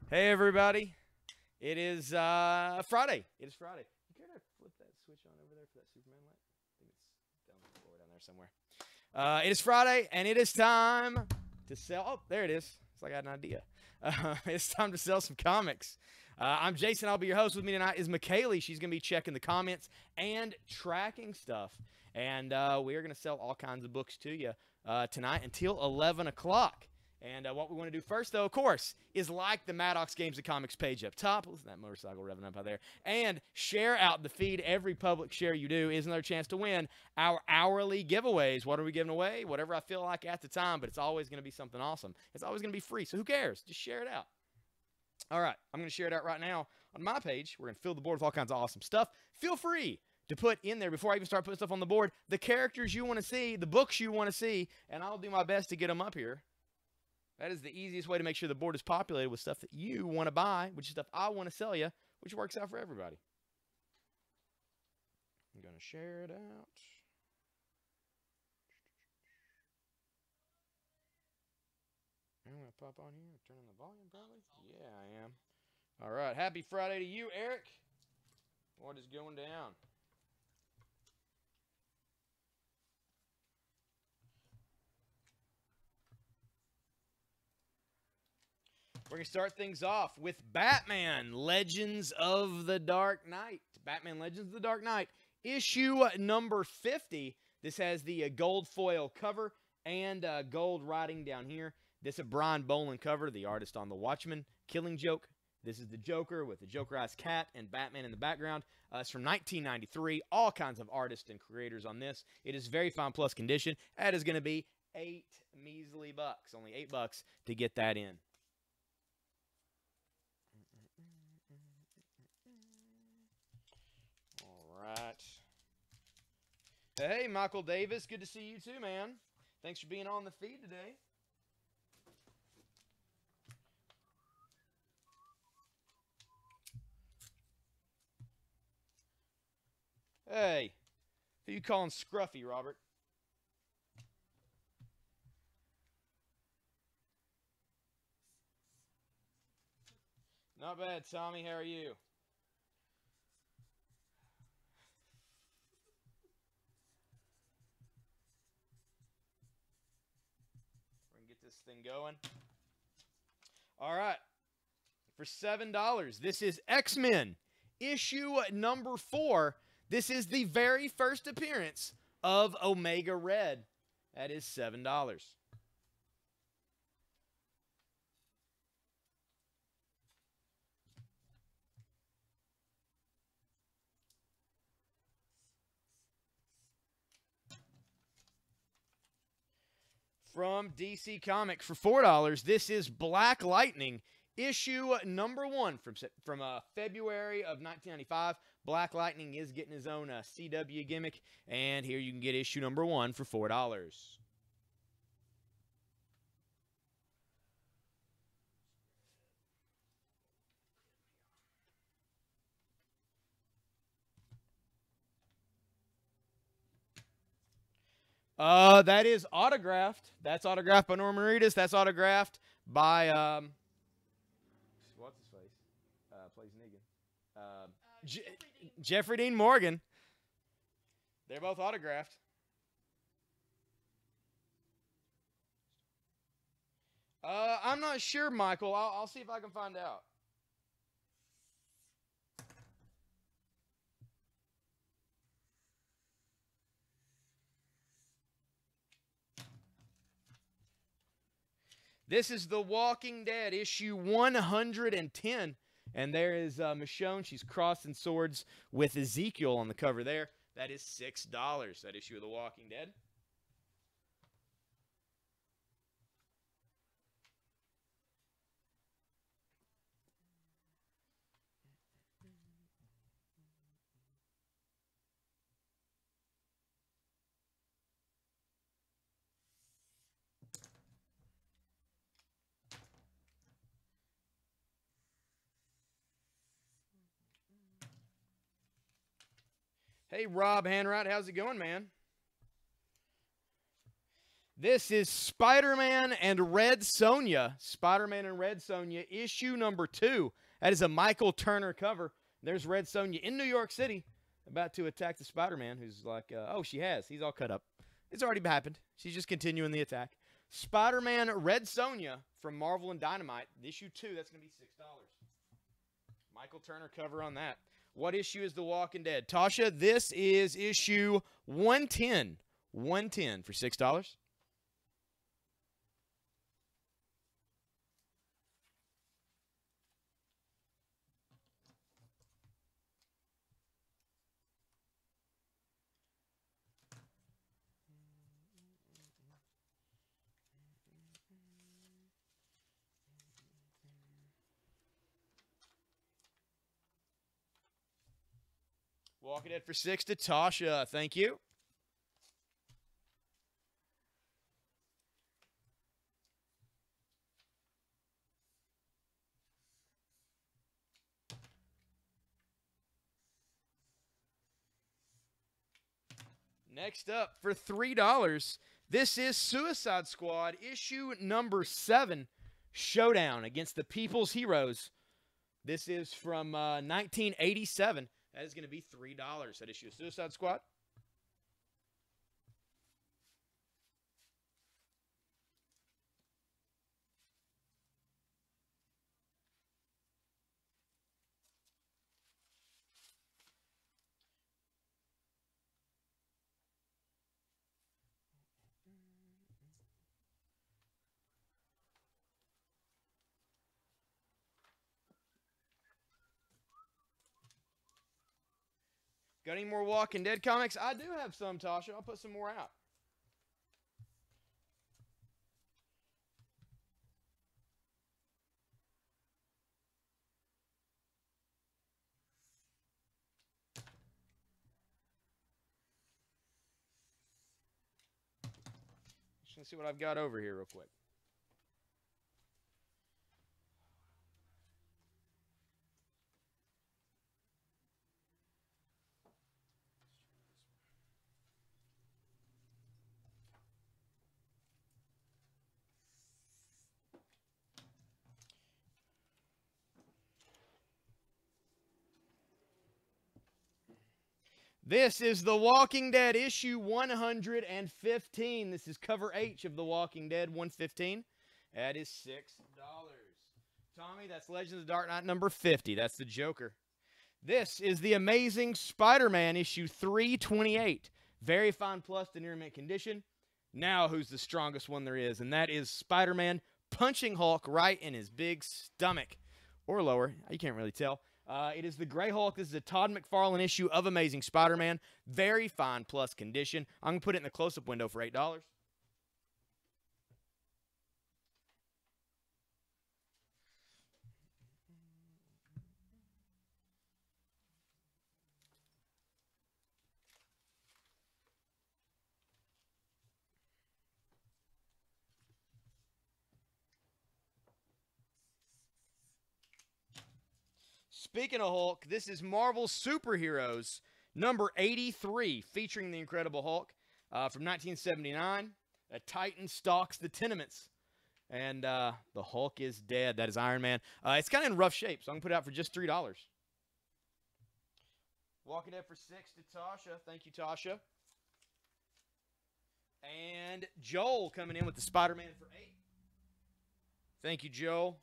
Hey everybody! It is Friday. It is Friday. You care to flip that switch on over there for that Superman light? I think it's down the floor down there somewhere. It is Friday, and it is time to sell. Oh, there it is. It's like I had an idea. It's time to sell some comics. I'm Jason. I'll be your host. With me tonight is McKaylee. She's going to be checking the comments and tracking stuff. And we are going to sell all kinds of books to you tonight until 11 o'clock. And what we want to do first, though, of course, is like the Maddox Games of Comics page up top. Listen to that motorcycle revving up out there. And share out the feed. Every public share you do is another chance to win our hourly giveaways. What are we giving away? Whatever I feel like at the time, but it's always going to be something awesome. It's always going to be free, so who cares? Just share it out. All right, I'm going to share it out right now on my page. We're going to fill the board with all kinds of awesome stuff. Feel free to put in there, before I even start putting stuff on the board, the characters you want to see, the books you want to see, and I'll do my best to get them up here. That is the easiest way to make sure the board is populated with stuff that you want to buy, which is stuff I want to sell you, which works out for everybody. I'm going to share it out. I'm going to pop on here. Turn on the volume, probably. Yeah, I am. All right. Happy Friday to you, Eric. What is going down? We're going to start things off with Batman Legends of the Dark Knight. Batman Legends of the Dark Knight, issue number 50. This has the gold foil cover and gold writing down here. This is a Brian Boland cover, the artist on The Watchmen, Killing Joke. This is the Joker with the Jokerized cat and Batman in the background. It's from 1993. All kinds of artists and creators on this. It is very fine plus condition. That is going to be $8 measly bucks. Only $8 to get that in. Right. Hey, Michael Davis. Good to see you too, man. Thanks for being on the feed today. Hey, who you calling Scruffy, Robert? Not bad, Tommy. How are you? This thing going. All right. For $7, this is X-Men issue number 4. This is the very first appearance of Omega Red. That is $7. From DC Comic for $4, this is Black Lightning, issue number 1 from February of 1995. Black Lightning is getting his own CW gimmick, and here you can get issue number 1 for $4. That is autographed. That's autographed by Norman Reedus. That's autographed by what's his face? Plays Negan. Jeffrey Dean Morgan. They're both autographed. I'm not sure, Michael. I'll see if I can find out. This is The Walking Dead, issue 110. And there is Michonne. She's crossing swords with Ezekiel on the cover there. That is $6, that issue of The Walking Dead. Hey, Rob Hanwright, how's it going, man? This is Spider-Man and Red Sonja. Spider-Man and Red Sonja, issue number 2. That is a Michael Turner cover. There's Red Sonja in New York City about to attack the Spider-Man, who's like, oh, she has. He's all cut up. It's already happened. She's just continuing the attack. Spider-Man Red Sonja from Marvel and Dynamite, issue 2. That's going to be $6. Michael Turner cover on that. What issue is The Walking Dead? Tasha, this is issue 110. 110 for $6. Walking Dead for 6 to Tasha. Thank you. Next up for $3, this is Suicide Squad, issue number 7, Showdown against the People's Heroes. This is from 1987. That is going to be $3. That issue of Suicide Squad. Got any more Walking Dead comics? I do have some, Tasha. I'll put some more out. Just gonna see what I've got over here real quick. This is The Walking Dead, issue 115. This is cover H of The Walking Dead, 115. That is $6. Tommy, that's Legends of the Dark Knight number 50. That's the Joker. This is The Amazing Spider-Man, issue 328. Very fine plus to near mint condition. Now who's the strongest one there is, and that is Spider-Man punching Hulk right in his big stomach. Or lower. You can't really tell. It is the Gray Hulk. This is a Todd McFarlane issue of Amazing Spider-Man. Very fine plus condition. I'm going to put it in the close-up window for $8. Speaking of Hulk, this is Marvel Superheroes number 83, featuring the Incredible Hulk from 1979. A Titan stalks the tenements, and the Hulk is dead. That is Iron Man. It's kind of in rough shape, so I'm going to put it out for just $3. Walking Dead for 6 to Tasha. Thank you, Tasha. And Joel coming in with the Spider-Man for 8. Thank you, Joel.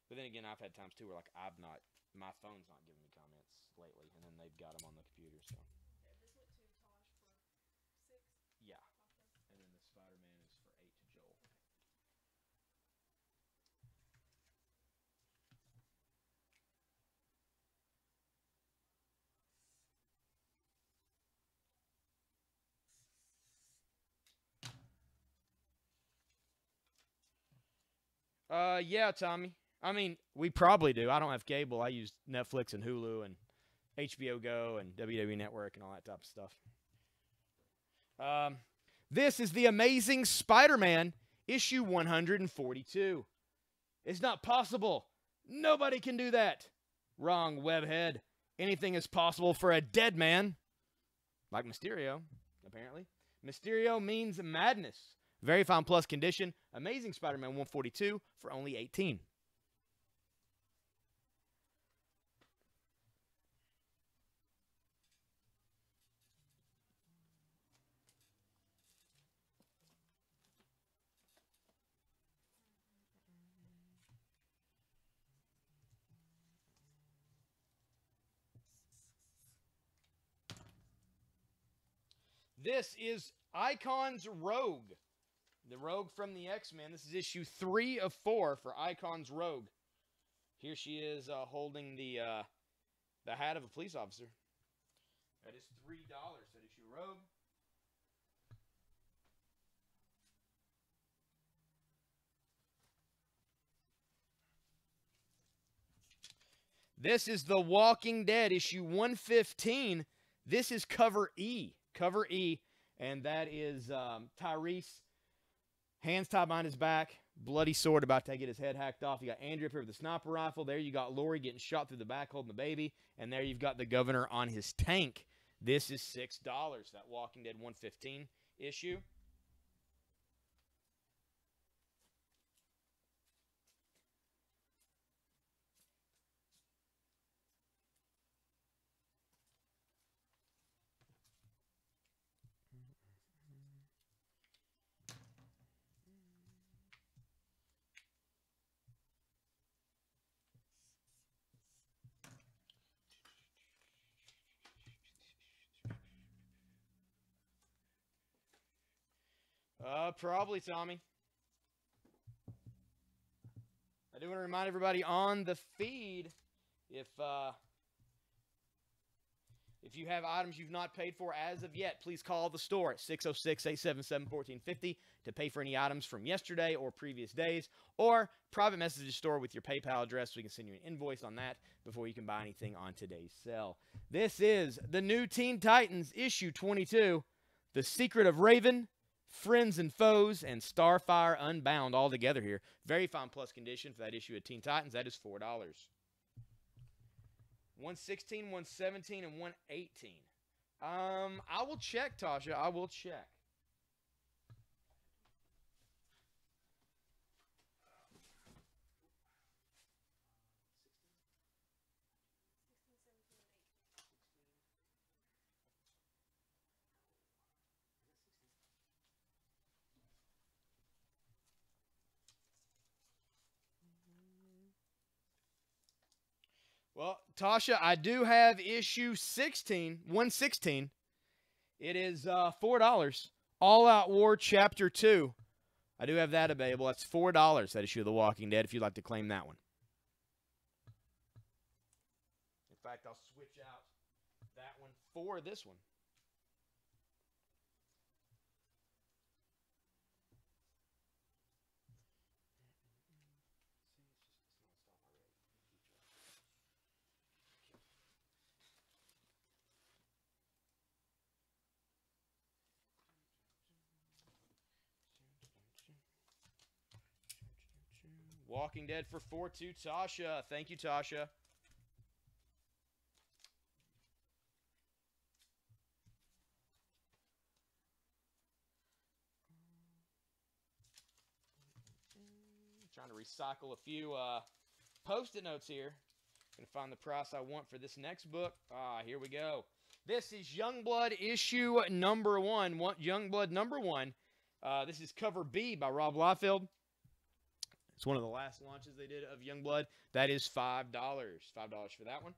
But then again, I've had times too where like my phone's not giving me comments lately, and then they've got them on the computer. So Yeah, this went to Tosh for 6. yeah, and then the Spider-Man is for 8 to Joel. Yeah, Tommy. I mean, we probably do. I don't have cable. I use Netflix and Hulu and HBO Go and WWE Network and all that type of stuff. This is the Amazing Spider-Man issue 142. It's not possible. Nobody can do that. Wrong, webhead. Anything is possible for a dead man. Like Mysterio, apparently. Mysterio means madness. Very fine plus condition. Amazing Spider-Man 142 for only 18. This is Icon's Rogue. The Rogue from the X-Men. This is issue 3 of 4 for Icon's Rogue. Here she is holding the hat of a police officer. That is $3. That issue Rogue. This is The Walking Dead issue 115. This is cover E. Cover E. And that is Tyrese. Hands tied behind his back. Bloody sword about to get his head hacked off. You got Andrew up here with the sniper rifle. There you got Lori getting shot through the back holding the baby. And there you've got the governor on his tank. This is $6. That Walking Dead 115 issue. Probably, Tommy. I do want to remind everybody on the feed, if you have items you've not paid for as of yet, please call the store at 606-877-1450 to pay for any items from yesterday or previous days, or private message the store with your PayPal address so we can send you an invoice on that before you can buy anything on today's sale. This is the new Teen Titans issue 22, The Secret of Raven, Friends and Foes, and Starfire Unbound all together here. Very fine plus condition for that issue of Teen Titans. That is $4. 116, 117, and 118. I will check, Tasha. I will check. Well, Tasha, I do have issue 116. It is $4. All Out War Chapter 2. I do have that available. That's $4, that issue of The Walking Dead, if you'd like to claim that one. In fact, I'll switch out that one for this one. Walking Dead for 4-2, Tasha. Thank you, Tasha. Trying to recycle a few Post-it notes here. Gonna find the price I want for this next book. Here we go. This is Youngblood issue number 1. Youngblood number 1. This is cover B by Rob Liefeld. It's one of the last launches they did of Youngblood. That is $5. $5 for that one.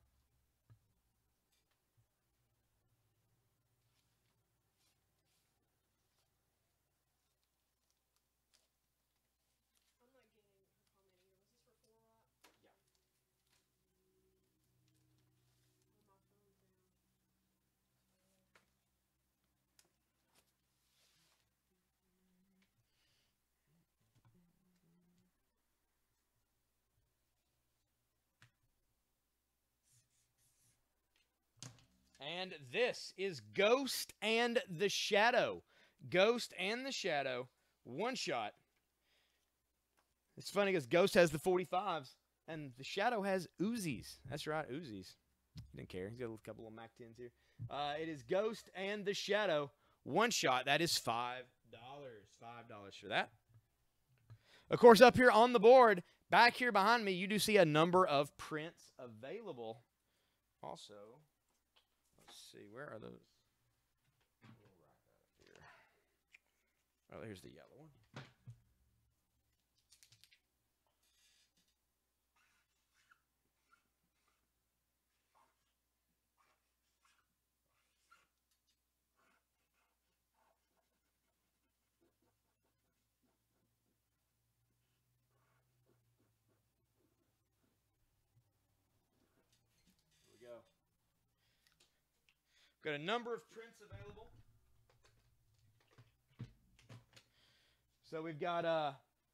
I'm not getting her comment either. Was this for 4 Rock? Yeah. Oh, my phone's down. And this is Ghost and the Shadow. Ghost and the Shadow, one shot. It's funny because Ghost has the 45s and the Shadow has Uzis. That's right, Uzis. He didn't care. He's got a couple of Mac 10s here. It is Ghost and the Shadow, one shot. That is $5. $5 for that. Of course, up here on the board, back here behind me, you do see a number of prints available. Also, let's see, where are those? Oh, here's the yellow one. Here we go. Got a number of prints available. So we've got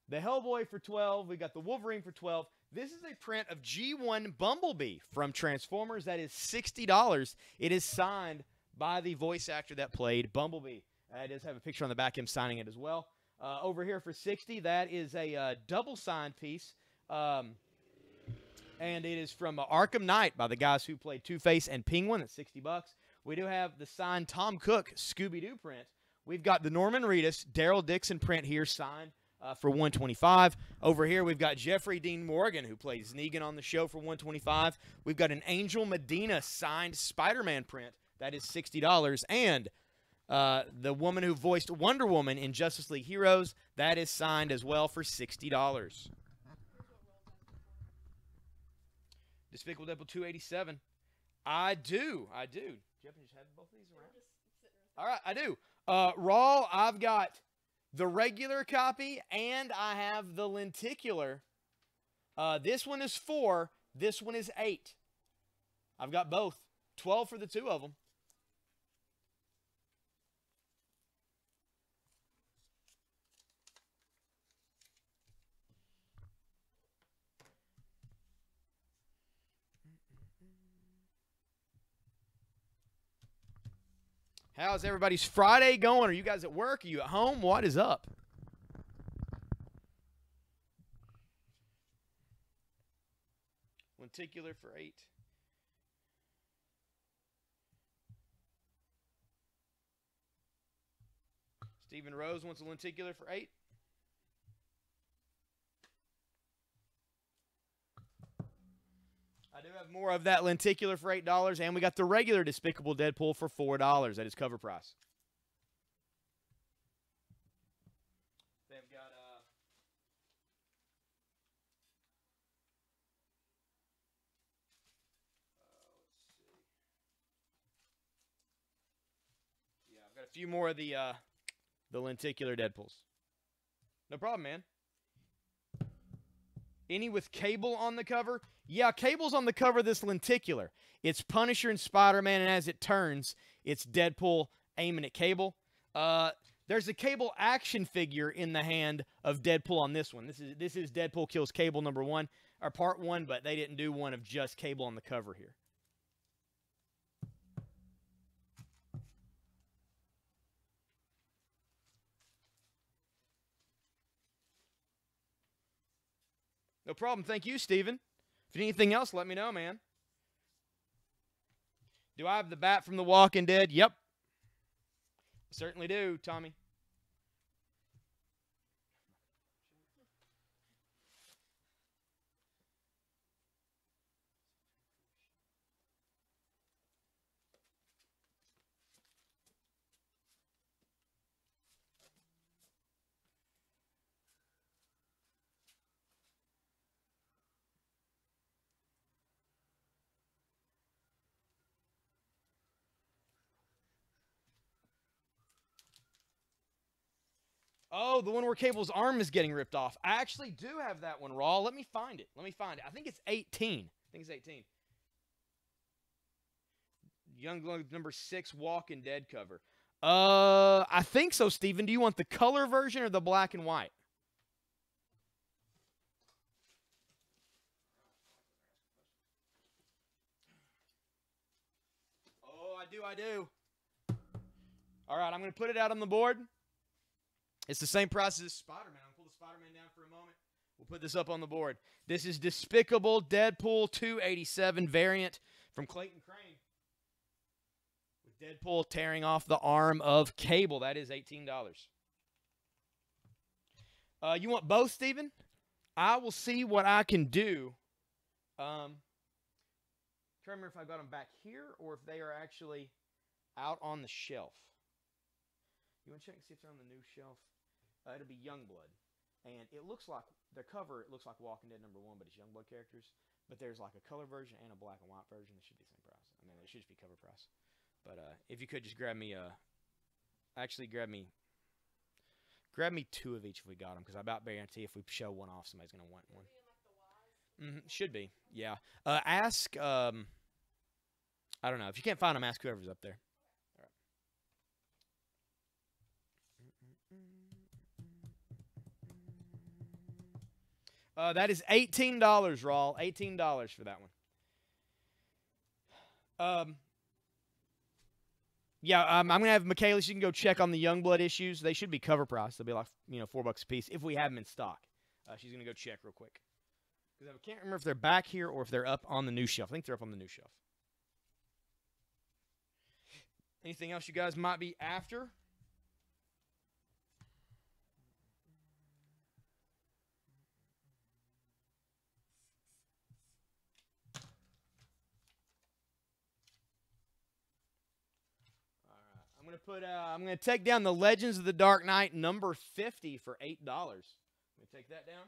the Hellboy for $12. We've got the Wolverine for $12. This is a print of G1 Bumblebee from Transformers. That is $60. It is signed by the voice actor that played Bumblebee. It does have a picture on the back, him signing it as well. Over here for $60, that is a double signed piece. And it is from Arkham Knight by the guys who played Two-Face and Penguin. That's $60. We do have the signed Tom Cook Scooby-Doo print. We've got the Norman Reedus, Daryl Dixon print here signed for $125. Over here, we've got Jeffrey Dean Morgan, who plays Negan on the show, for $125. We've got an Angel Medina signed Spider-Man print. That is $60. And the woman who voiced Wonder Woman in Justice League Heroes, that is signed as well for $60. Despicable Deadpool 287. I do. Do you happen to just have both of these around? All right, I do. Raw, I've got the regular copy, and I have the lenticular. This one is 4. This one is 8. I've got both. 12 for the two of them. How's everybody's Friday going? Are you guys at work? Are you at home? What is up? Lenticular for 8. Stephen Rose wants a lenticular for 8. I do have more of that lenticular for $8, and we got the regular Despicable Deadpool for $4 at its cover price. They've got let's see. Yeah, I've got a few more of the lenticular Deadpools. No problem, man. Any with Cable on the cover? Yeah, Cable's on the cover of this lenticular. It's Punisher and Spider-Man, and as it turns, it's Deadpool aiming at Cable. There's a Cable action figure in the hand of Deadpool on this one. This is Deadpool Kills Cable #1, or part 1, but they didn't do one of just Cable on the cover here. No problem. Thank you, Steven. If you need anything else, let me know, man. Do I have the bat from The Walking Dead? Yep. Certainly do, Tommy. Oh, the one where Cable's arm is getting ripped off. I actually do have that one, Raw. Let me find it. I think it's 18. Youngblood #6 Walking Dead cover. I think so, Steven. Do you want the color version or the black and white? Oh, I I do. All right, I'm going to put it out on the board. It's the same price as Spider-Man. I'll pull the Spider-Man down for a moment. We'll put this up on the board. This is Despicable Deadpool 287 variant from Clayton Crane. With Deadpool tearing off the arm of Cable. That is $18. You want both, Steven? I will see what I can do. Trying to remember if I got them back here or if they are actually out on the shelf. You want to check and see if they're on the new shelf? It'll be Youngblood. And it looks like, their cover, it looks like Walking Dead #1, but it's Youngblood characters. But there's like a color version and a black and white version. They should be the same price. I mean, they should just be cover price. But if you could just grab me, grab me 2 of each if we got them. Because I about guarantee if we show one off, somebody's going to want one. Should be, yeah. Ask, I don't know. If you can't find them, ask whoever's up there. That is $18, Rawl. $18 for that one. Yeah, I'm going to have Michaela, she can go check on the Youngblood issues. They should be cover price. They'll be like, $4 a piece if we have them in stock. She's going to go check real quick. Because I can't remember if they're back here or if they're up on the new shelf. I think they're up on the new shelf. Anything else you guys might be after? I'm gonna take down the Legends of the Dark Knight number 50 for $8. I'm gonna take that down.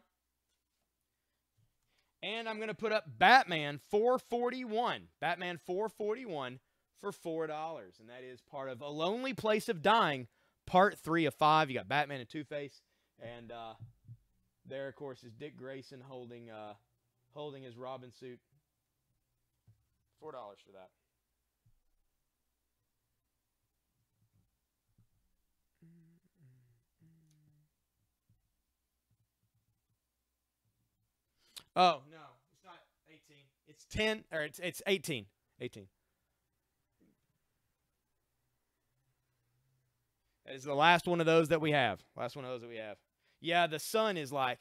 And I'm gonna put up Batman 441. Batman 441 for $4. And that is part of A Lonely Place of Dying, part 3 of 5. You got Batman and Two-Face. And there, of course, is Dick Grayson holding his Robin suit. $4 for that. Oh, no, it's not 18. It's 10, or it's 18. 18. That is the last one of those that we have. Yeah, the sun is like,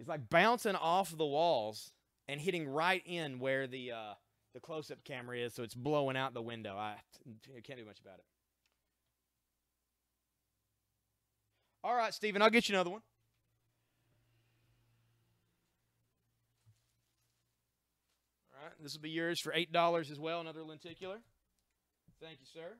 it's like bouncing off the walls and hitting right in where the close-up camera is, so it's blowing out the window. I can't do much about it. All right, Steven, I'll get you another one. All right, this will be yours for $8 as well, another lenticular. Thank you, sir.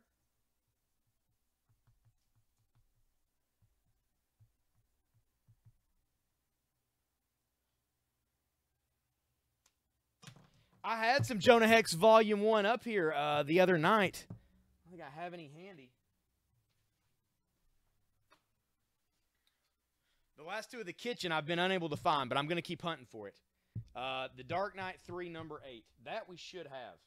I had some Jonah Hex Volume 1 up here the other night. I don't think I have any handy. The last two of the kitchen I've been unable to find, but I'm going to keep hunting for it. The Dark Knight 3 number 8. That we should have.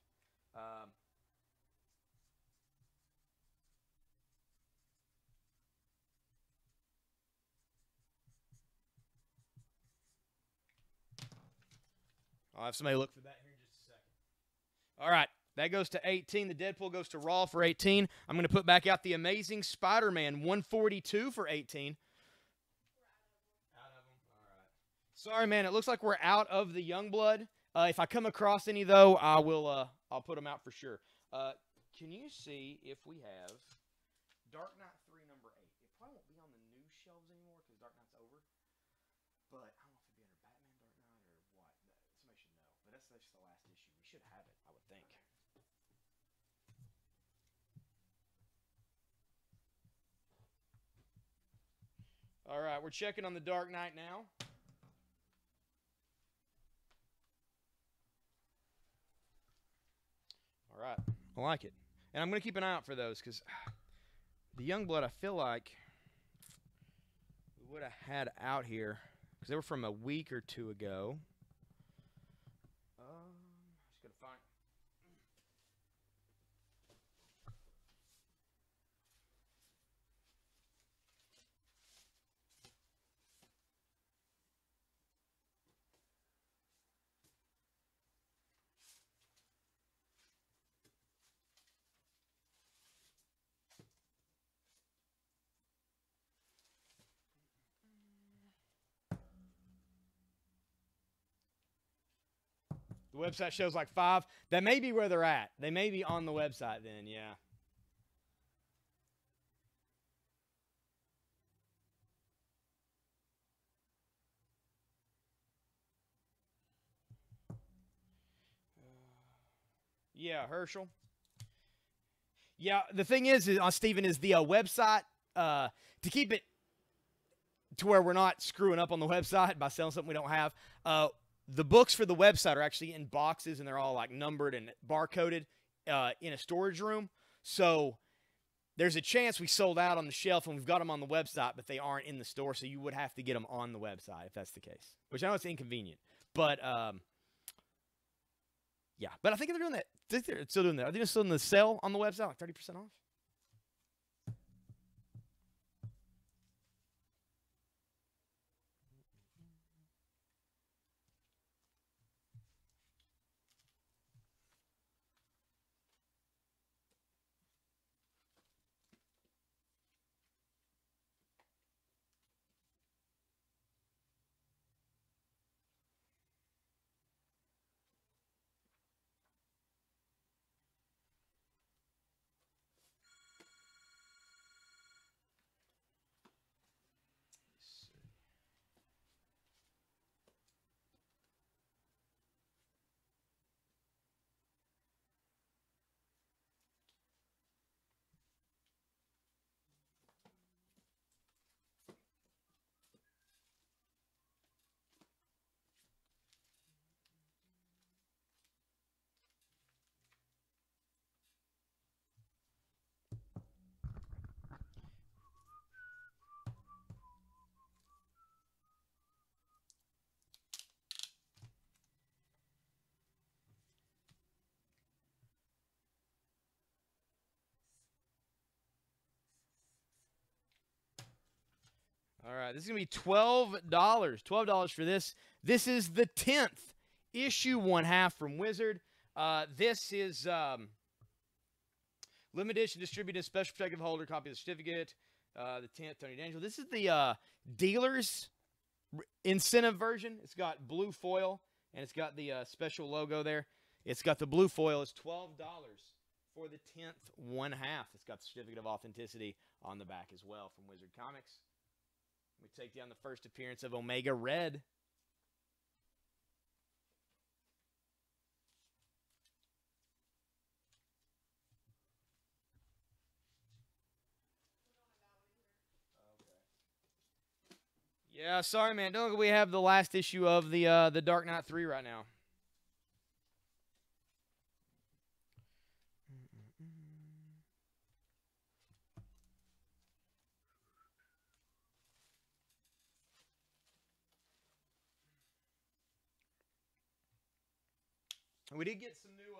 I'll have somebody look for that here in just a second. All right. That goes to 18. The Deadpool goes to Raw for 18. I'm going to put back out the Amazing Spider-Man 142 for 18. Sorry, man. It looks like we're out of the Youngblood. If I come across any, though, I will. I'll put them out for sure. Can you see if we have Dark Knight 3 number 8? It probably won't be on the new shelves anymore because Dark Knight's over. But I don't know if it'd be under Batman Dark Knight or what. Somebody should know. But that's just the last issue. We should have it, I would think. All right, we're checking on the Dark Knight now. All right, I like it. And I'm going to keep an eye out for those because the Youngblood, I feel like we would have had out here because they were from a week or two ago. Just got to find. The website shows like 5. That may be where they're at. They may be on the website then, yeah. Yeah, Herschel. Yeah, the thing is Stephen, is the website, to keep it to where we're not screwing up on the website by selling something we don't have, the books for the website are actually in boxes, and they're all like numbered and barcoded in a storage room. So there's a chance we sold out on the shelf and we've got them on the website, but they aren't in the store, so you would have to get them on the website if that's the case, which I know it's inconvenient. But, yeah, but I think they're doing that. They're still doing that. Are they still doing the sale on the website, like 30% off? All right, this is going to be $12. $12 for this. This is the 10th issue 1/2 from Wizard. This is limited edition, distributed, special protective holder, copy of the certificate. The 10th, Tony D'Angelo. This is the dealer's incentive version. It's got blue foil, and it's got the special logo there. It's got the blue foil. It's $12 for the 10th 1/2. It's got the certificate of authenticity on the back as well from Wizard Comics. We take down the first appearance of Omega Red. Yeah, sorry, man. Don't look, we have the last issue of the Dark Knight 3 right now. We did get some new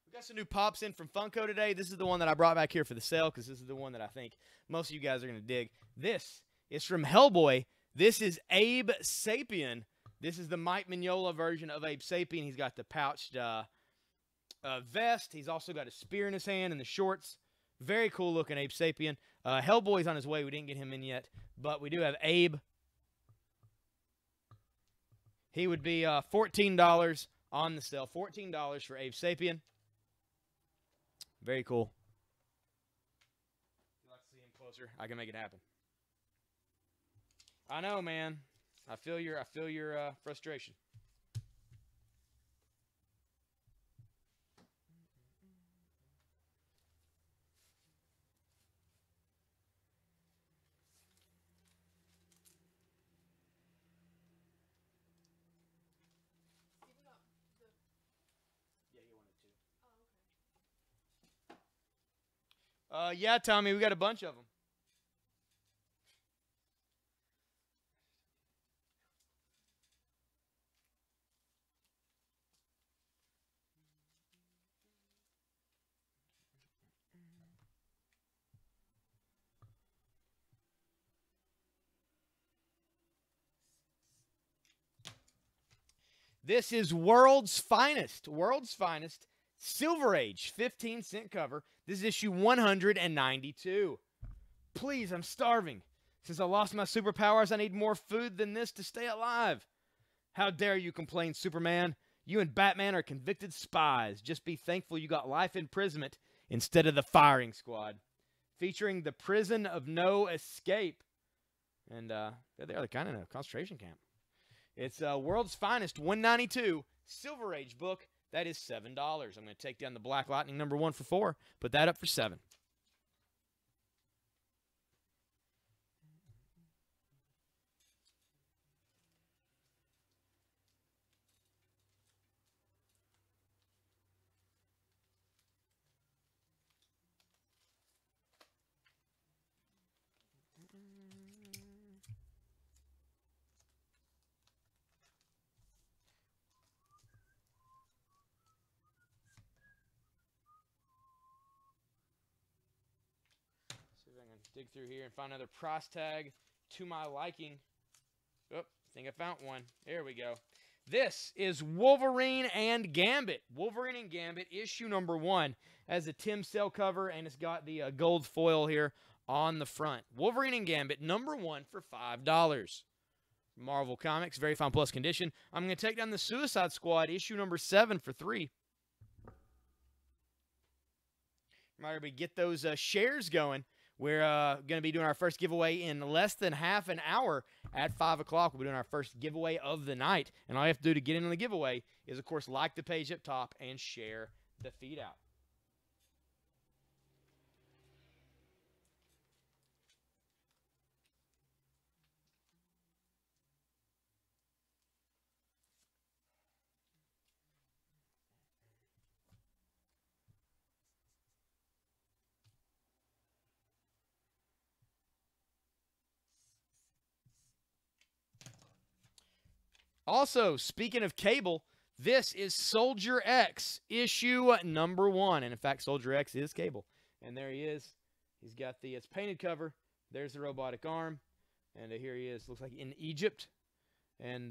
we got some new pops in from Funko today. This is the one that I brought back here for the sale because this is the one that I think most of you guys are going to dig. This is from Hellboy. This is Abe Sapien. This is the Mike Mignola version of Abe Sapien. He's got the pouched vest. He's also got a spear in his hand and the shorts. Very cool looking Abe Sapien. Hellboy's on his way. We didn't get him in yet, but we do have Abe. He would be $14 on the sale. $14 for Abe Sapien. Very cool. If you'd like to see him closer, I can make it happen. I know, man. I feel your frustration. Even got the. Yeah, he wanted Oh, okay. to. Yeah, Tommy, we got a bunch of them. This is World's Finest. World's Finest. Silver Age. 15-cent cover. This is issue 192. Please, I'm starving. Since I lost my superpowers, I need more food than this to stay alive. How dare you complain, Superman? You and Batman are convicted spies. Just be thankful you got life imprisonment instead of the firing squad. Featuring the prison of no escape. And there they are. They're kind of in a concentration camp. It's World's Finest 192 Silver Age book. That is $7. I'm going to take down the Black Lightning #1 for $4. Put that up for $7. See if I can dig through here and find another price tag to my liking. Oh, I think I found one. There we go. This is Wolverine and Gambit. Wolverine and Gambit, issue #1. Has a Tim Sale cover, and it's got the gold foil here on the front. Wolverine and Gambit, #1 for $5. Marvel Comics, very fine plus condition. I'm going to take down the Suicide Squad, issue #7 for $3. Might be get those shares going. We're going to be doing our first giveaway in less than half an hour at 5 o'clock. We'll be doing our first giveaway of the night. And all you have to do to get in on the giveaway is, of course, like the page up top and share the feed out. Also, speaking of cable, this is Soldier X, issue #1. And in fact, Soldier X is cable. And there he is. He's got the, it's painted cover. There's the robotic arm. And here he is. Looks like in Egypt. And,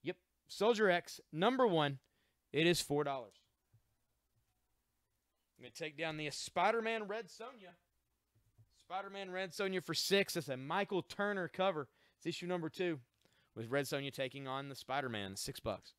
yep, Soldier X, #1. It is $4. I'm going to take down the Spider-Man Red Sonja. Spider-Man Red Sonja for $6. That's a Michael Turner cover. It's issue #2. With Red Sonja taking on the Spider-Man, $6.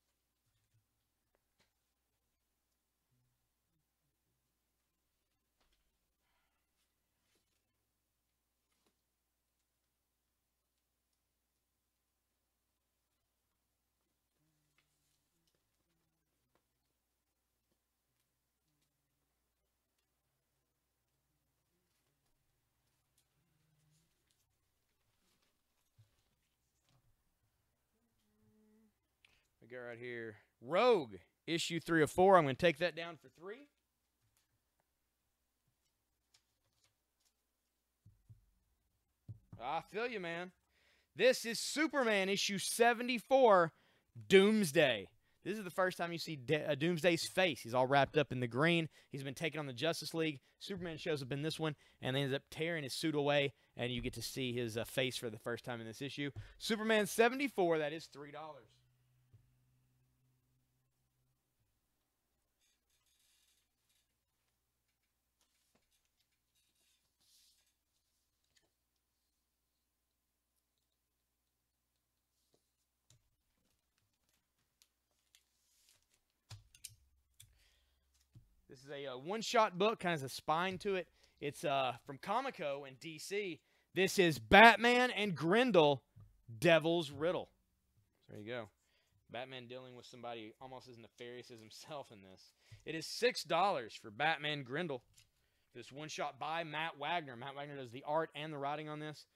We got right here, Rogue, issue 3 of 4. I'm going to take that down for $3. I feel you, man. This is Superman, issue 74, Doomsday. This is the first time you see Doomsday's face. He's all wrapped up in the green. He's been taking on the Justice League. Superman shows up in this one and ends up tearing his suit away, and you get to see his face for the first time in this issue. Superman 74, that is $3. This is a one-shot book, kind of a spine to it. It's from Comico in DC. This is Batman and Grendel, Devil's Riddle. There you go. Batman dealing with somebody almost as nefarious as himself in this. It is $6 for Batman Grendel. This one-shot by Matt Wagner. Matt Wagner does the art and the writing on this.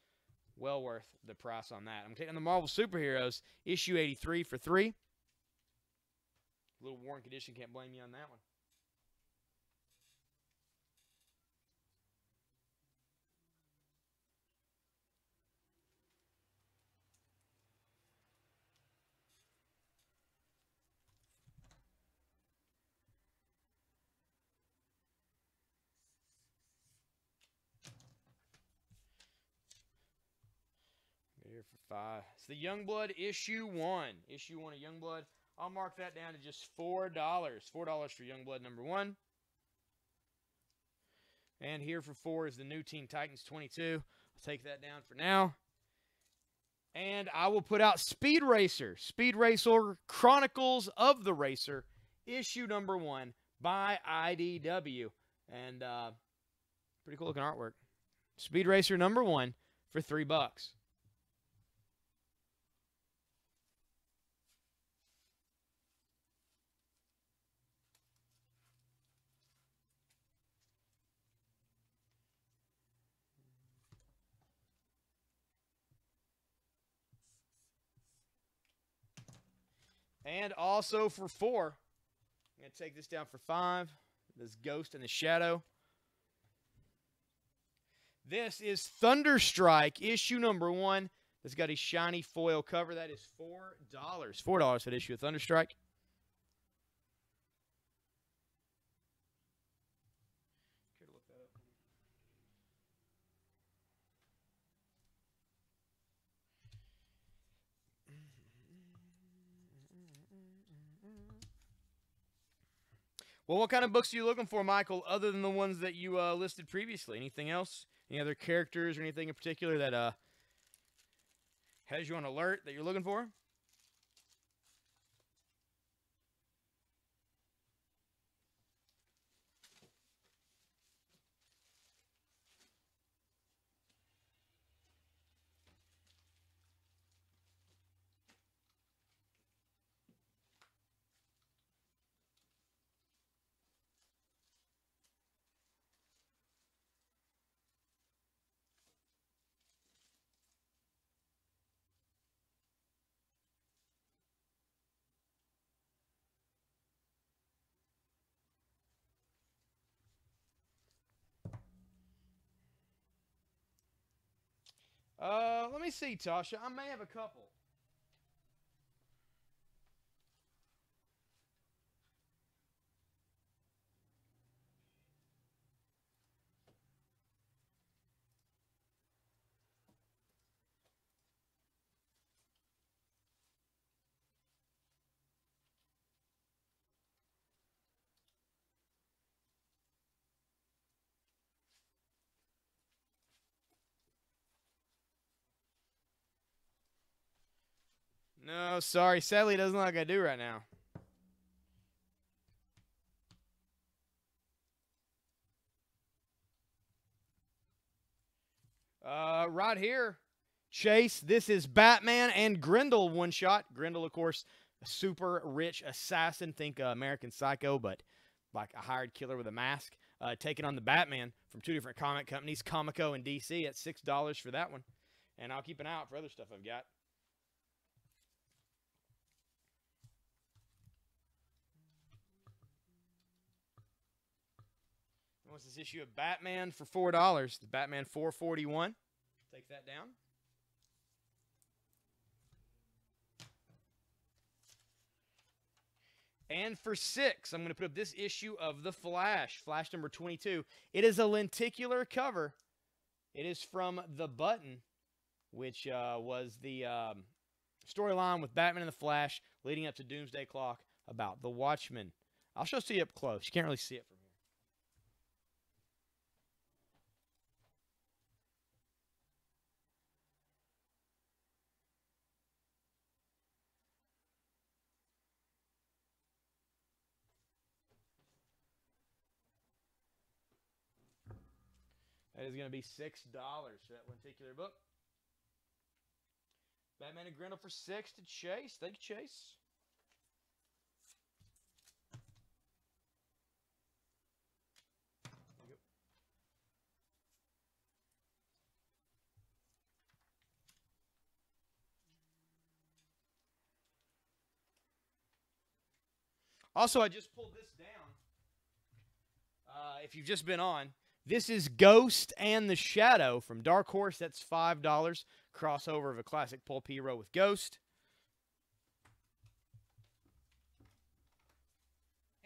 Well worth the price on that. I'm taking the Marvel Superheroes, issue 83 for $3. A little worn condition, can't blame you on that one. Here for $5. It's the Youngblood issue 1. Issue 1 of Youngblood. I'll mark that down to just $4. $4 for Youngblood #1. And here for $4 is the new Teen Titans 22. I'll take that down for now. And I will put out Speed Racer Chronicles of the Racer, issue number 1 by IDW. And pretty cool looking artwork. Speed Racer number 1 for $3. And also for $4, I'm going to take this down for $5. This Ghost in the Shadow. This is Thunderstrike, issue number 1. It's got a shiny foil cover. That is $4. $4 for that issue of Thunderstrike. Care to look that up? Well, what kind of books are you looking for, Michael, other than the ones that you listed previously? Anything else? Any other characters or anything in particular that has you on alert that you're looking for? Let me see, Tasha. I may have a couple. No, sorry. Sadly, it doesn't look like I do right now. Right here, Chase, this is Batman and Grendel one-shot. Grendel, of course, a super rich assassin. Think American Psycho, but like a hired killer with a mask. Taking on the Batman from 2 different comic companies, Comico and DC, at $6 for that one. And I'll keep an eye out for other stuff I've got. What's this issue of Batman for $4? The Batman 441. Take that down. And for $6, I'm going to put up this issue of The Flash, Flash number 22. It is a lenticular cover. It is from The Button, which was the storyline with Batman and the Flash leading up to Doomsday Clock about the Watchmen. I'll show you up close. You can't really see it from here. That is going to be $6 for that lenticular book. Batman and Grendel for $6 to Chase. Thank you, Chase. There you go. Also, I just pulled this down. If you've just been on, this is Ghost and the Shadow from Dark Horse. That's $5. Crossover of a classic pulp hero with Ghost.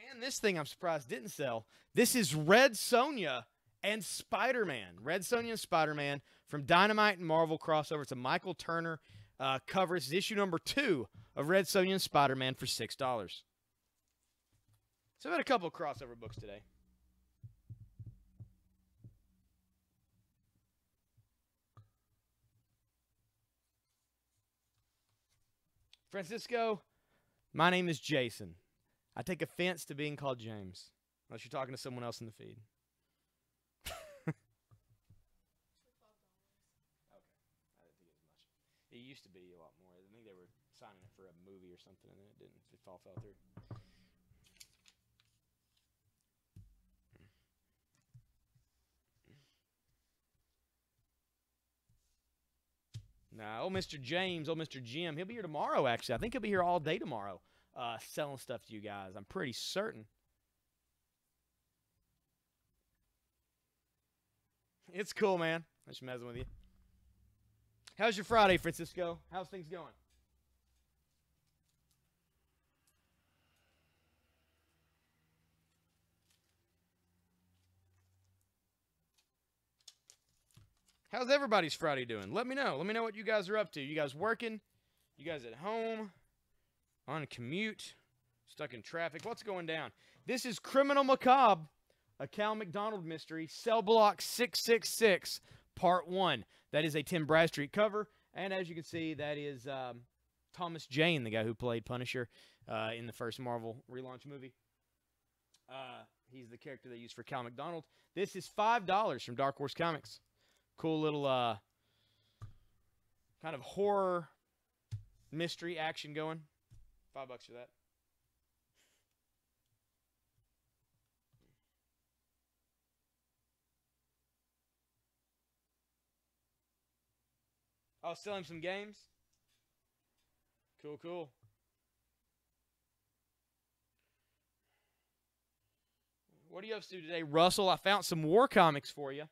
And this thing I'm surprised didn't sell. This is Red Sonja and Spider-Man. Red Sonja and Spider-Man from Dynamite and Marvel crossover. It's a Michael Turner cover. This is issue number 2 of Red Sonja and Spider-Man for $6. So I've had a couple of crossover books today. Francisco, my name is Jason. I take offense to being called James, unless you're talking to someone else in the feed. It used to be a lot more. I think they were signing it for a movie or something, and then it didn't. It all fell through. Nah, old Mr. James, old Mr. Jim, he'll be here tomorrow, actually. I think he'll be here all day tomorrow selling stuff to you guys. I'm pretty certain. It's cool, man. I'm just messing with you. How's your Friday, Francisco? How's things going? How's everybody's Friday doing? Let me know. Let me know what you guys are up to. You guys working? You guys at home? On a commute? Stuck in traffic? What's going down? This is Criminal Macabre, a Cal McDonald mystery, Cell Block 666, Part 1. That is a Tim Bradstreet cover. And as you can see, that is Thomas Jane, the guy who played Punisher in the first Marvel relaunch movie. He's the character they used for Cal McDonald. This is $5 from Dark Horse Comics. Cool little kind of horror mystery action going. $5 for that. Oh, selling some games? Cool, cool. What are you up to today, Russell? I found some war comics for you.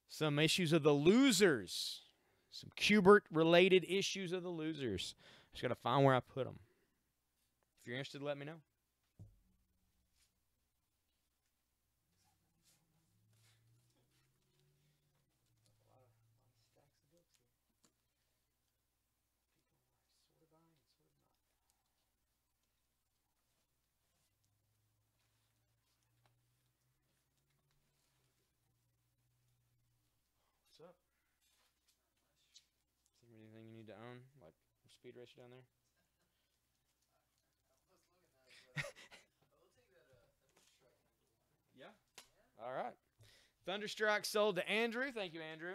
Some issues of The Losers. Some Kubert-related issues of The Losers. Just got to find where I put them. If you're interested, let me know. What's up? Is there anything you need to own? Like Speed Racer down there? Yeah? All right. Thunderstrike sold to Andrew. Thank you, Andrew.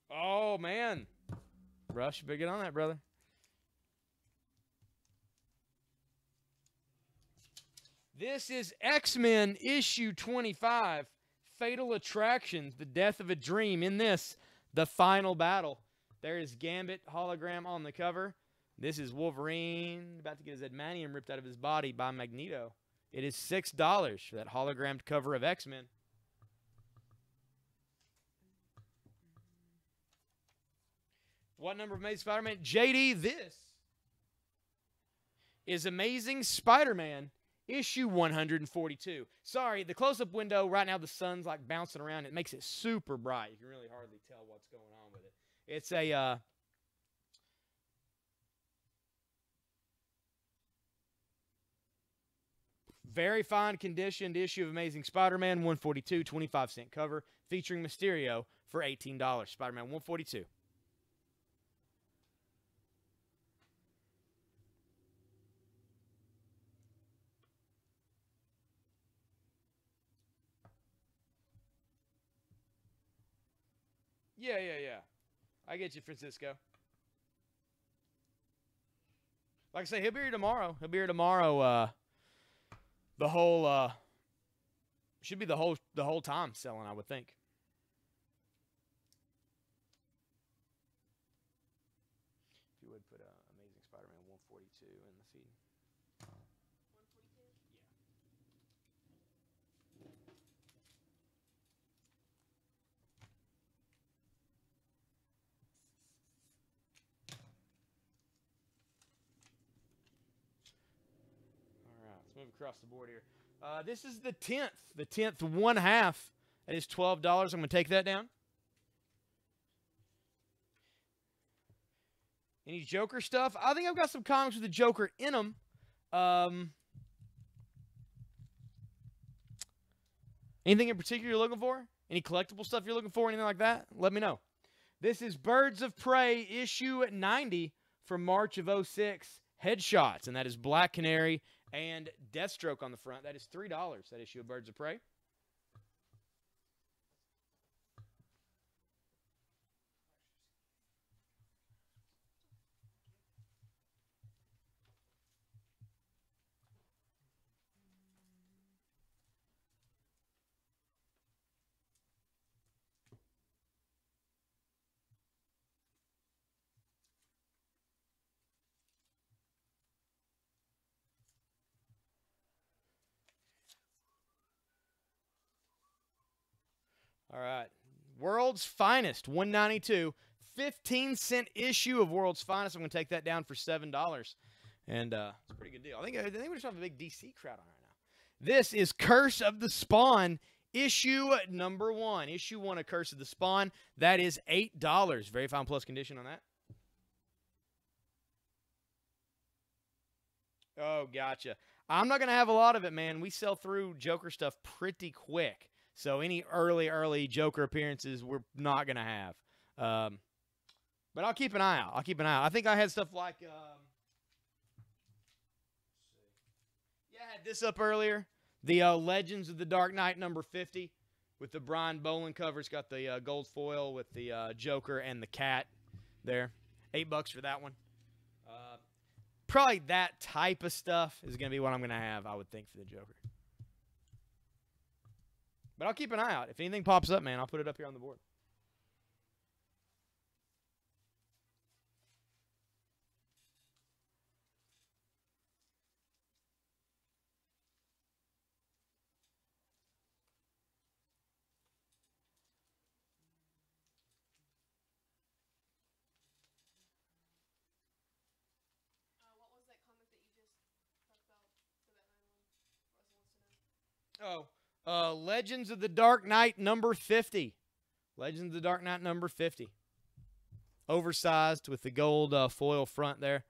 Oh, man. Rush, you better get on that, brother. This is X-Men issue 25, Fatal Attractions, The Death of a Dream. In this, the final battle. There is Gambit hologram on the cover. This is Wolverine about to get his adamantium ripped out of his body by Magneto. It is $6 for that hologrammed cover of X-Men. What number of Amazing Spider-Man? JD, this is Amazing Spider-Man, issue 142. Sorry, the close-up window, right now the sun's like bouncing around. It makes it super bright. You can really hardly tell what's going on with it. It's a very fine conditioned issue of Amazing Spider-Man 142, 25-cent cover, featuring Mysterio for $18. Spider-Man 142. Yeah. I get you, Francisco. Like I say, he'll be here tomorrow. He'll be here tomorrow. The whole should be the whole time selling, I would think. If you would put Amazing Spider-Man 142 in the feed. 142? All right, let's move across the board here. This is the 10th. The 10th, 1/2. That is $12. I'm going to take that down. Any Joker stuff? I think I've got some comics with the Joker in them. Anything in particular you're looking for? Any collectible stuff you're looking for? Anything like that? Let me know. This is Birds of Prey issue 90 from March of 06. Headshots, and that is Black Canary and Deathstroke on the front. That is $3, that issue of Birds of Prey. All right. World's Finest, $192. 15-cent issue of World's Finest. I'm going to take that down for $7. And it's a pretty good deal. I think we just have a big DC crowd on right now. This is Curse of the Spawn, issue number 1. Issue 1 of Curse of the Spawn. That is $8. Very fine plus condition on that. Oh, gotcha. I'm not going to have a lot of it, man. We sell through Joker stuff pretty quick. So any early Joker appearances we're not going to have. But I'll keep an eye out. I think I had stuff like, yeah, I had this up earlier. The Legends of the Dark Knight number 50 with the Brian Boland cover. It's got the gold foil with the Joker and the cat there. $8 for that one. Probably that type of stuff is going to be what I'm going to have, I would think, for the Joker. But I'll keep an eye out. If anything pops up, man, I'll put it up here on the board. What was that comic that you just talked about, the Batman one? Russell wants to know. Legends of the Dark Knight number 50. Legends of the Dark Knight number 50. Oversized with the gold foil front there.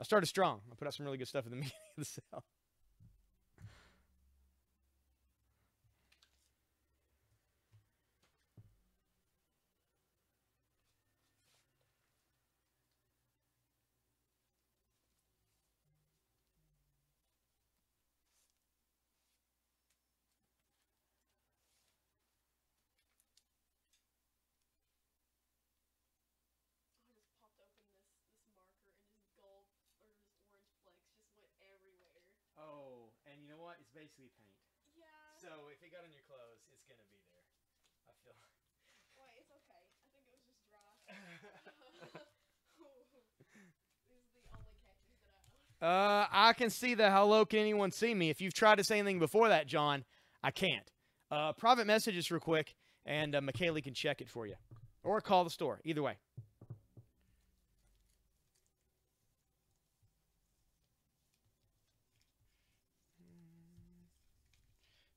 I started strong. I put out some really good stuff at the beginning of the sale. I just popped open this marker and just gold or just orange flecks just went everywhere. Oh, and you know what? It's basically paint. Yeah. So if it got on your clothes, it's going to be there. I feel like. Wait, it's okay. I think it was just dry. These are the only khakis that I own. I can see the how low can anyone see me. If you've tried to say anything before that, John, I can't. Private messages real quick, and McKaylee can check it for you. Or call the store. Either way.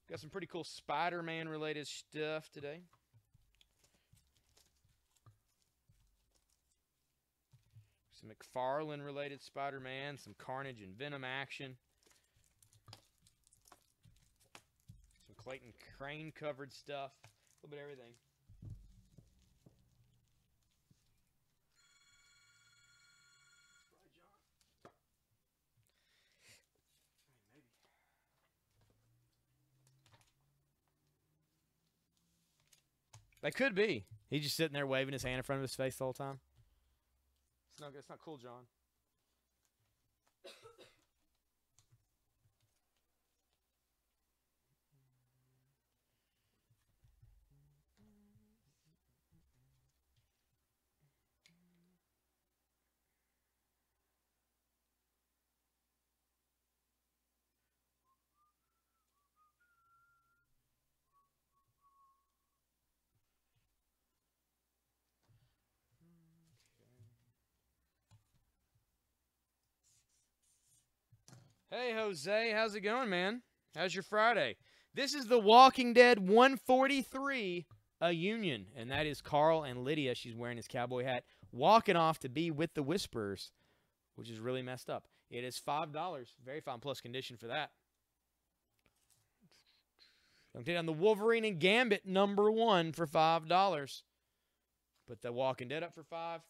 Got some pretty cool Spider-Man related stuff today. Some McFarlane related Spider-Man, some Carnage and Venom action. Some Clayton Crane covered stuff. A little bit of everything. That could be. He's just sitting there waving his hand in front of his face the whole time. It's not good. It's not cool, John. Hey, Jose. How's it going, man? How's your Friday? This is The Walking Dead 143, a union. And that is Carl and Lydia. She's wearing his cowboy hat, walking off to be with the Whisperers, which is really messed up. It is $5. Very fine plus condition for that. I'm taking down the Wolverine and Gambit #1 for $5. Put the Walking Dead up for $5.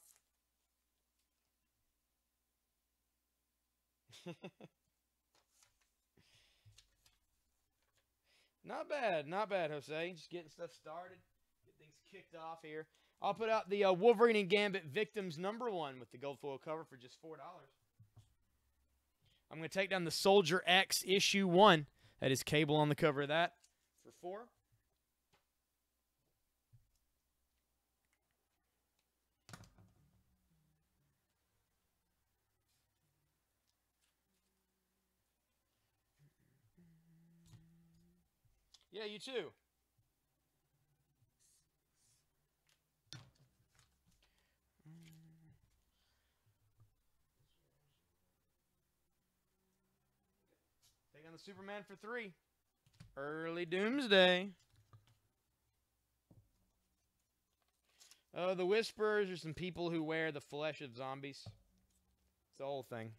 Not bad, Jose. Just getting stuff started, get things kicked off here. I'll put out the Wolverine and Gambit Victims #1 with the gold foil cover for just $4. I'm going to take down the Soldier X issue 1. That is Cable on the cover of that for $4. Yeah, you too. Take on the Superman for $3. Early Doomsday. Oh, the Whisperers are some people who wear the flesh of zombies. It's the whole thing.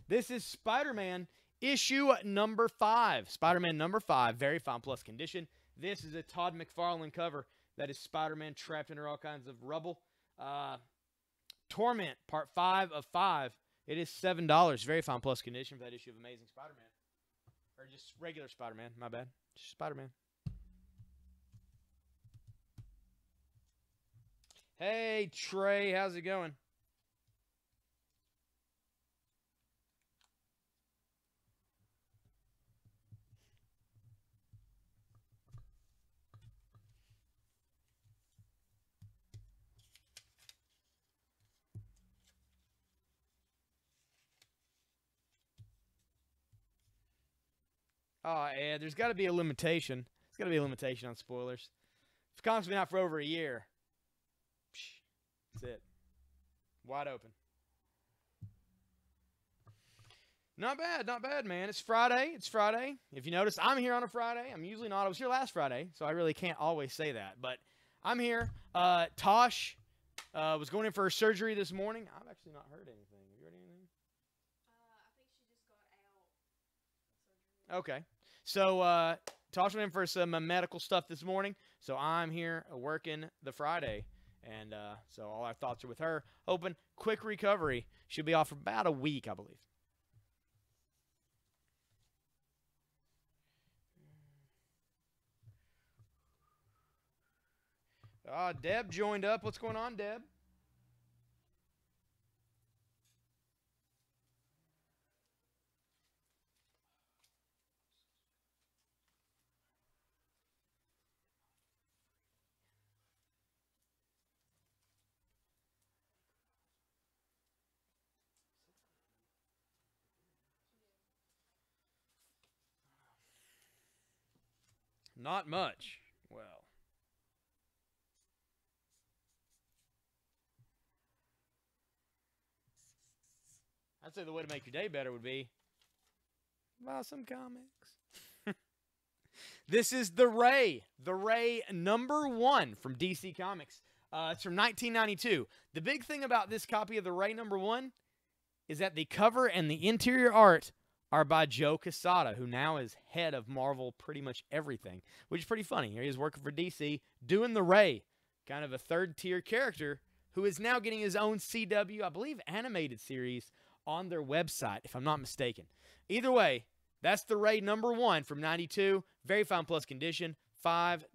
This is Spider-Man issue #5. Spider-Man #5. Very fine plus condition. This is a Todd McFarlane cover. That is Spider-Man trapped under all kinds of rubble. Torment, part 5 of 5. It is $7. Very fine plus condition for that issue of Amazing Spider-Man. Or just regular Spider-Man. My bad. Just Spider-Man. Hey, Trey. How's it going? Oh, yeah, there's got to be a limitation. There's got to be a limitation on spoilers. If comics been out for over a year, that's it. Wide open. Not bad, man. It's Friday. If you notice, I'm here on a Friday. I'm usually not. I was here last Friday, so I really can't always say that. But I'm here. Tosh was going in for her surgery this morning. I've actually not heard anything. Have you heard anything? I think she just got out. Okay. So, Tosh went in for some medical stuff this morning. So, I'm here working the Friday. And so, all our thoughts are with her. Hoping quick recovery. She'll be off for about a week, I believe. Deb joined up. What's going on, Deb? Not much. Well. I'd say the way to make your day better would be buy some comics. This is The Ray #1 from DC Comics. It's from 1992. The big thing about this copy of The Ray #1 is that the cover and the interior art are by Joe Quesada, who now is head of Marvel pretty much everything, which is pretty funny. Here he is working for DC, doing The Ray, kind of a third-tier character who is now getting his own CW, I believe, animated series on their website, if I'm not mistaken. Either way, that's The Ray #1 from 92. Very fine plus condition, $5.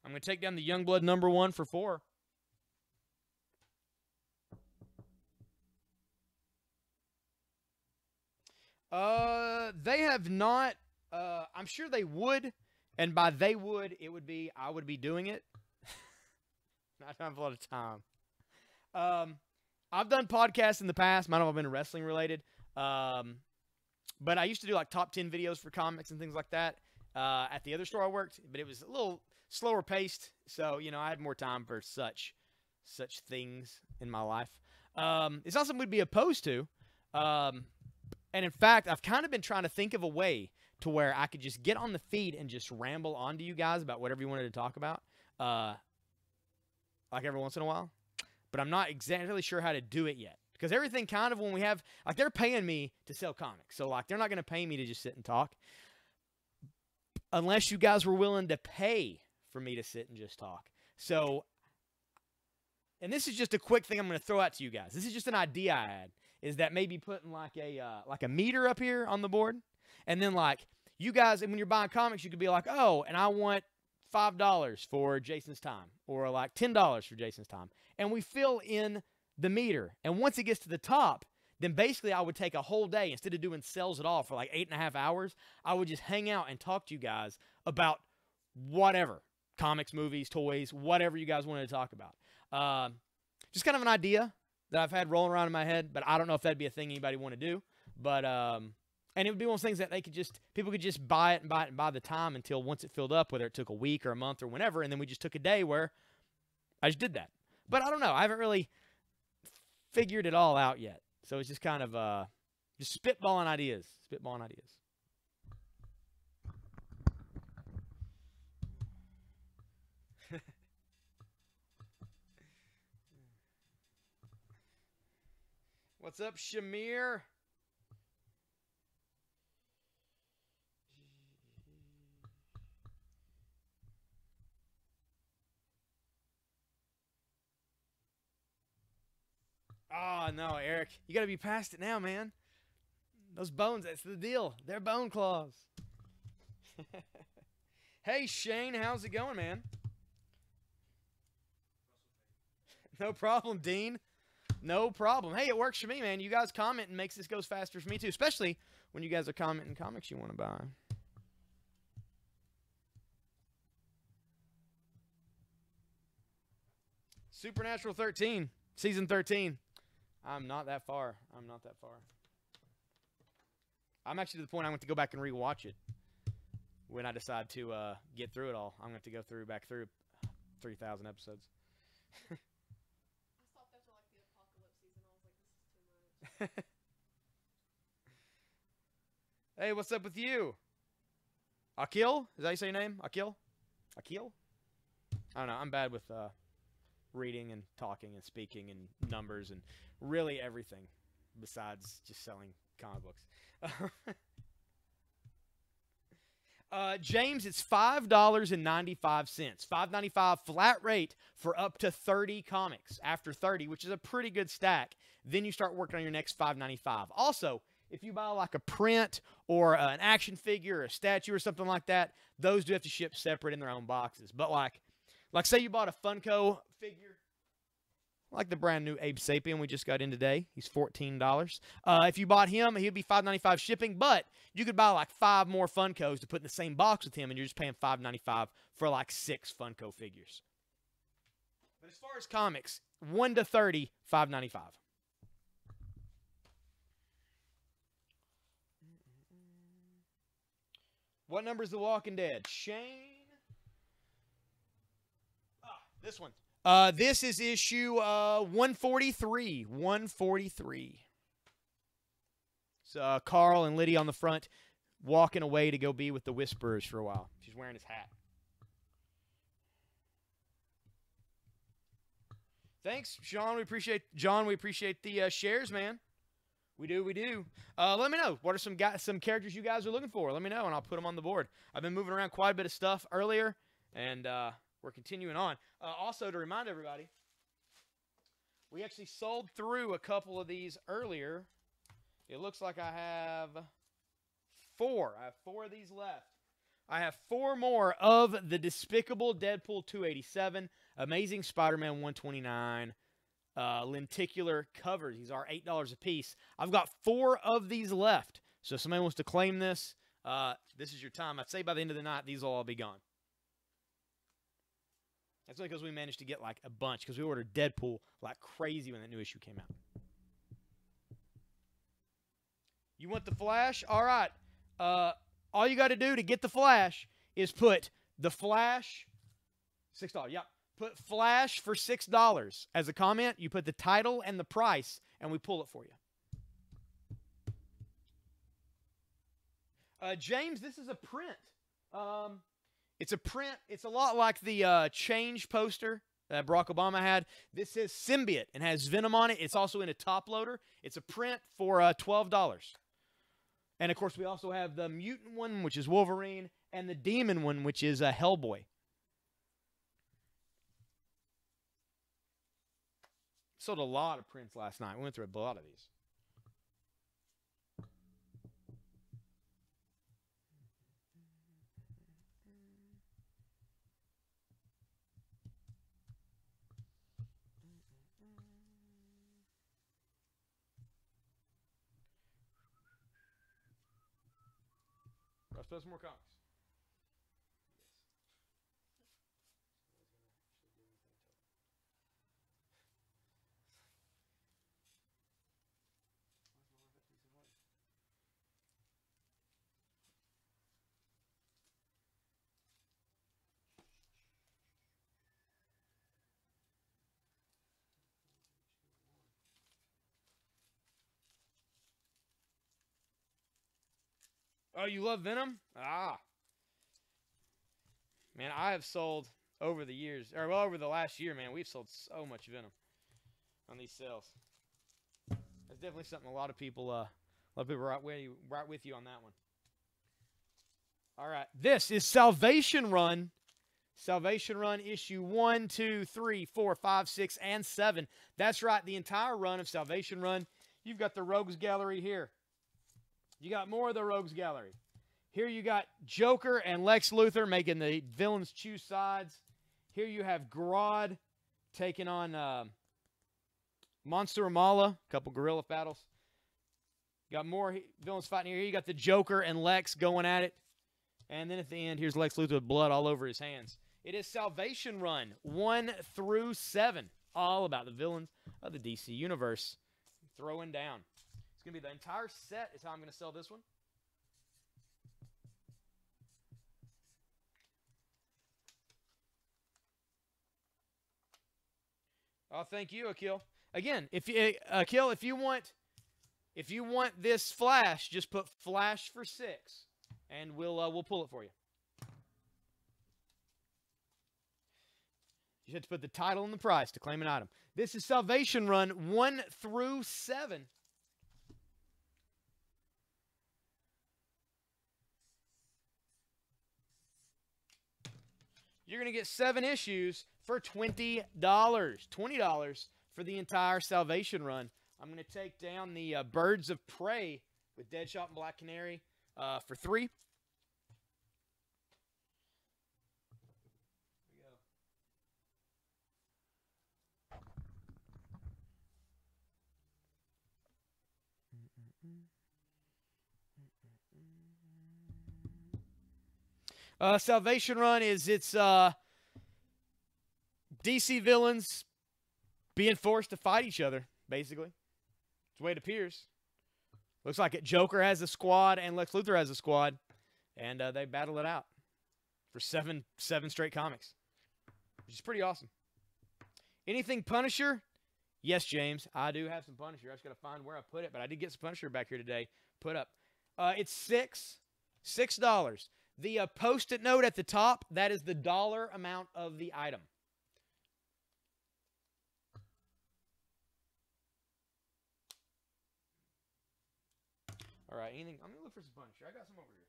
I'm going to take down the Youngblood #1 for $4. They have not. I'm sure they would, and by they would, it would be I would be doing it. Not have a lot of time. I've done podcasts in the past. Mine have all been wrestling related. But I used to do like top 10 videos for comics and things like that at the other store I worked. But it was a little slower paced, so I had more time for such things in my life. It's not something we'd be opposed to. And in fact, I've kind of been trying to think of a way to where I could just get on the feed and just ramble on to you guys about whatever you wanted to talk about, like every once in a while. But I'm not exactly sure how to do it yet Because everything kind of when we have, like they're paying me to sell comics. So like they're not going to pay me to just sit and talk. Unless you guys were willing to pay for me to sit and just talk. So, and this is just a quick thing I'm going to throw out to you guys. This is just an idea I had, is that maybe putting like a meter up here on the board. And then like you guys, and when you're buying comics, you could be like, oh, and I want $5 for Jason's time, or like $10 for Jason's time. And we fill in the meter. And once it gets to the top, then basically I would take a whole day, instead of doing sales at all for like 8.5 hours, I would just hang out and talk to you guys about whatever. Comics, movies, toys, whatever you guys wanted to talk about. Just kind of an idea that I've had rolling around in my head, but I don't know if that'd be a thing anybody want to do. But, and it would be one of those things that people could just buy it and buy it and buy the time until once it filled up, whether it took a week or a month or whenever, and then we just took a day where I just did that. But I don't know. I haven't really figured it all out yet. So it's just kind of just spitballing ideas. Spitballing ideas. What's up, Shamir? Oh, no, Eric. You got to be past it now, man. Those bones, that's the deal. They're bone claws. Hey, Shane, how's it going, man? No problem, Dean. No problem. Hey, it works for me, man. You guys comment and makes this goes faster for me, too, especially when you guys are commenting comics you want to buy. Supernatural 13, Season 13. I'm not that far. I'm not that far. I'm actually to the point I want to go back and rewatch it when I decide to get through it all. I'm going to go back through 3,000 episodes. I stopped after like the apocalypse season. I was like, this is too much. Hey, what's up with you? Akil? Is that how you say your name? Akil? Akil? I don't know. I'm bad with reading and talking and speaking and numbers and really everything besides just selling comic books. James, it's $5.95. $5.95 flat rate for up to 30 comics. After 30, which is a pretty good stack, then you start working on your next $5.95. Also, if you buy like a print or an action figure or a statue or something like that, those do have to ship separate in their own boxes. But like say you bought a Funko figure, like the brand new Abe Sapien we just got in today. He's $14. If you bought him, he'd be $5.95 shipping, but you could buy like 5 more Funkos to put in the same box with him, and you're just paying $5.95 for like 6 Funko figures. But as far as comics, 1 to 30, $5.95. What number is The Walking Dead? Shane? This one. This is issue 143. 143. So Carl and Lydia on the front walking away to go be with the Whisperers for a while. She's wearing his hat. Thanks, Sean. We appreciate the shares, man. We do. Let me know. What are some characters you guys are looking for? Let me know, and I'll put them on the board. I've been moving around quite a bit of stuff earlier, and we're continuing on. Also, to remind everybody, we actually sold through a couple of these earlier. It looks like I have 4. I have 4 of these left. I have 4 more of the Despicable Deadpool 287, Amazing Spider-Man 129, lenticular covers. These are $8 a piece. I've got 4 of these left. So if somebody wants to claim this, this is your time. I'd say by the end of the night, these will all be gone. That's only because we managed to get like a bunch, because we ordered Deadpool like crazy when that new issue came out. You want the Flash? All right. All you got to do to get the Flash is put the Flash, $6. Yep. Put Flash for $6 as a comment. You put the title and the price, and we pull it for you. James, this is a print. It's a print. It's a lot like the Change poster that Barack Obama had. This is Symbiote and has Venom on it. It's also in a top loader. It's a print for $12. And, of course, we also have the mutant one, which is Wolverine, and the demon one, which is Hellboy. Sold a lot of prints last night. We went through a lot of these. Let's play some more comics. Oh, you love Venom? Ah. Man, I have sold over the years, or well, over the last year, man, we've sold so much Venom on these sales. That's definitely something a lot of people right with you on that one. All right, this is Salvation Run. Salvation Run issue 1, 2, 3, 4, 5, 6, and 7. That's right, the entire run of Salvation Run. You've got the Rogues Gallery here. You got more of the Rogues Gallery. Here you got Joker and Lex Luthor making the villains choose sides. Here you have Grodd taking on Monster Amala, a couple guerrilla battles. You got more villains fighting here. You got the Joker and Lex going at it. And then at the end, here's Lex Luthor with blood all over his hands. It is Salvation Run 1 through 7. All about the villains of the DC Universe. Throwing down. It's going to be the entire set is how I'm going to sell this one. Oh, thank you, Akil. Again, Akil, if you want this Flash, just put Flash for 6, and we'll pull it for you. You have to put the title and the price to claim an item. This is Salvation Run 1 through 7. You're going to get 7 issues for $20. $20 for the entire Salvation Run. I'm going to take down the Birds of Prey with Deadshot and Black Canary for $3. Salvation Run is DC villains being forced to fight each other, basically. It's the way it appears. Looks like Joker has a squad and Lex Luthor has a squad, and they battle it out for seven straight comics, which is pretty awesome. Anything Punisher? Yes, James, I do have some Punisher. I just got to find where I put it, but I did get some Punisher back here today. Put up. It's $6. The Post-it note at the top, that is the dollar amount of the item. All right, anything? I'm going to look for some Punisher. I got some over here.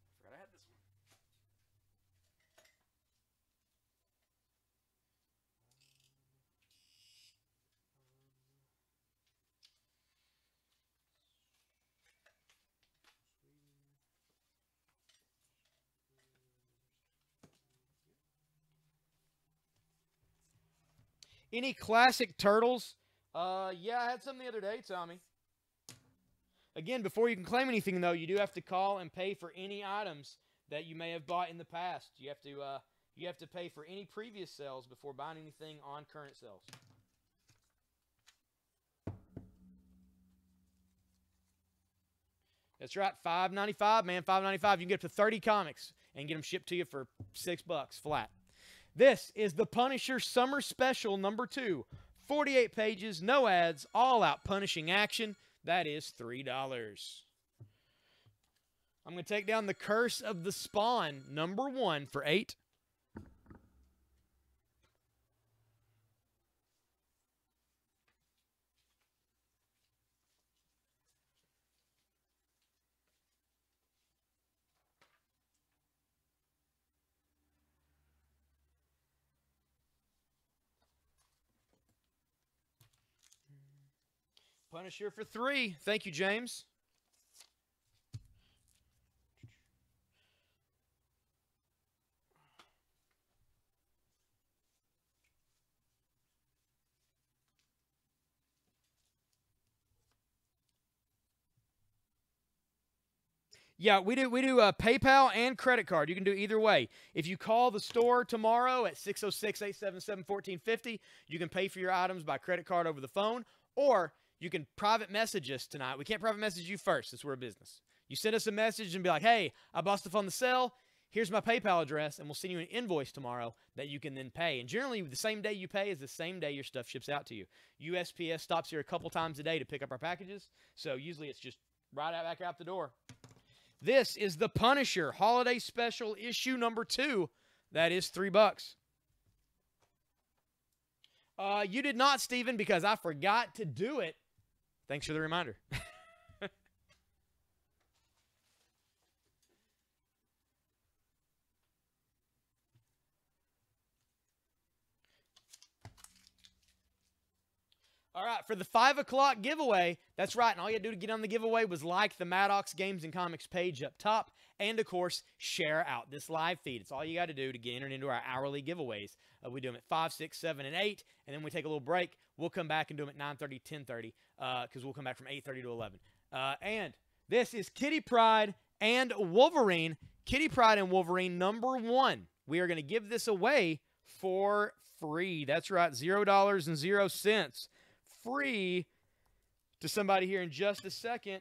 I forgot I had this one. Any classic Turtles? Yeah, I had some the other day, Tommy. Again, before you can claim anything, though, you do have to call and pay for any items that you may have bought in the past. You have to pay for any previous sales before buying anything on current sales. That's right, $5.95, man, $5.95. You can get up to 30 comics and get them shipped to you for $6 flat. This is the Punisher Summer Special number 2. 48 pages, no ads, all-out punishing action. That is $3. I'm going to take down the Curse of the Spawn number 1 for $8. Punisher for $3. Thank you, James. Yeah, we do PayPal and credit card. You can do either way. If you call the store tomorrow at 606-877-1450, you can pay for your items by credit card over the phone, or you can private message us tonight. We can't private message you first since we're a business. You send us a message and be like, hey, I bought stuff on the sale. Here's my PayPal address, and we'll send you an invoice tomorrow that you can then pay. And generally, the same day you pay is the same day your stuff ships out to you. USPS stops here a couple times a day to pick up our packages, so usually it's just right out back out the door. This is the Punisher Holiday Special issue number 2. That is $3. You did not, Steven, because I forgot to do it. Thanks for the reminder. All right, for the 5 o'clock giveaway, that's right, and all you had to do to get on the giveaway was like the Maddox Games and Comics page up top, and, of course, share out this live feed. It's all you got to do to get entered into our hourly giveaways. We do them at 5, 6, 7, and 8, and then we take a little break. We'll come back and do them at 9:30, 10:30, because we'll come back from 8:30 to 11. And this is Kitty Pryde and Wolverine. Kitty Pryde and Wolverine number 1. We are going to give this away for free. That's right, $0.00. Free to somebody here in just a second.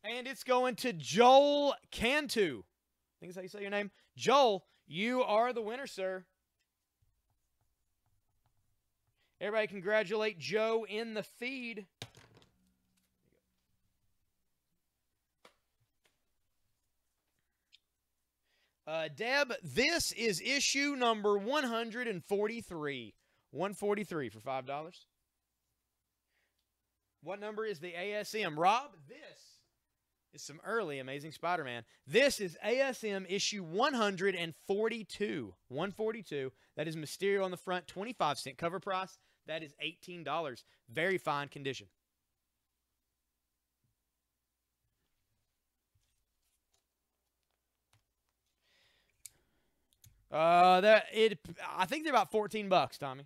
And it's going to Joel Cantu. I think that's how you say your name. Joel, you are the winner, sir. Everybody congratulate Joe in the feed. Deb, this is issue number 143. 143 for $5. What number is the ASM? Rob, this is some early Amazing Spider-Man. This is ASM issue 142. 142. That is Mysterio on the front, 25-cent cover price. That is $18. Very fine condition. I think they're about $14, Tommy.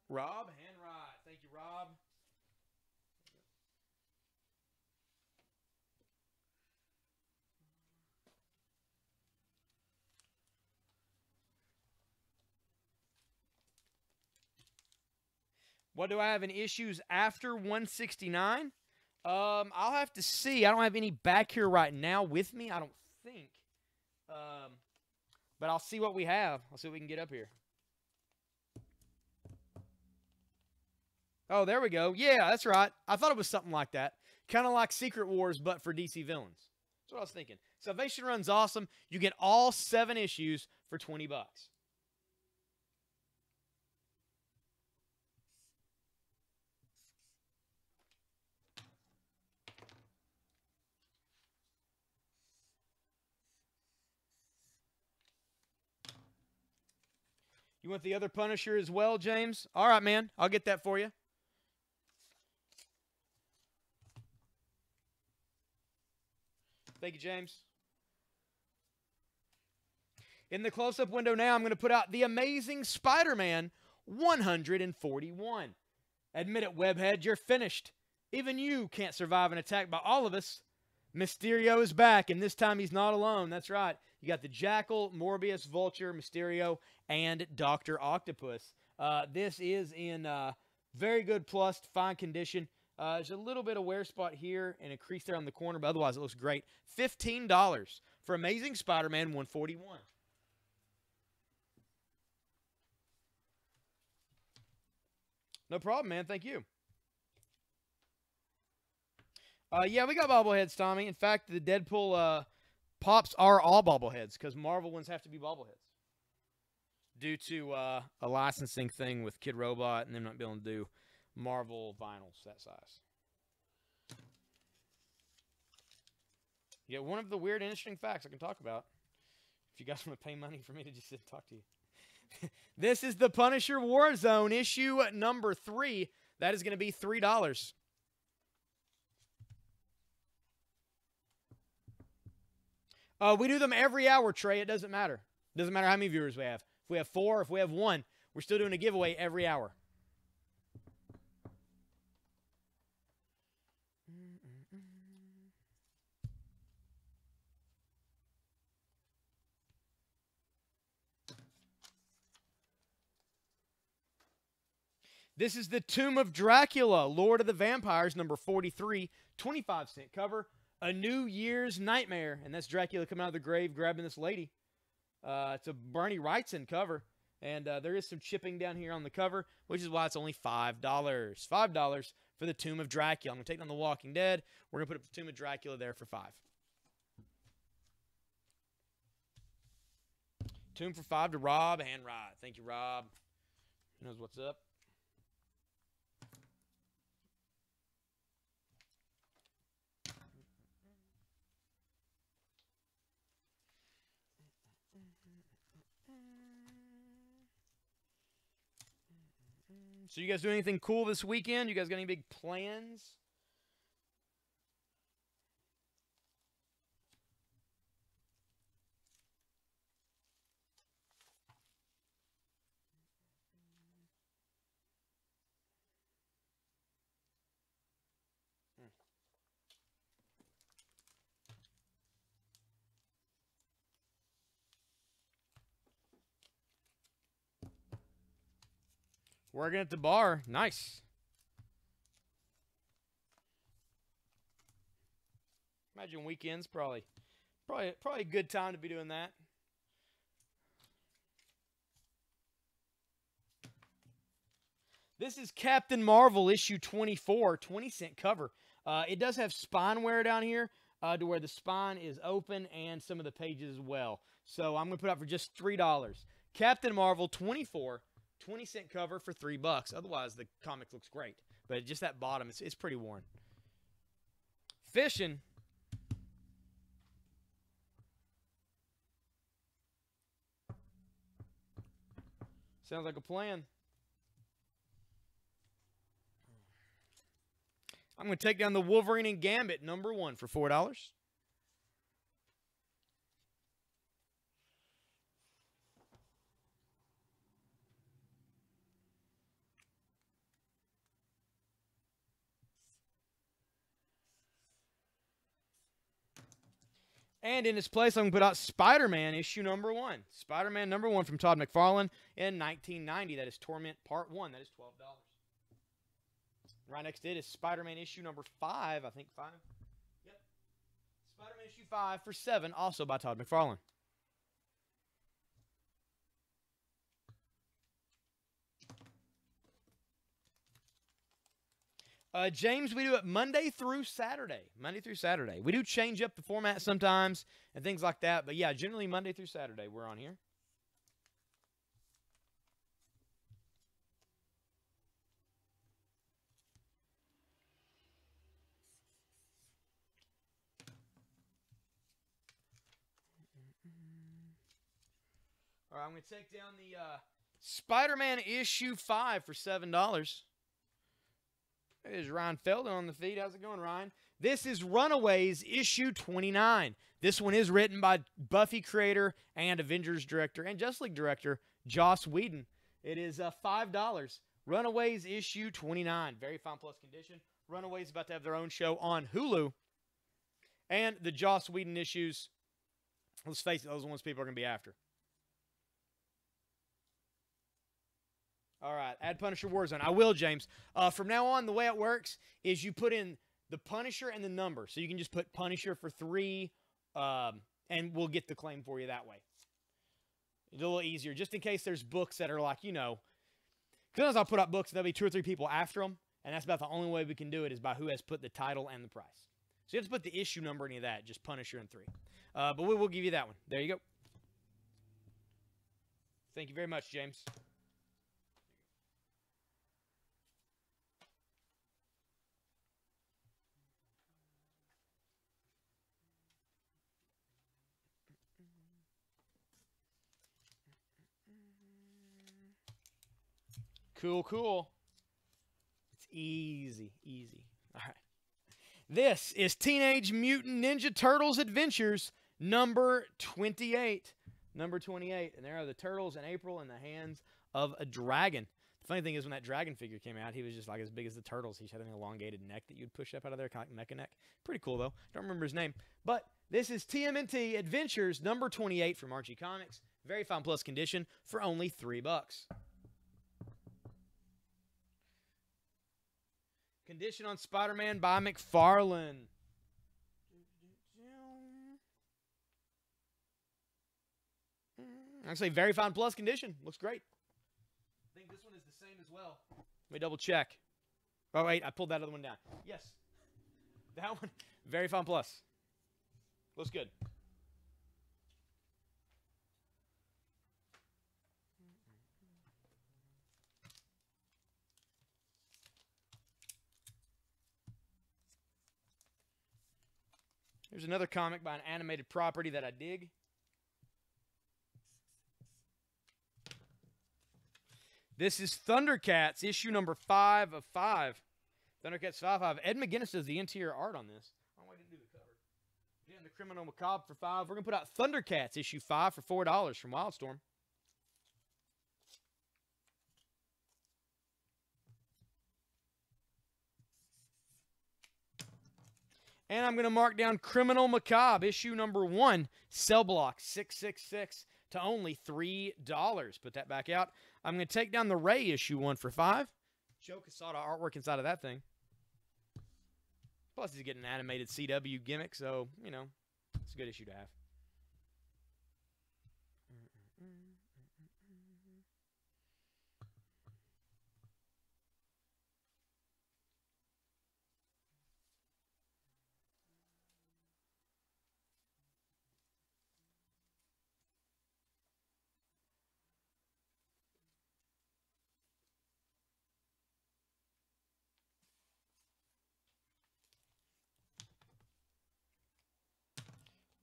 Rob Hanright. Thank you, Rob. What do I have in issues after 169? I'll have to see. I don't have any back here right now with me, I don't think. But I'll see what we have. I'll see what we can get up here. Oh, there we go. Yeah, that's right. I thought it was something like that. Kind of like Secret Wars, but for DC villains. That's what I was thinking. Salvation Run's awesome. You get all 7 issues for $20. You want the other Punisher as well, James? All right, man. I'll get that for you. Thank you, James. In the close-up window now, I'm going to put out The Amazing Spider-Man 141. Admit it, Webhead, you're finished. Even you can't survive an attack by all of us. Mysterio is back, and this time he's not alone. That's right. You got the Jackal, Morbius, Vulture, Mysterio, and Dr. Octopus. This is in very good plus, fine condition. There's a little bit of wear spot here and a crease there on the corner, but otherwise it looks great. $15 for Amazing Spider-Man 141. No problem, man. Thank you. Yeah, we got bobbleheads, Tommy. In fact, the Deadpool Pops are all bobbleheads because Marvel ones have to be bobbleheads due to a licensing thing with Kid Robot and them not being able to do Marvel vinyls that size. Yeah, one of the weird and interesting facts I can talk about if you guys want to pay money for me to just sit and talk to you. This is the Punisher Warzone issue number 3. That is going to be $3. We do them every hour, Trey. It doesn't matter. It doesn't matter how many viewers we have. If we have 4, if we have 1, we're still doing a giveaway every hour. This is the Tomb of Dracula, Lord of the Vampires, number 43, 25-cent cover. A New Year's Nightmare, and that's Dracula coming out of the grave grabbing this lady. It's a Bernie Wrightson cover, and there is some chipping down here on the cover, which is why it's only $5. $5 for the Tomb of Dracula. I'm going to take down The Walking Dead. We're going to put up the Tomb of Dracula there for $5. Tomb for $5 to Rob and Rod. Thank you, Rob. He knows what's up. So you guys doing anything cool this weekend? You guys got any big plans? Working at the bar. Nice. Imagine weekends probably a good time to be doing that. This is Captain Marvel issue 24, 20-cent cover. It does have spine wear down here to where the spine is open and some of the pages as well. So I'm going to put it up for just $3. Captain Marvel 24, 20-cent cover for $3. Otherwise, the comic looks great. But just that bottom, it's pretty worn. Fishing. Sounds like a plan. I'm going to take down the Wolverine and Gambit, number 1, for $4. And in its place, I'm going to put out Spider-Man issue number 1. Spider-Man number 1 from Todd McFarlane in 1990. That is Torment Part 1. That is $12. Right next to it is Spider-Man issue number 5. I think 5. Yep. Spider-Man issue 5 for $7, also by Todd McFarlane. James, we do it Monday through Saturday. Monday through Saturday. We do change up the format sometimes and things like that. But, yeah, generally Monday through Saturday we're on here. All right, I'm going to take down the Spider-Man issue 5 for $7. There's Ryan Felden on the feed. How's it going, Ryan? This is Runaways issue 29. This one is written by Buffy creator and Avengers director and Justice League director Joss Whedon. It is $5. Runaways issue 29. Very fine plus condition. Runaways about to have their own show on Hulu. And the Joss Whedon issues Let's face it, those are the ones people are going to be after. All right, add Punisher Warzone. I will, James. From now on, the way it works is you put in the Punisher and the number. So you can just put Punisher for 3, and we'll get the claim for you that way. It's a little easier, just in case there's books that are like, because sometimes I'll put up books, and there'll be 2 or 3 people after them, and that's about the only way we can do it is by who has put the title and the price. So you have to put the issue number, any of that, just Punisher and 3. But we will give you that one. There you go. Thank you very much, James. Cool, cool. It's easy, easy. All right. This is Teenage Mutant Ninja Turtles Adventures number 28. Number 28. And there are the turtles in April in the hands of a dragon. The funny thing is when that dragon figure came out, he was just like as big as the turtles. He had an elongated neck that you'd push up out of there, kind of like mecha neck. Pretty cool, though. Don't remember his name. But this is TMNT Adventures number 28 from Archie Comics. Very fine plus condition for only $3. Condition on Spider-Man by McFarlane. I'd say very fine plus condition. Looks great. I think this one is the same as well. Let me double check. Oh, wait. I pulled that other one down. Yes. That one. Very fine plus. Looks good. Here's another comic by an animated property that I dig. This is Thundercats, issue number 5 of 5. Thundercats 5. Ed McGuinness does the interior art on this. I don't know why I didn't do the cover. Getting the Criminal Macabre for 5. We're going to put out Thundercats, issue 5 for $4 from Wildstorm. And I'm going to mark down Criminal Macabre, issue number 1, cell block 666 to only $3. Put that back out. I'm going to take down the Ray issue 1 for 5. Joe Quesada artwork inside of that thing. Plus, he's getting an animated CW gimmick, so, it's a good issue to have.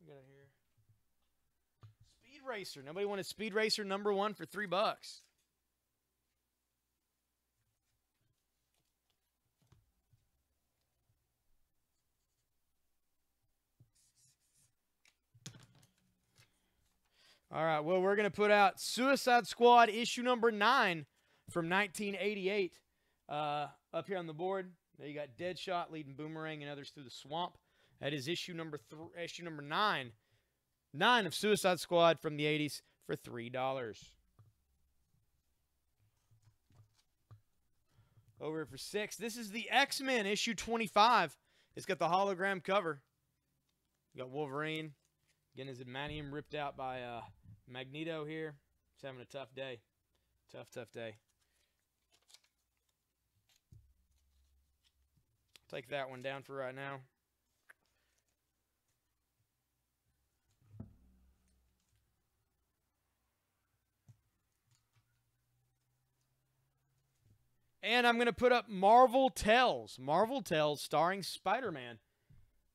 Got it here. Speed Racer. Nobody wanted Speed Racer number 1 for $3. All right. Well, we're going to put out Suicide Squad issue number 9 from 1988 up here on the board. There you got Deadshot leading Boomerang and others through the swamp. That is issue number 9. 9 of Suicide Squad from the 80s for $3. Over for 6. This is the X-Men issue 25. It's got the hologram cover. You got Wolverine. Again, his adamantium ripped out by Magneto here. He's having a tough day. Tough day. Take that one down for right now. And I'm going to put up Marvel Tales. Marvel Tales starring Spider-Man.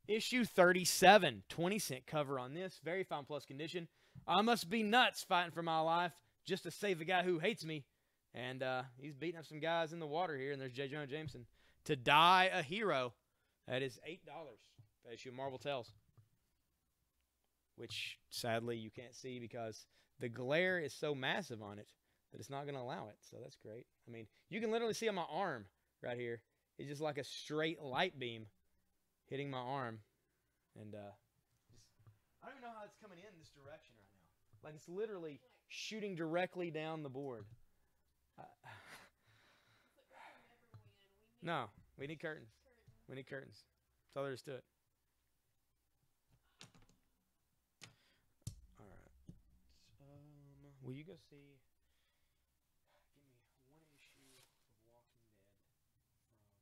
Issue 37. 20-cent cover on this. Very fine plus condition. I must be nuts fighting for my life just to save the guy who hates me. And he's beating up some guys in the water here. And there's J. Jonah Jameson. To Die a Hero. That is $8. That issue of Marvel Tales. Which, sadly, you can't see because the glare is so massive on it that it's not going to allow it. So that's great. I mean, you can literally see on my arm right here. It's just like a straight light beam hitting my arm. And I don't even know how it's coming in this direction right now. Like it's literally shooting directly down the board. No, we need curtains. We need curtains. That's all there is to it. All right. Will you go see? Give me one issue of Walking Dead from 169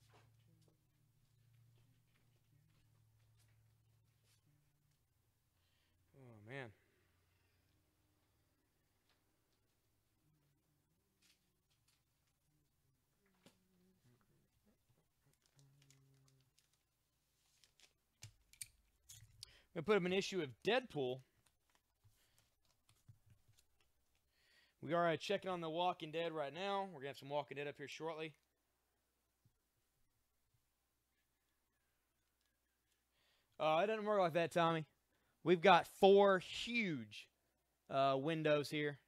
on up of anything we got. Oh man. I'm going to put up an issue of Deadpool. We are checking on The Walking Dead right now. We're going to have some Walking Dead up here shortly. It doesn't work like that, Tommy. We've got 4 huge windows here.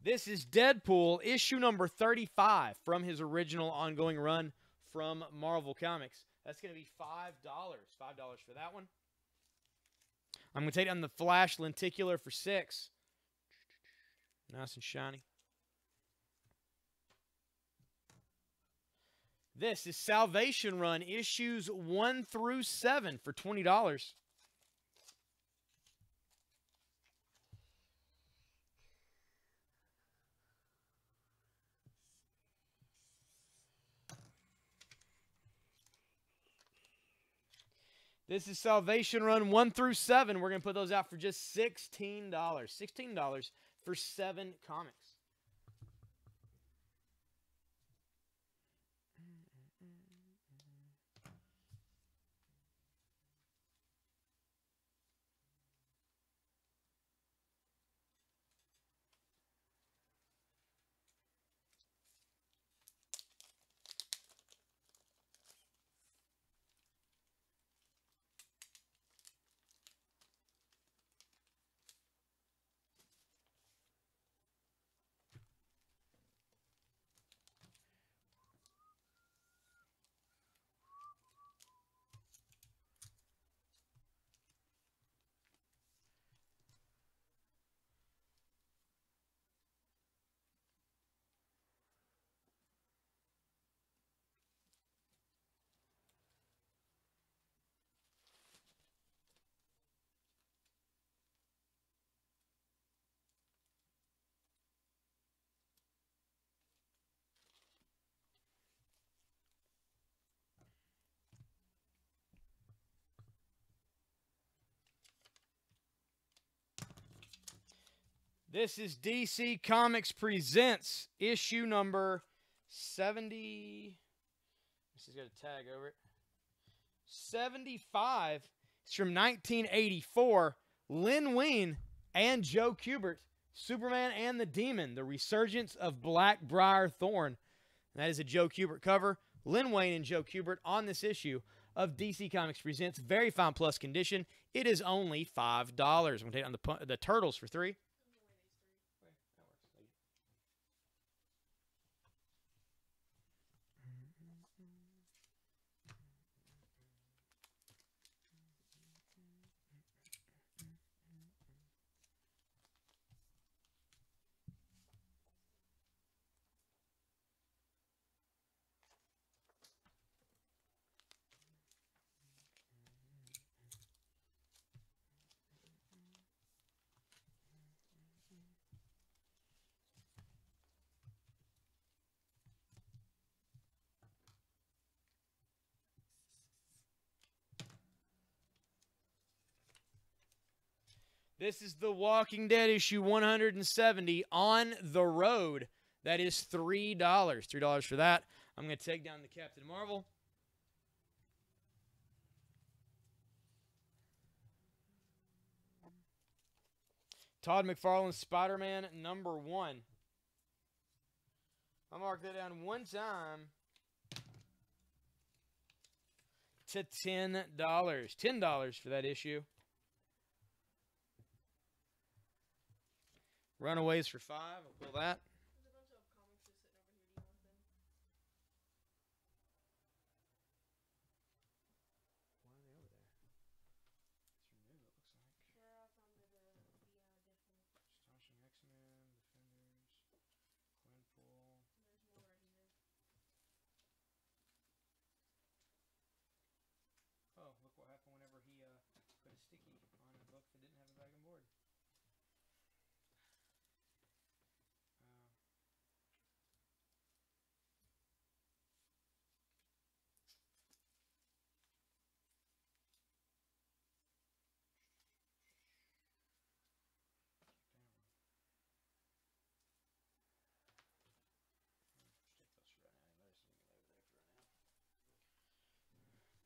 This is Deadpool, issue number 35 from his original ongoing run from Marvel Comics. That's going to be $5. $5 for that one. I'm going to take down the Flash Lenticular for $6. Nice and shiny. This is Salvation Run, issues 1 through 7 for $20. This is Salvation Run 1 through 7. We're going to put those out for just $16. $16 for 7 comics. This is DC Comics Presents, issue number 70. This has got a tag over it. 75. It's from 1984. Len Wein and Joe Kubert. Superman and the Demon, the resurgence of Blackbriar Thorn. And that is a Joe Kubert cover. Len Wein and Joe Kubert on this issue of DC Comics Presents. Very fine plus condition. It is only $5. I'm going to take on the Turtles for $3. This is The Walking Dead issue 170, On the Road. That is $3. $3 for that. I'm going to take down the Captain Marvel. Todd McFarlane's Spider-Man #1. I'll mark that down one time to $10. $10 for that issue. Runaways for $5. I'll pull that. There's a bunch of comics just sitting over here. Do you want them? Why are they over there? It's new, it looks like. They're from the different. Astonishing X-Men, Defenders, Gwenpool. There's more right here. Oh, look what happened whenever he put a sticky on a book that didn't have a bag and board.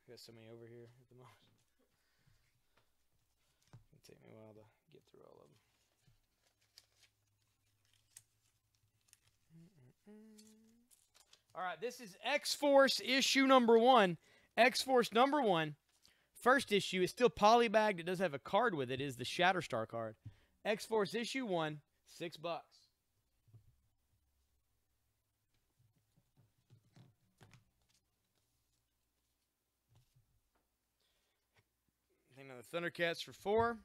Got so many over here at the moment. It'll take me a while to get through all of them. All right, this is X-Force issue number 1. X-Force number 1. First issue is still polybagged. It does have a card with it. It is the Shatterstar card. X-Force issue 1, $6. Hang on, the Thundercats for $4.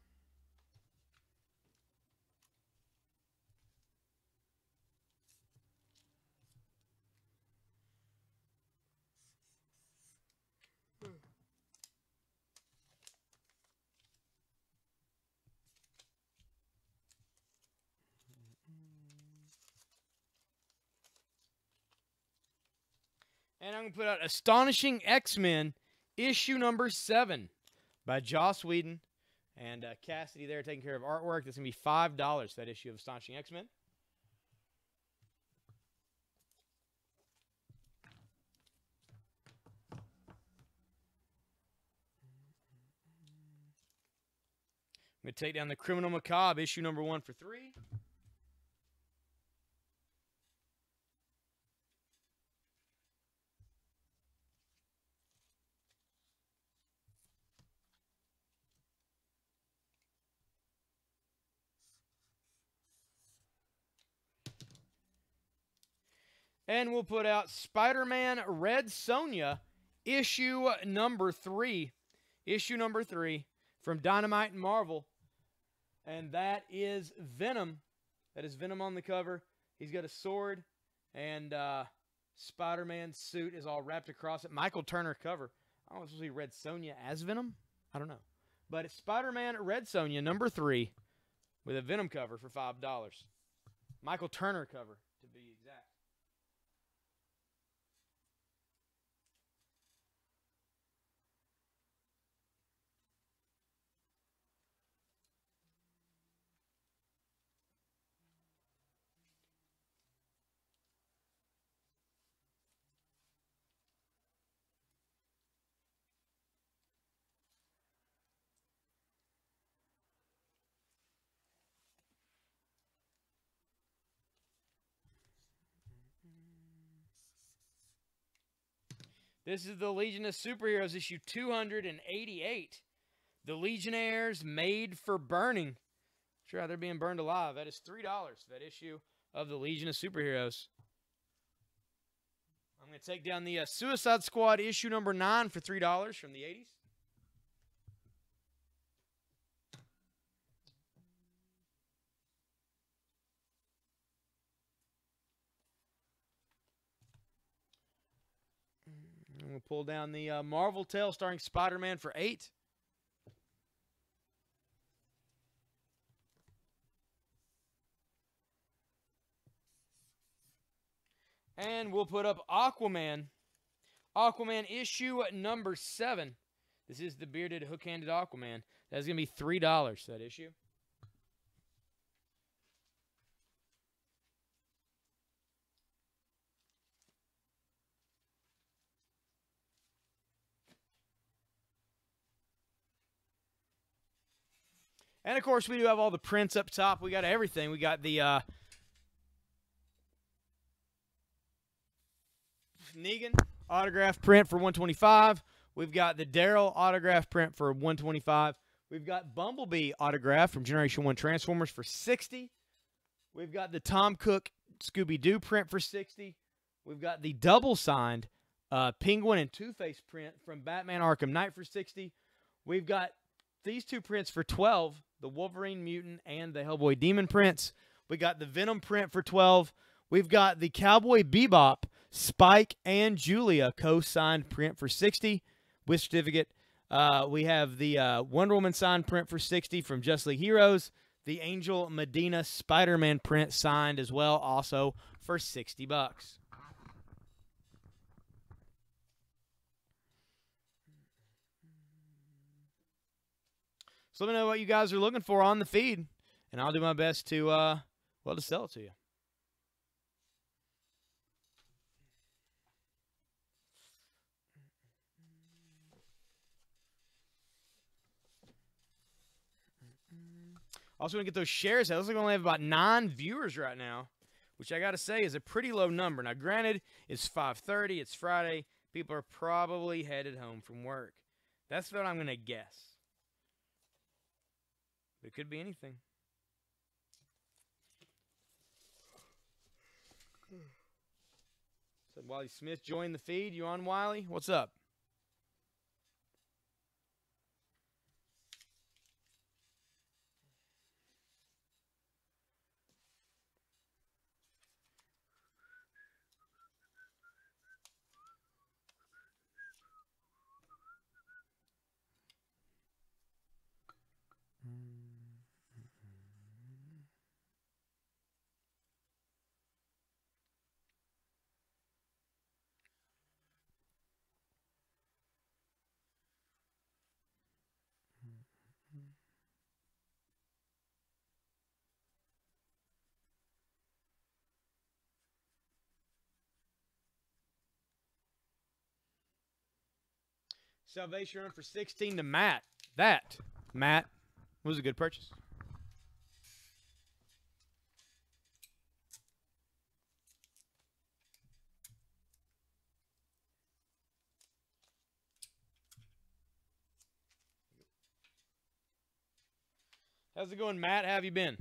And I'm going to put out Astonishing X-Men, issue number 7 by Joss Whedon and Cassidy there taking care of artwork. That's going to be $5 for that issue of Astonishing X-Men. I'm going to take down the Criminal Macabre, issue number 1 for $3. And we'll put out Spider-Man Red Sonja, issue number 3. Issue number 3 from Dynamite and Marvel. And that is Venom. That is Venom on the cover. He's got a sword, and Spider-Man's suit is all wrapped across it. Michael Turner cover. I don't know if it's supposed to be Red Sonja as Venom. I don't know. But it's Spider-Man Red Sonja, number 3, with a Venom cover for $5. Michael Turner cover, to be exact. This is the Legion of Superheroes, issue 288. The Legionnaires Made for Burning. Sure, they're being burned alive. That is $3 for that issue of the Legion of Superheroes. I'm going to take down the Suicide Squad issue number 9 for $3 from the 80s. I'm going to pull down the Marvel Tale starring Spider-Man for $8. And we'll put up Aquaman. Aquaman issue number 7. This is the bearded, hook-handed Aquaman. That's going to be $3 for that issue. And, of course, we do have all the prints up top. We got everything. We got the Negan autograph print for 125. We've got the Daryl autograph print for 125. We've got Bumblebee autograph from Generation 1 Transformers for 60. We've got the Tom Cook Scooby-Doo print for 60. We've got the double-signed Penguin and Two-Face print from Batman Arkham Knight for 60. We've got these two prints for 12, the Wolverine Mutant and the Hellboy Demon prints. We got the Venom print for 12. We've got the Cowboy Bebop, Spike, and Julia co-signed print for 60 with certificate. We have the Wonder Woman signed print for 60 from Just League Heroes. The Angel Medina Spider-Man print signed as well, also for $60. So let me know what you guys are looking for on the feed, and I'll do my best to, to sell it to you. Also, want to get those shares out. It looks like we only have about 9 viewers right now, which I got to say is a pretty low number. Now, granted, it's 5:30. It's Friday. People are probably headed home from work. That's what I'm going to guess. But it could be anything. So, Wiley Smith joined the feed. You on, Wiley? What's up? Salvation Run for 16 to Matt. Matt, was a good purchase. How's it going, Matt? How have you been?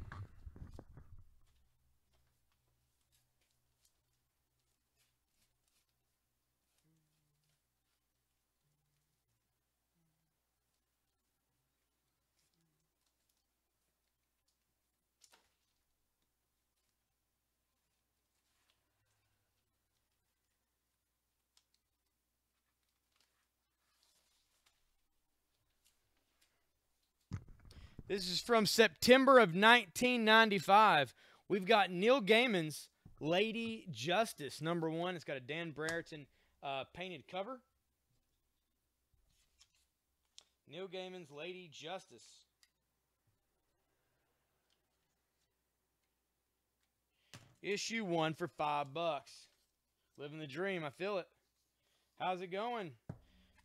This is from September of 1995. We've got Neil Gaiman's Lady Justice, #1. It's got a Dan Brereton painted cover. Neil Gaiman's Lady Justice. Issue 1 for $5. Living the dream. I feel it. How's it going?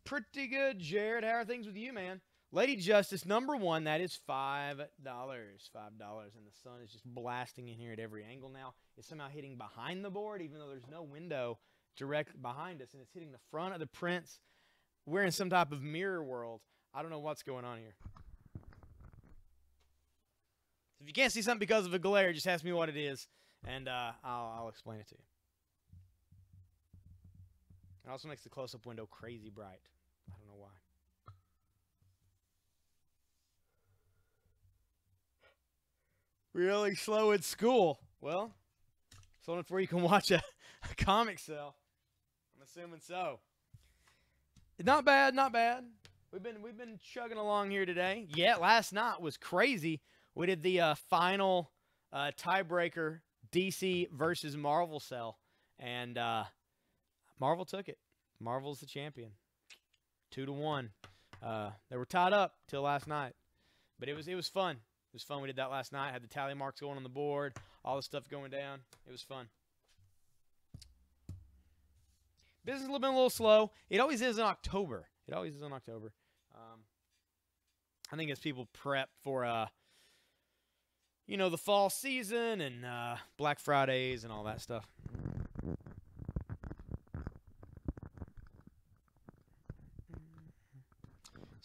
Pretty good, Jared. How are things with you, man? Lady Justice #1, that is $5. $5, and the sun is just blasting in here at every angle now. It's somehow hitting behind the board, even though there's no window direct behind us, and it's hitting the front of the prints. We're in some type of mirror world. I don't know what's going on here. If you can't see something because of a glare, just ask me what it is, and I'll explain it to you. It also makes the close-up window crazy bright. I don't know why. Really slow at school. Well, so before you can watch a comic cell. I'm assuming so. Not bad, not bad. We've been chugging along here today. Yeah, last night was crazy. We did the final tiebreaker DC versus Marvel cell, and Marvel took it. Marvel's the champion. 2-1. They were tied up till last night, but it was fun. It was fun. We did that last night. Had the tally marks going on the board, all the stuff going down. It was fun. Business has been a little slow. It always is in October. It always is in October. I think as people prep for the fall season and Black Fridays and all that stuff.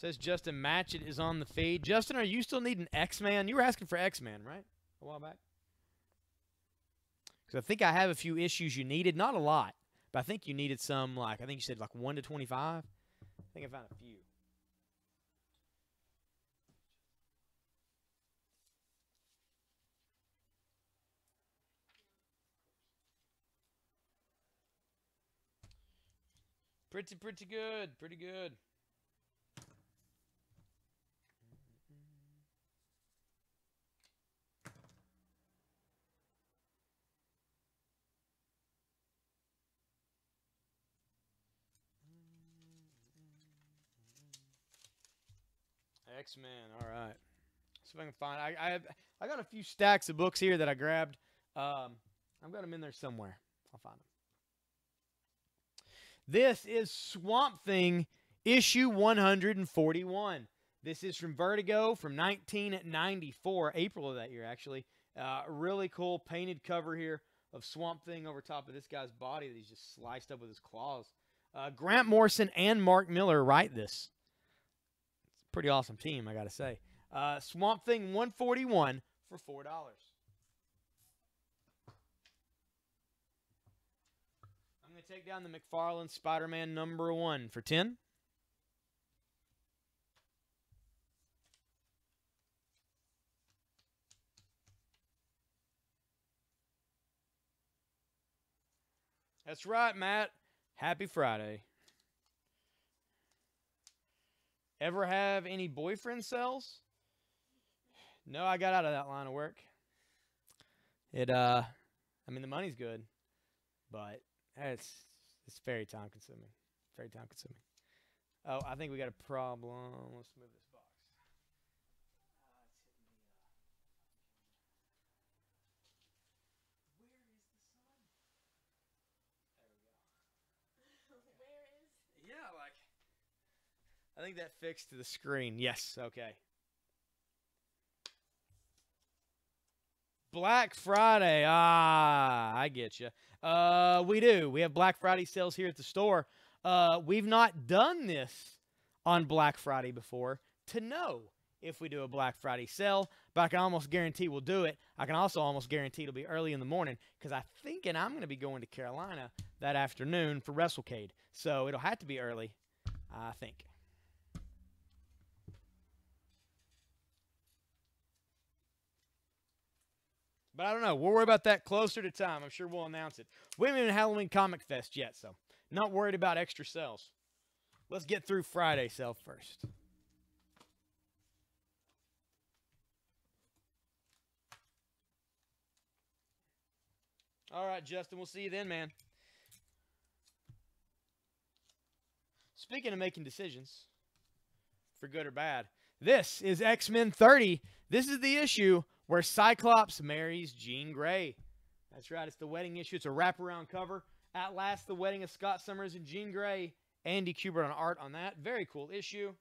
Says Justin Matchett is on the feed. Justin, are you still needing X-Man? You were asking for X-Man, right? A while back? Because I think I have a few issues you needed. Not a lot, but I think you needed some, like, I think you said like 1 to 25. I think I found a few. Pretty good. Pretty good. X-Men, all right. See if I can find. I got a few stacks of books here that I grabbed. I've got them in there somewhere. I'll find them. This is Swamp Thing, issue 141. This is from Vertigo from 1994, April of that year, actually. Really cool painted cover here of Swamp Thing over top of this guy's body that he's just sliced up with his claws. Grant Morrison and Mark Miller write this. It's a pretty awesome team, I got to say. Swamp Thing 141 for $4. I'm going to take down the McFarlane Spider-Man #1 for 10. That's right, Matt. Happy Friday. Ever have any boyfriend cells? No, I got out of that line of work. I mean, the money's good, but it's very time consuming. Very time consuming. Oh, I think we got a problem. Let's move this box. Where is the sun? There we go. Where is? Yeah, like. I think that fixed the screen. Yes, okay. Black Friday. I get you. We do. We have Black Friday sales here at the store. We've not done this on Black Friday before to know if we do a Black Friday sale, but I can almost guarantee we'll do it. I can also almost guarantee it'll be early in the morning because I'm going to be going to Carolina that afternoon for WrestleCade. So it'll have to be early, I think. But I don't know. We'll worry about that closer to time. I'm sure we'll announce it. We haven't even Halloween Comic Fest yet, so not worried about extra sales. Let's get through Friday sale first. All right, Justin. We'll see you then, man. Speaking of making decisions, for good or bad, this is X-Men 30. This is the issue where Cyclops marries Jean Grey. That's right, it's the wedding issue. It's a wraparound cover. At last, the wedding of Scott Summers and Jean Grey. Andy Kubert on art on that. Very cool issue.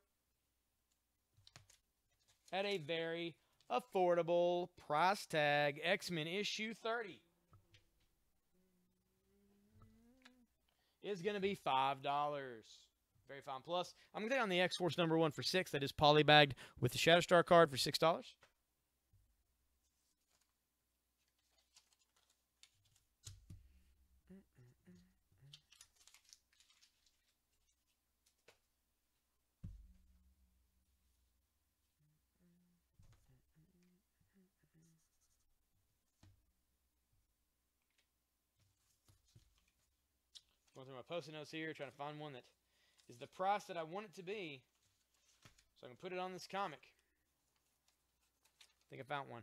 At a very affordable price tag. X-Men issue 30. Is going to be $5. Very fine. Plus, I'm going to take on the X-Force #1 for $6. That is polybagged with the Shatterstar card for $6. Going through my post-it notes here, trying to find one that is the price that I want it to be so I can put it on this comic. I think I found one.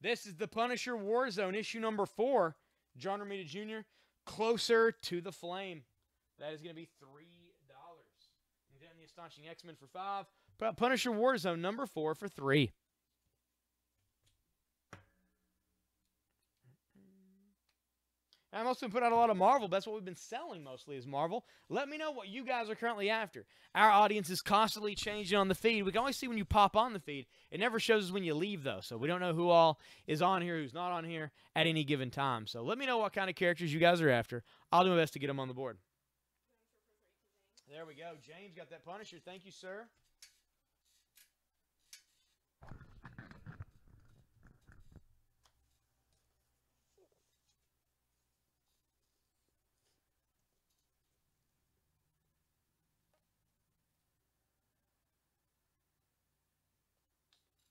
This is the Punisher Warzone, issue #4. John Romita Jr., Closer to the Flame. That is going to be $3. And then the Astonishing X-Men for $5. Punisher Warzone #4 for $3. I'm also put out a lot of Marvel. That's what we've been selling mostly is Marvel. Let me know what you guys are currently after. Our audience is constantly changing on the feed. We can always see when you pop on the feed. It never shows us when you leave, though. So we don't know who all is on here, who's not on here at any given time. So let me know what kind of characters you guys are after. I'll do my best to get them on the board. There we go. James got that Punisher. Thank you, sir.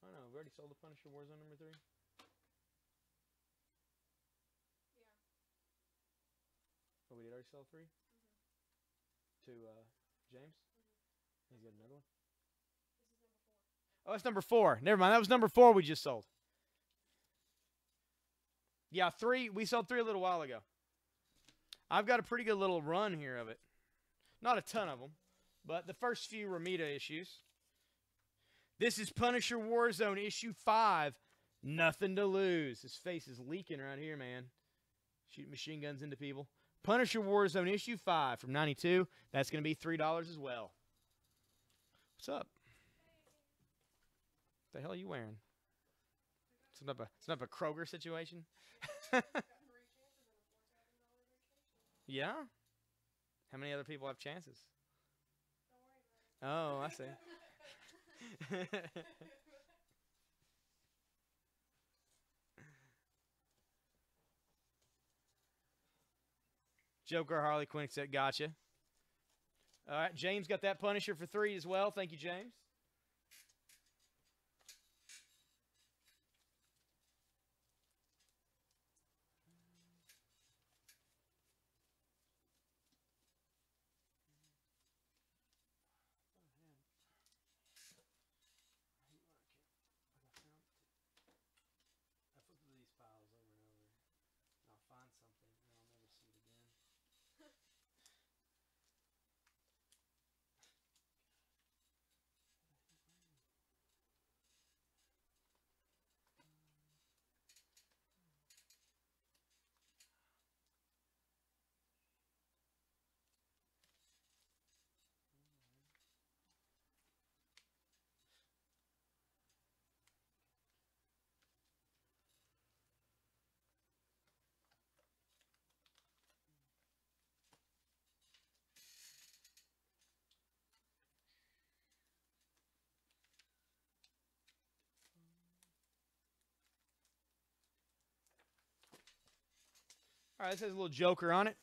Oh no, we already sold the Punisher Warzone number 3. Yeah. Oh, we did already sell 3? To James? He's got another one? This is number 4. Oh, that's number 4. Never mind. That was number 4 we just sold. Yeah, 3. We sold 3 a little while ago. I've got a pretty good little run here of it. Not a ton of them, but the first few Ramita issues. This is Punisher Warzone issue 5. Nothing to lose. His face is leaking right here, man. Shooting machine guns into people. Punisher Warzone issue 5 from 92. That's going to be $3 as well. What's up? What the hell are you wearing? It's not a Kroger situation? Yeah? How many other people have chances? Oh, I see. Joker, Harley Quinn, said, gotcha. All right, James got that Punisher for 3 as well. Thank you, James. I flip through these files over and over, and I'll find something, and I'll never see it again. All right, this has a little Joker on it.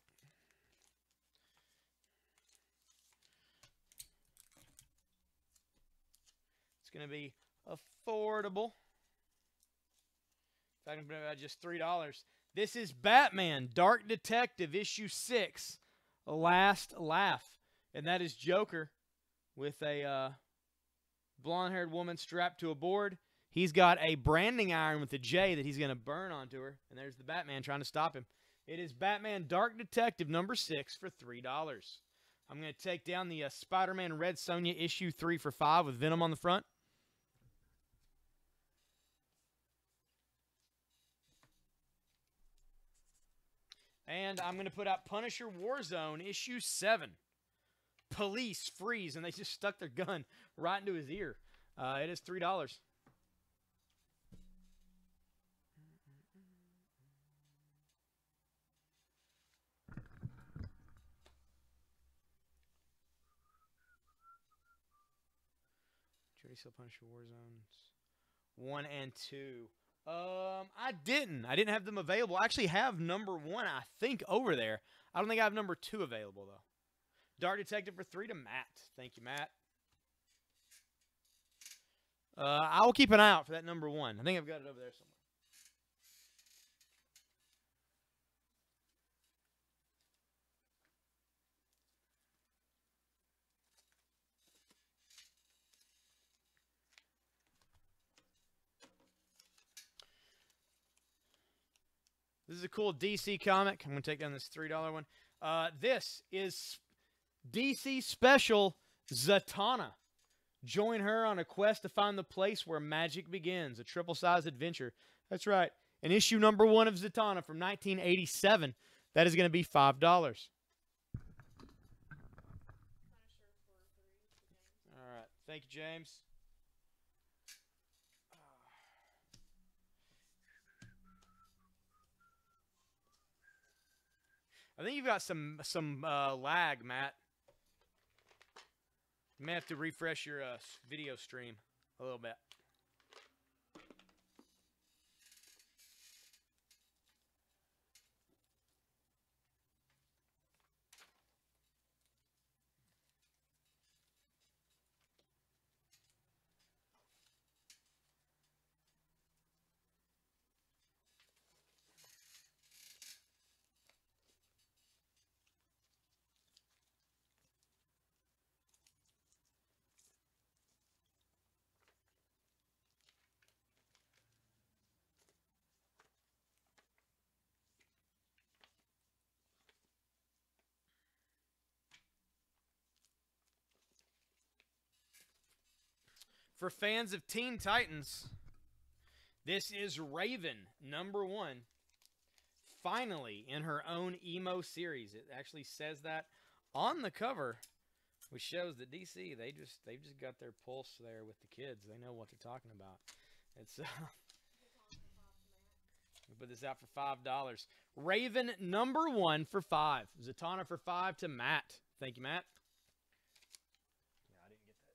It's going to be affordable. In fact, I'm going to just $3. This is Batman Dark Detective issue 6, Last Laugh. And that is Joker with a blonde-haired woman strapped to a board. He's got a branding iron with a J that he's going to burn onto her. And there's the Batman trying to stop him. It is Batman Dark Detective number 6 for $3. I'm going to take down the Spider-Man Red Sonja issue 3 for $5 with Venom on the front. And I'm going to put out Punisher Warzone issue 7. Police freeze, and they just stuck their gun right into his ear. It is $3. Still Punisher Warzones 1 and 2. I didn't have them available. I actually have number 1, I think, over there. I don't think I have number 2 available though. Dark Detective for 3 to Matt. Thank you, Matt. I will keep an eye out for that number 1. I think I've got it over there somewhere. This is a cool DC comic. I'm going to take down this $3 one. This is DC Special Zatanna. Join her on a quest to find the place where magic begins. A triple-sized adventure. That's right. An issue number 1 of Zatanna from 1987. That is going to be $5. All right. Thank you, James. I think you've got some lag, Matt. You may have to refresh your video stream a little bit. For fans of Teen Titans, this is Raven, #1. Finally in her own emo series. It actually says that on the cover, which shows that DC, they've just got their pulse there with the kids. They know what they're talking about. It's we put this out for $5. Raven #1 for $5. Zatanna for $5 to Matt. Thank you, Matt. Yeah, I didn't get that.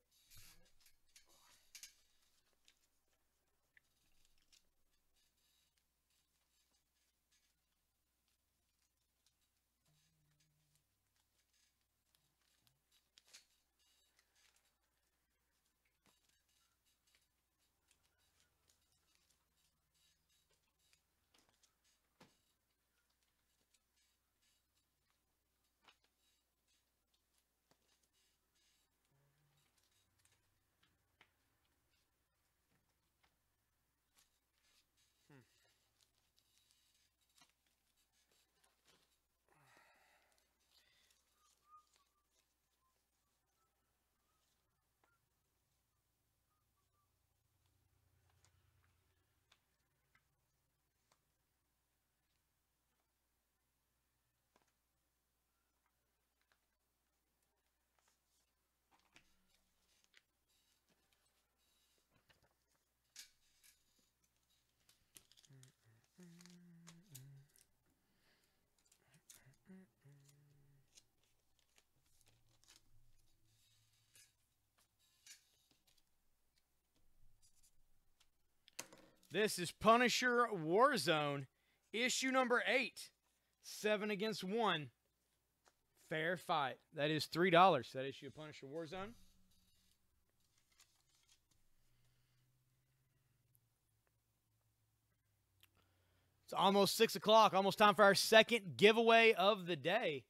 This is Punisher Warzone, issue #8. 7 against 1. Fair fight. That is $3. That issue of Punisher Warzone. It's almost 6 o'clock. Almost time for our second giveaway of the day.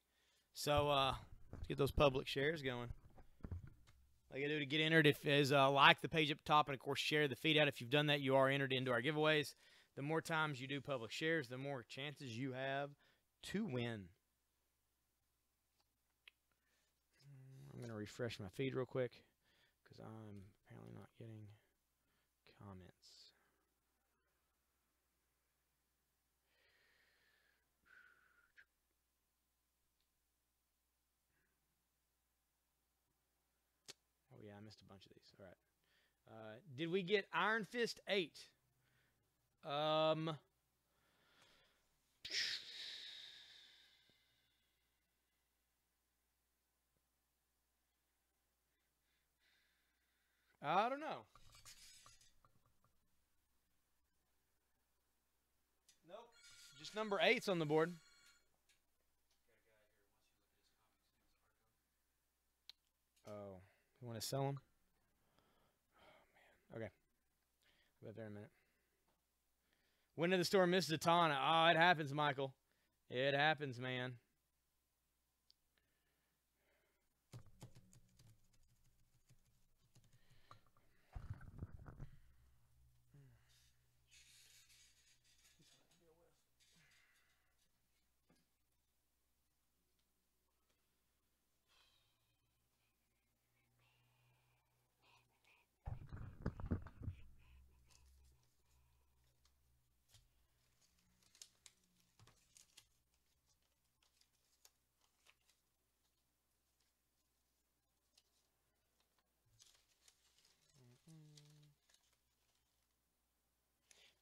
So let's get those public shares going. All you gotta do to get entered is like the page up top and, of course, share the feed out. If you've done that, you are entered into our giveaways. The more times you do public shares, the more chances you have to win. I'm going to refresh my feed real quick because I'm apparently not getting comments. Oh, yeah, I missed a bunch of these. All right. Did we get Iron Fist 8? I don't know. Nope. Just number 8's on the board. Oh, you want to sell them? Oh, man. Okay. I'll bet there in a minute. When did the store miss Zatanna? Oh, it happens, Michael. It happens, man.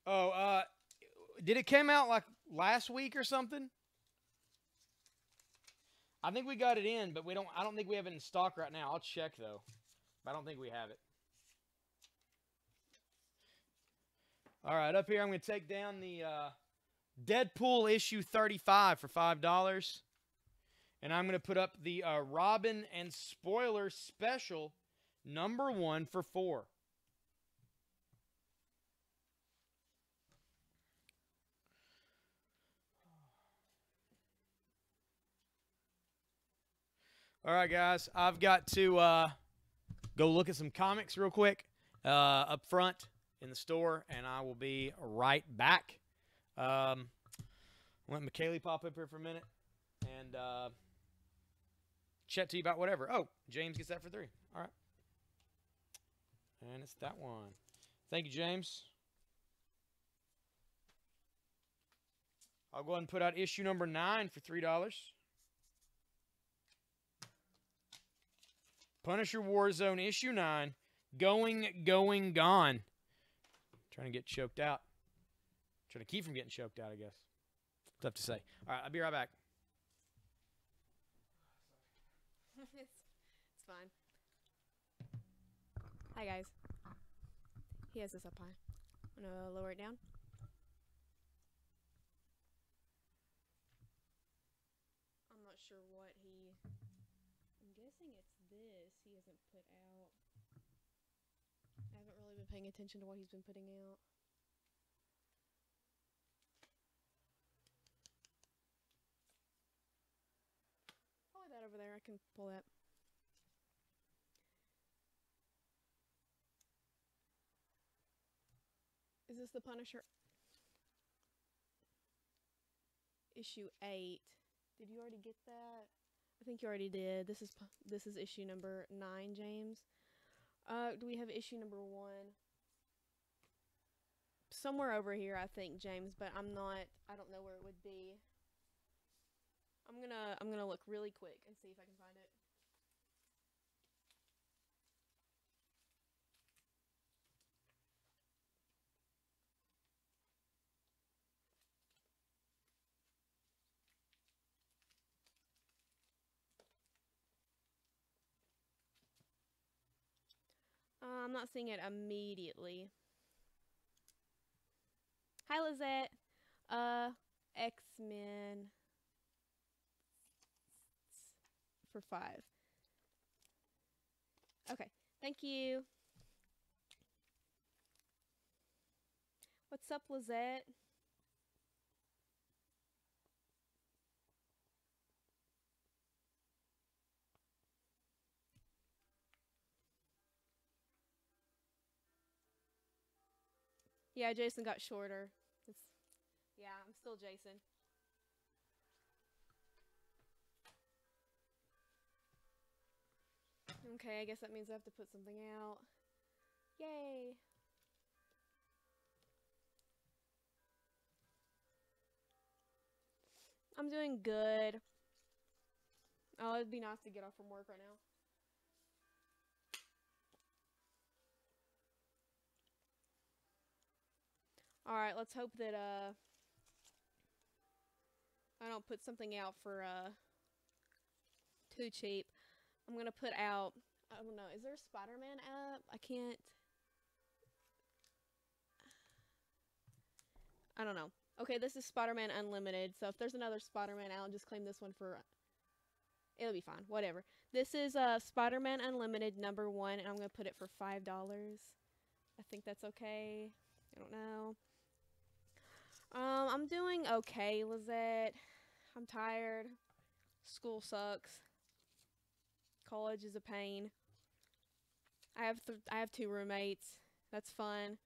Oh, did it come out like last week or something? I think we got it in, but I don't think we have it in stock right now. I'll check though. But I don't think we have it. All right, up here I'm going to take down the Deadpool issue 35 for $5. And I'm going to put up the Robin and Spoiler Special #1 for $4. All right, guys. I've got to go look at some comics real quick up front in the store, and I will be right back. Let McKaylee pop up here for a minute and chat to you about whatever. Oh, James gets that for $3. All right. And it's that one. Thank you, James. I'll go ahead and put out issue #9 for $3. Punisher Warzone issue 9. Going, gone. Trying to get choked out. Trying to keep from getting choked out, I guess. Tough to say. All right, I'll be right back. It's fine. Hi, guys. He has this up high. I'm gonna lower it down. I'm not sure what he... I'm guessing it's this he hasn't put out. I haven't really been paying attention to what he's been putting out. Probably that over there. I can pull that. Is this the Punisher? Issue 8. Did you already get that? I think you already did. This is issue #9, James. Do we have issue #1? Somewhere over here, I think, James, but I don't know where it would be. I'm gonna look really quick and see if I can find it. I'm not seeing it immediately. Hi, Lizette. X-Men for 5. Okay, thank you. What's up, Lizette? Yeah, Jason got shorter. Yeah, I'm still Jason. Okay, I guess that means I have to put something out. Yay! I'm doing good. Oh, it'd be nice to get off from work right now. Alright, let's hope that I don't put something out for too cheap. I'm gonna put out, I don't know, is there a Spider-Man app? I don't know. Okay, this is Spider-Man Unlimited, so if there's another Spider-Man out, just claim this one for, it'll be fine, whatever. This is Spider-Man Unlimited #1, and I'm gonna put it for $5. I think that's okay. I don't know. I'm doing okay, Lizette. I'm tired. School sucks. College is a pain. I have 2 roommates. That's fun.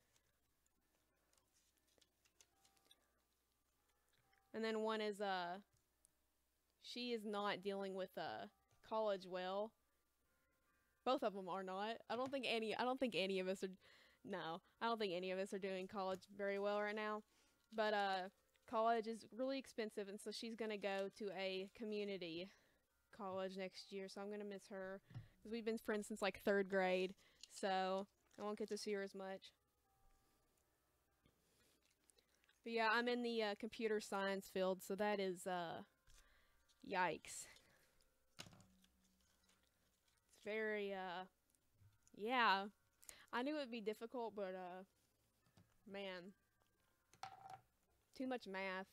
And then one is she is not dealing with college well. Both of them are not. I don't think any of us are. No, I don't think any of us are doing college very well right now. But college is really expensive, and so she's gonna go to a community college next year. So I'm gonna miss her because we've been friends since like 3rd grade. So I won't get to see her as much. But yeah, I'm in the computer science field, so that is yikes. It's very Yeah, I knew it'd be difficult, but man, too much math.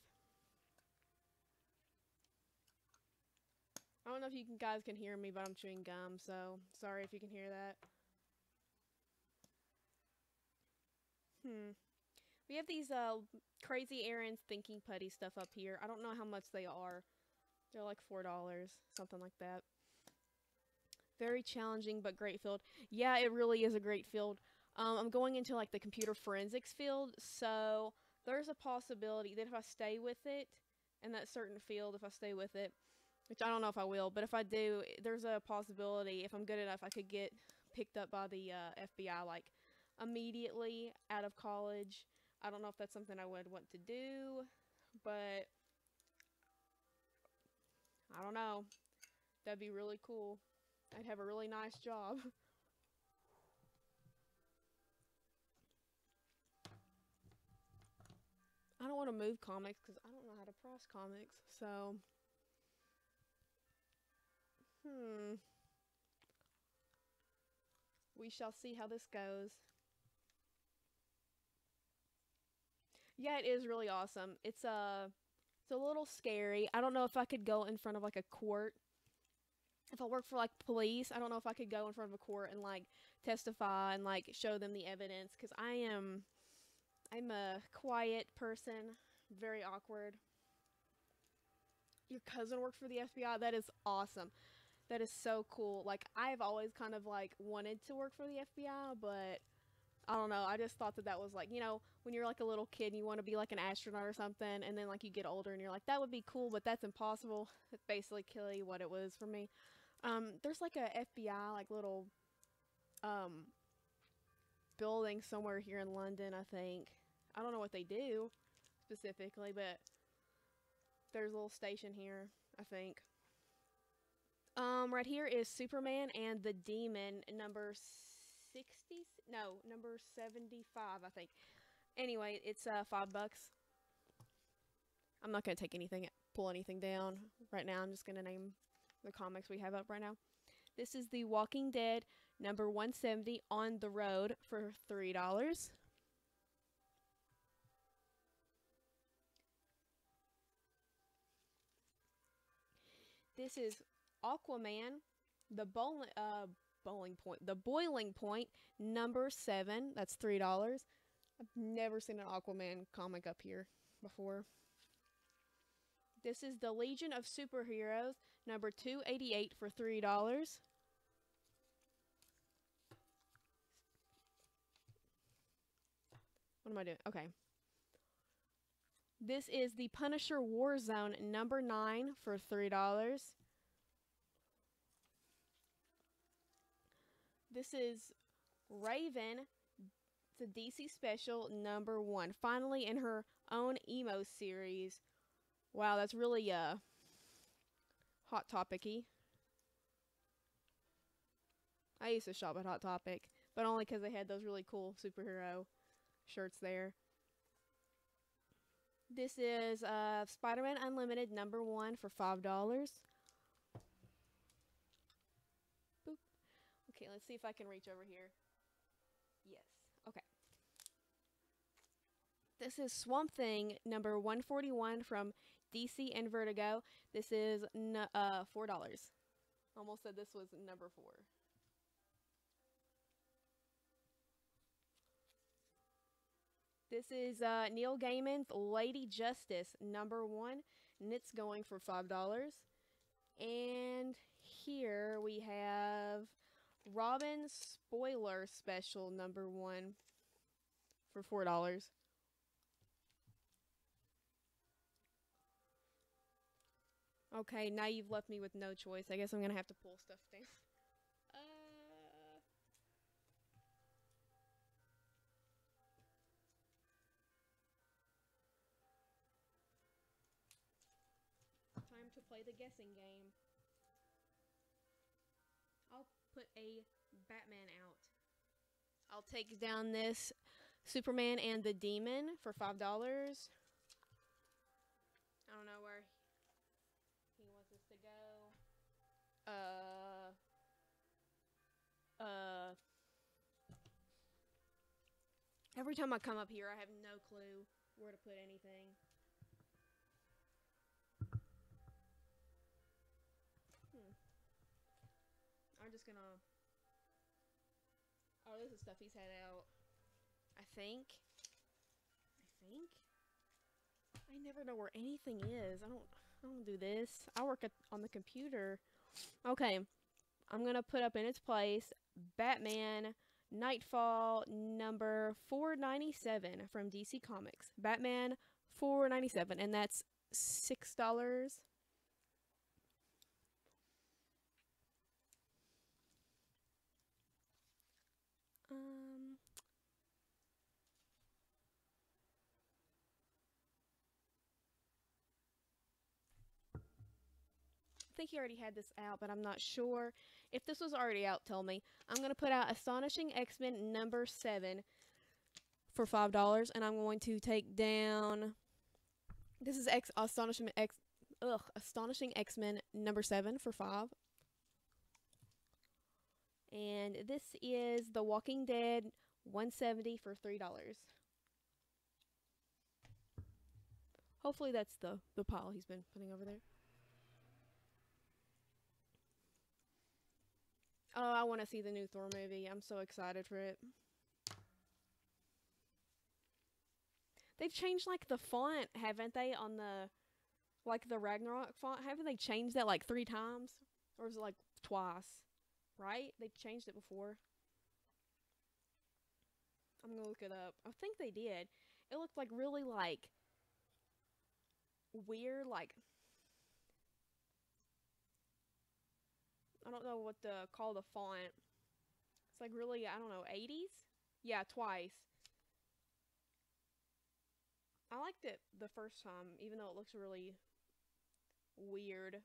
I don't know if you guys can hear me, but I'm chewing gum, so sorry if you can hear that. We have these crazy errands thinking putty stuff up here. I don't know how much they are. They're like $4, something like that. Very challenging but great field. Yeah, it really is a great field. I'm going into like the computer forensics field, so there's a possibility that if I stay with it in that certain field, if I stay with it, which I don't know if I will, but if I do, there's a possibility if I'm good enough, I could get picked up by the FBI like immediately out of college. I don't know if that's something I would want to do, but I don't know. That'd be really cool. I'd have a really nice job. I don't want to move comics because I don't know how to price comics. So, hmm. We shall see how this goes. Yeah, it is really awesome. It's a little scary. I don't know if I could go in front of like a court. If I work for like police, I don't know if I could go in front of a court and like testify and like show them the evidence because I'm a quiet person, very awkward. Your cousin works for the FBI. That is awesome. That is so cool. Like I've always kind of like wanted to work for the FBI, but I don't know. I just thought that that was like, when you're like a little kid and you want to be like an astronaut or something, and then like you get older and you're like, that would be cool, but that's impossible. That's basically Kelly what it was for me. There's like a FBI like little um building somewhere here in London, I think. I don't know what they do specifically, but there's a little station here, I think. Right here is Superman and the Demon, number 60. No, number 75, I think. Anyway, it's $5. I'm not gonna take anything, pull anything down right now. I'm just gonna name the comics we have up right now. This is The Walking Dead, number 170, On the Road for $3. This is Aquaman, the Boiling Point, number 7. That's $3. I've never seen an Aquaman comic up here before. This is the Legion of Superheroes, number 288 for $3. What am I doing? Okay. This is the Punisher Warzone, number 9 for $3. This is Raven. It's a DC special, number 1. Finally in her own emo series. Wow, that's really Hot Topic-y. I used to shop at Hot Topic, but only because they had those really cool superhero shirts there. This is Spider-Man Unlimited, number 1 for $5. Boop. Okay, let's see if I can reach over here. Yes. Okay. This is Swamp Thing, number 141 from DC and Vertigo. This is $4. Almost said this was number 4. This is Neil Gaiman's Lady Justice, number 1, and it's going for $5. And here we have Robin Spoiler Special, number 1, for $4. Okay, now you've left me with no choice. I guess I'm gonna have to pull stuff down. Time to play the guessing game. I'll put a Batman out. I'll take down this Superman and the Demon for $5. I don't know where he wants us to go. Every time I come up here, I have no clue where to put anything. Hmm. I'm just gonna. Oh, this is stuff he's had out. I think. I never know where anything is. I don't do this. I work on the computer. Okay. I'm gonna put up in its place Batman Nightfall number 497 from DC Comics. Batman 497, and that's $6. Um, I think he already had this out, but I'm not sure. If this was already out, tell me. I'm gonna put out Astonishing X-Men number 7 for $5, and I'm going to take down. This is Astonishing X-Men number 7 for 5. And this is The Walking Dead 170 for $3. Hopefully that's the pile he's been putting over there. Oh, I want to see the new Thor movie. I'm so excited for it. They've changed like the font, haven't they, on the Ragnarok font? Haven't they changed that like 3 times? Or is it like twice? Right? They've changed it before. I'm gonna look it up. I think they did. It looked like really like weird, like I don't know what to call the font. It's like really, I don't know, 80s? Yeah, twice. I liked it the first time, even though it looks really weird.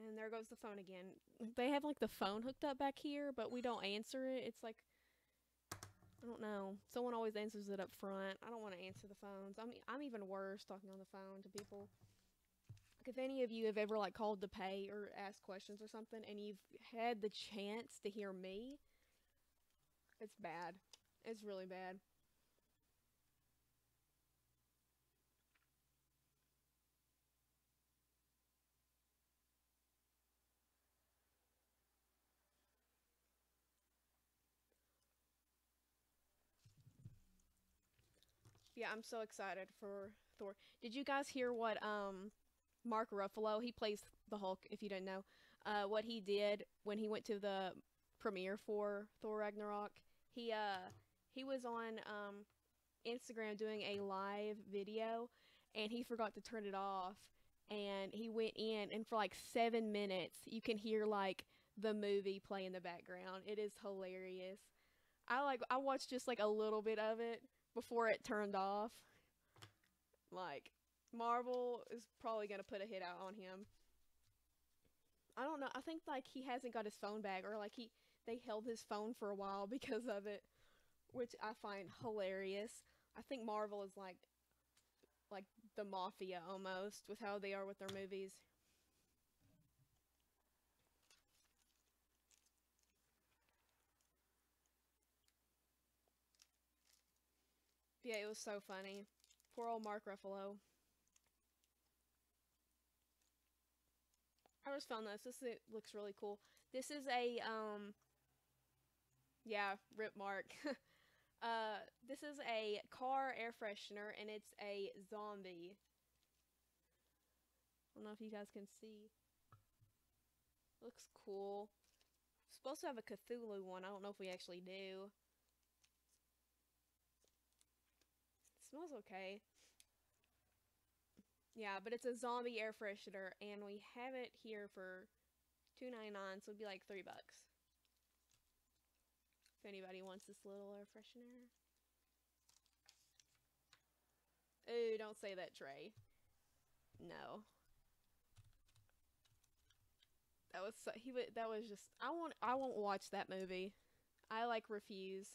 And there goes the phone again. They have like the phone hooked up back here, but we don't answer it. It's like, I don't know. Someone always answers it up front. I don't want to answer the phones. I'm even worse talking on the phone to people. Like if any of you have ever like called to pay or asked questions or something and you've had the chance to hear me, it's bad. It's really bad. Yeah, I'm so excited for Thor. Did you guys hear what Mark Ruffalo, he plays the Hulk if you didn't know, what he did when he went to the premiere for Thor Ragnarok? He was on Instagram doing a live video and he forgot to turn it off and he went in and for like 7 minutes you can hear like the movie play in the background. It is hilarious. I watched just like a little bit of it before it turned off. Like Marvel is probably gonna put a hit out on him. I don't know. I think like he hasn't got his phone back or like they held his phone for a while because of it, which I find hilarious. I think Marvel is like the mafia almost with how they are with their movies. Yeah, it was so funny. Poor old Mark Ruffalo. I just found this. It looks really cool. This is a yeah, rip Mark. This is a car air freshener and it's a zombie. I don't know if you guys can see. Looks cool. Supposed to have a Cthulhu one. I don't know if we actually do. It smells okay. Yeah, but it's a zombie air freshener, and we have it here for $2.99, so it'd be like $3. If anybody wants this little air freshener. Ooh, don't say that, Trey. No. That was so, that was just I won't watch that movie. I like refuse.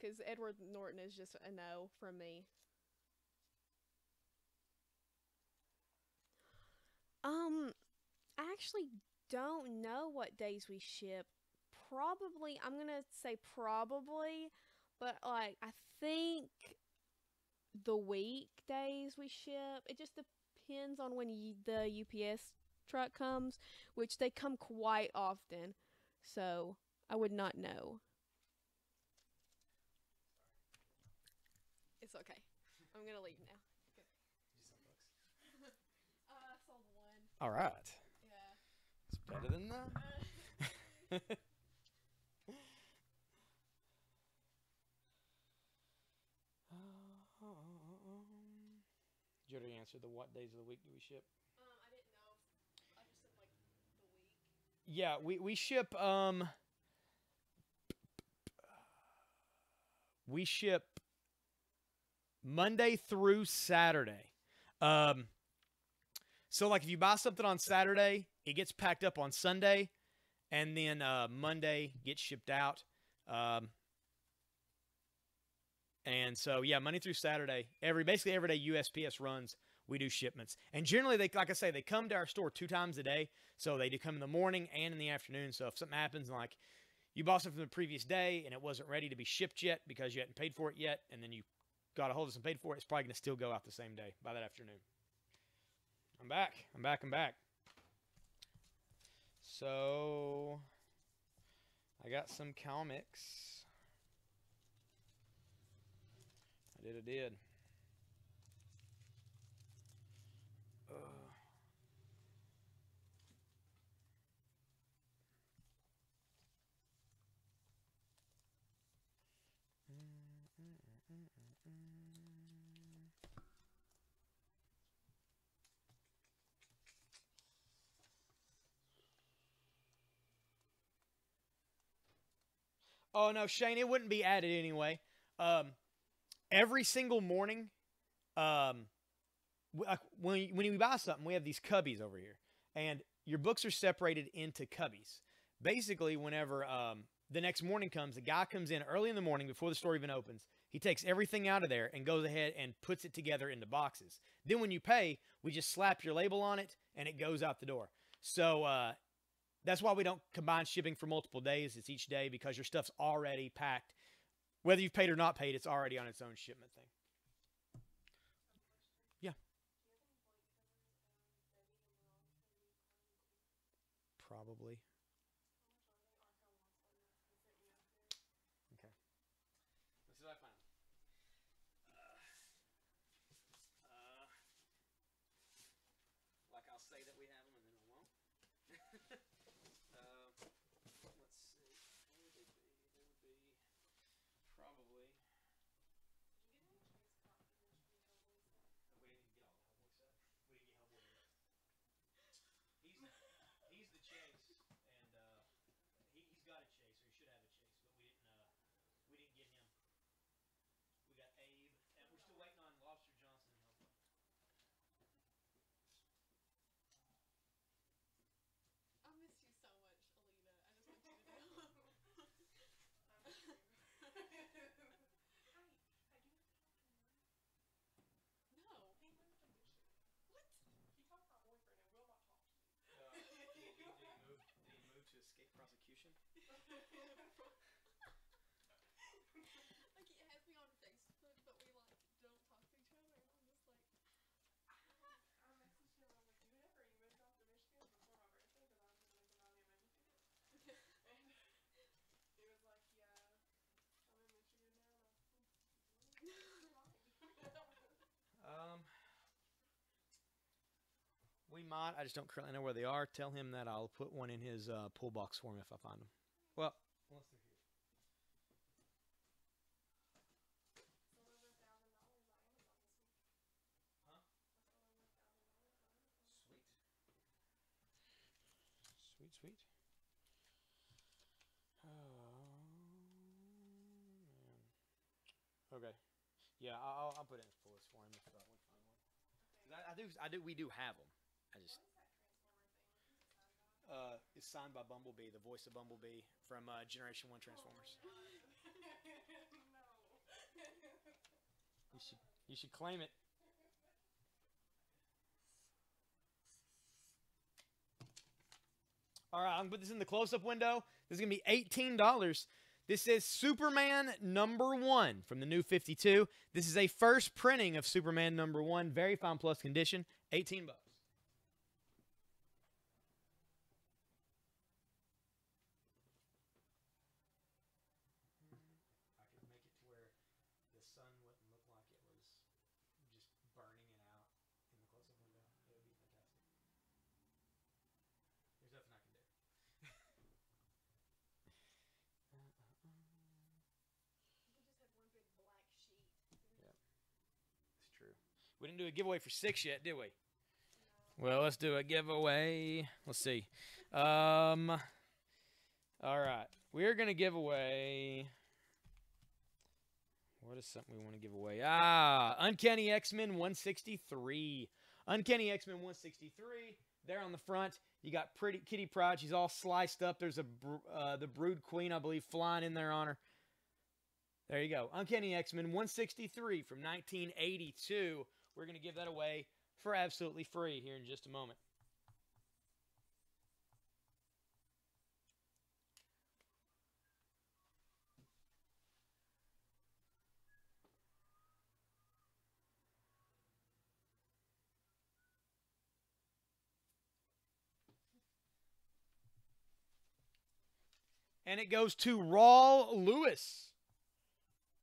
Because Edward Norton is just a no from me. I actually don't know what days we ship. Probably, I'm gonna say probably, but like I think the weekdays we ship. It just depends on when the UPS truck comes, which they come quite often. So I would not know. It's okay. I'm gonna leave now. I sold one. All right. Yeah. It's better than that. Did you already answer the what days of the week do we ship? I didn't know. I just said like the week. Yeah, we ship we ship Monday through Saturday. So like if you buy something on Saturday, it gets packed up on Sunday, and then Monday gets shipped out. And so yeah, Monday through Saturday, basically every day USPS runs, we do shipments. And generally they, like I say, they come to our store 2 times a day. So they do come in the morning and in the afternoon. So if something happens like you bought something from the previous day and it wasn't ready to be shipped yet because you hadn't paid for it yet, and then you got a hold of us and paid for it, it's probably going to still go out the same day by that afternoon. I'm back. So I got some comics. I did. Oh no, Shane, it wouldn't be added anyway. Every single morning, when we buy something, we have these cubbies over here, and your books are separated into cubbies. Basically, whenever the next morning comes, the guy comes in early in the morning before the store even opens. He takes everything out of there and goes ahead and puts it together into boxes. Then when you pay, we just slap your label on it, and it goes out the door. So that's why we don't combine shipping for multiple days. It's each day because your stuff's already packed. Whether you've paid or not paid, it's already on its own shipment thing. Yeah. Probably. Okay. Let's see what I find. Like I'll say that we have them and then I won't. Let's see. Where would they be? They would be probably. We didn't get all the Hellboy stuff. We didn't get Hellboy yet. He's the chase, and he's got a chase, or he should have a chase, but we didn't get him. We got Abe, and we're still waiting on Lobster Johnson and Hellboy. I miss you so much, Alina. I just want you to know. No. What? Did he move to escape prosecution? Like he has me on Facebook, but we like don't talk to each other, and I'm just like. I messaged him. I was like, "You never. You moved off to Michigan before my birthday because I was gonna make him out of the emergency kit." And he was like, "Yeah, I'm in Michigan now." And I was like, "You're lying." We might. I just don't currently know where they are. Tell him that I'll put one in his pull box for him if I find them. Well, unless they're here. Sold over $1,000 on Amazon this week. Huh? I sold over $1,000 on Amazon. Sweet. Sweet. Oh man. Okay. Yeah, I'll put it in his pull list for him if we find one. Okay. We do have them. I just. What is that Transformer thing? Who's it signed by? It's signed by Bumblebee, the voice of Bumblebee from Generation 1 Transformers. Oh my God. No. You should claim it. All right, I'm gonna put this in the close-up window. This is gonna be $18. This is Superman #1 from the new 52. This is a first printing of Superman #1, very fine plus condition, $18. I could make it to where the sun wouldn't look like it was just burning it out in the close-up window. It would be fantastic. There's nothing I can do. It's true. We didn't do a giveaway for 6 yet, did we? Well, let's do a giveaway. Let's see. All right. We're going to give away... What is something we want to give away? Uncanny X-Men 163. Uncanny X-Men 163. There on the front, you got pretty Kitty Pryde. She's all sliced up. There's the Brood Queen, I believe, flying in there on her. There you go. Uncanny X-Men 163 from 1982. We're going to give that away for absolutely free here in just a moment. And it goes to Rawl Lewis.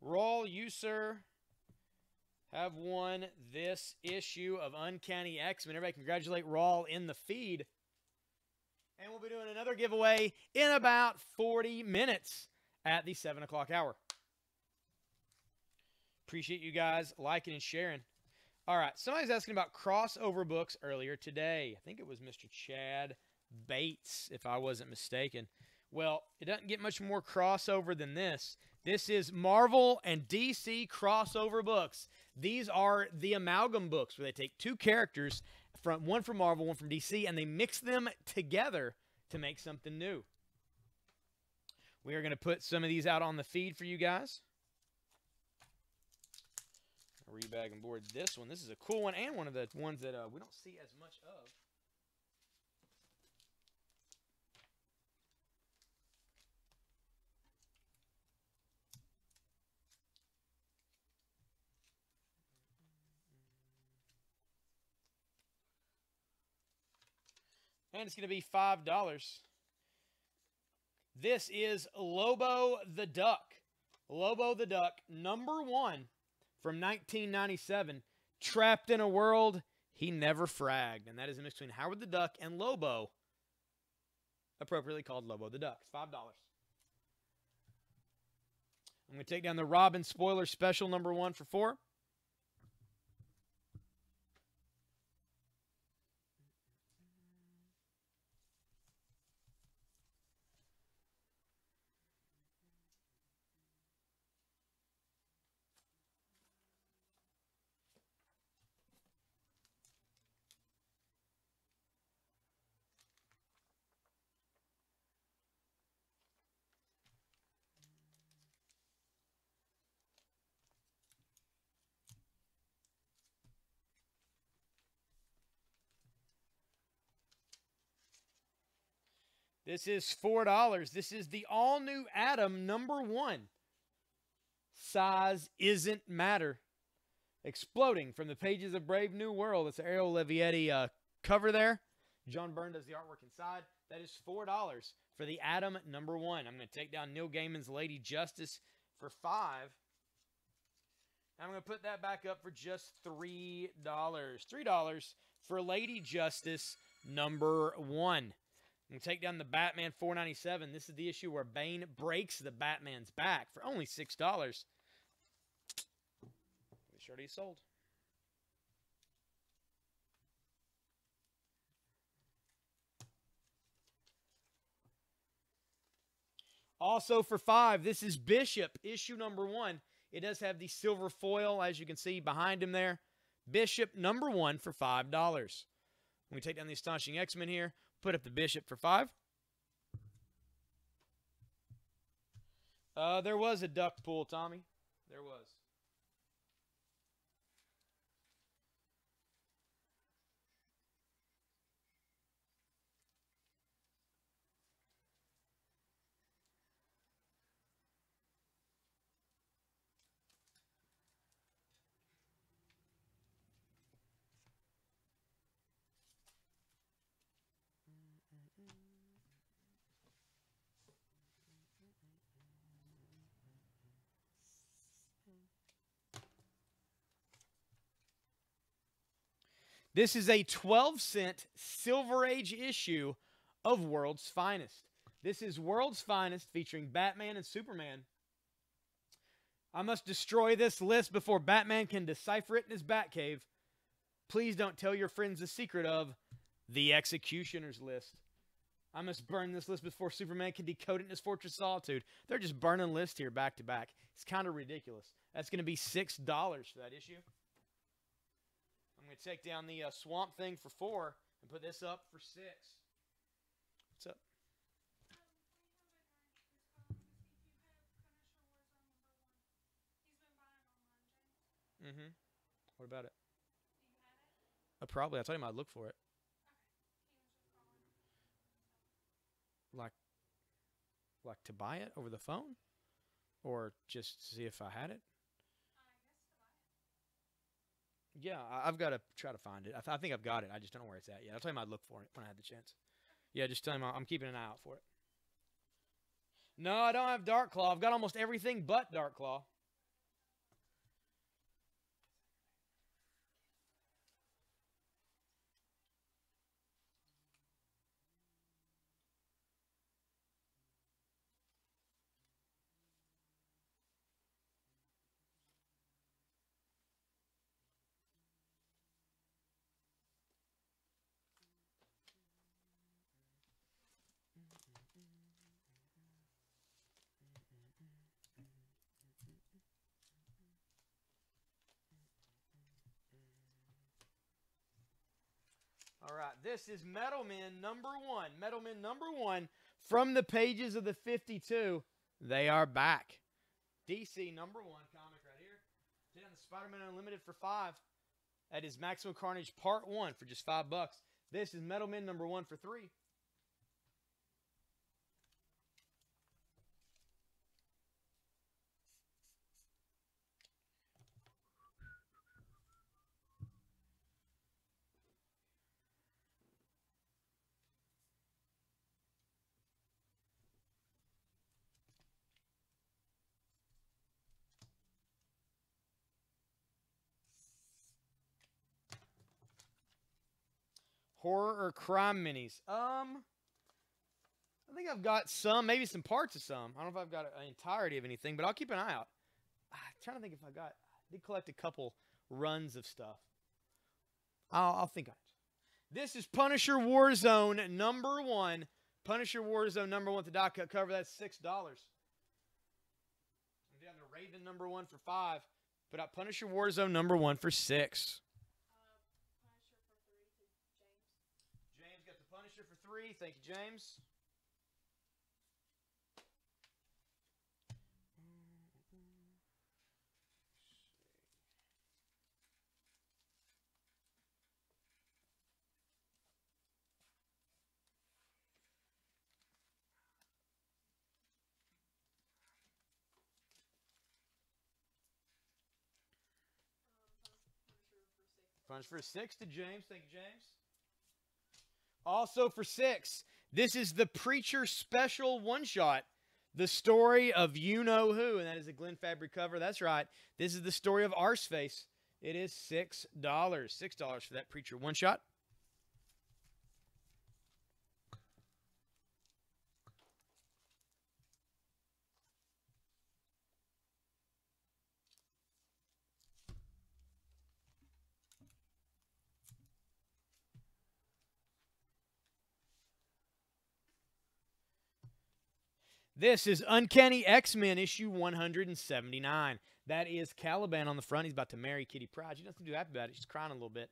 Rawl, you, sir, have won this issue of Uncanny X-Men. Everybody congratulate Rawl in the feed. And we'll be doing another giveaway in about 40 minutes at the 7 o'clock hour. Appreciate you guys liking and sharing. All right, somebody's asking about crossover books earlier today. I think it was Mr. Chad Bates, if I wasn't mistaken. Well, it doesn't get much more crossover than this. This is Marvel and DC crossover books. These are the amalgam books where they take two characters, one from Marvel, one from DC, and they mix them together to make something new. We are going to put some of these out on the feed for you guys. I'll rebag and board this one. This is a cool one and one of the ones that we don't see as much of. And it's going to be $5. This is Lobo the Duck. Lobo the Duck, #1 from 1997. Trapped in a world he never fragged. And that is a mix between Howard the Duck and Lobo. Appropriately called Lobo the Duck. $5. I'm going to take down the Robin Spoiler Special #1 for $4. This is $4. This is the all-new Atom #1. Size isn't matter. Exploding from the pages of Brave New World. It's Ariel Levietti cover there. John Byrne does the artwork inside. That is $4 for the Atom #1. I'm going to take down Neil Gaiman's Lady Justice for $5. I'm going to put that back up for just $3. $3 for Lady Justice #1. I'm going to take down the Batman $4.97. This is the issue where Bane breaks the Batman's back for only $6. The shirt he sold. Also for $5, this is Bishop, issue #1. It does have the silver foil, as you can see behind him there. Bishop #1 for $5. When we take down the Astonishing X-Men here, put up the Bishop for $5. There was a duck pool, Tommy. There was. This is a 12-cent Silver Age issue of World's Finest. This is World's Finest featuring Batman and Superman. I must destroy this list before Batman can decipher it in his Batcave. Please don't tell your friends the secret of the Executioner's List. I must burn this list before Superman can decode it in his Fortress of Solitude. They're just burning lists here back to back. It's kind of ridiculous. That's going to be $6 for that issue. I'm going to take down the Swamp Thing for $4 and put this up for $6. What's up? Mm-hmm. What about it? Probably. I told him I'd look for it. Like to buy it over the phone? Or just to see if I had it? Yeah, I've got to try to find it. I think I've got it. I just don't know where it's at yet. I'll tell him I'd look for it when I had the chance. Yeah, just tell him I'm keeping an eye out for it. No, I don't have Dark Claw. I've got almost everything but Dark Claw. All right, this is Metal Men number 1. Metal Men number 1 from the pages of the 52. They are back. DC number 1 comic right here. Down the Spider-Man Unlimited for $5. That is Maximum Carnage Part 1 for just $5. This is Metal Men number 1 for $3. Horror or crime minis? I think I've got some, maybe some parts of some. I don't know if I've got an entirety of anything, but I'll keep an eye out. I'm trying to think if I did collect a couple runs of stuff. I'll think on it. This is Punisher Warzone number 1. Punisher Warzone number 1 with the die cut cover. That's $6. I'm down to Raven number 1 for $5. Put out Punisher Warzone number 1 for $6. Punisher for $3. Thank you, James. Punisher for $6 to James. Thank you, James. Also for $6, this is the Preacher Special One-Shot. The story of you-know-who, and that is a Glenn Fabry cover. That's right. This is the story of Arseface. It is $6. $6 for that Preacher One-Shot. This is Uncanny X-Men issue 179. That is Caliban on the front. He's about to marry Kitty Pryde. She doesn't do happy about it. She's crying a little bit.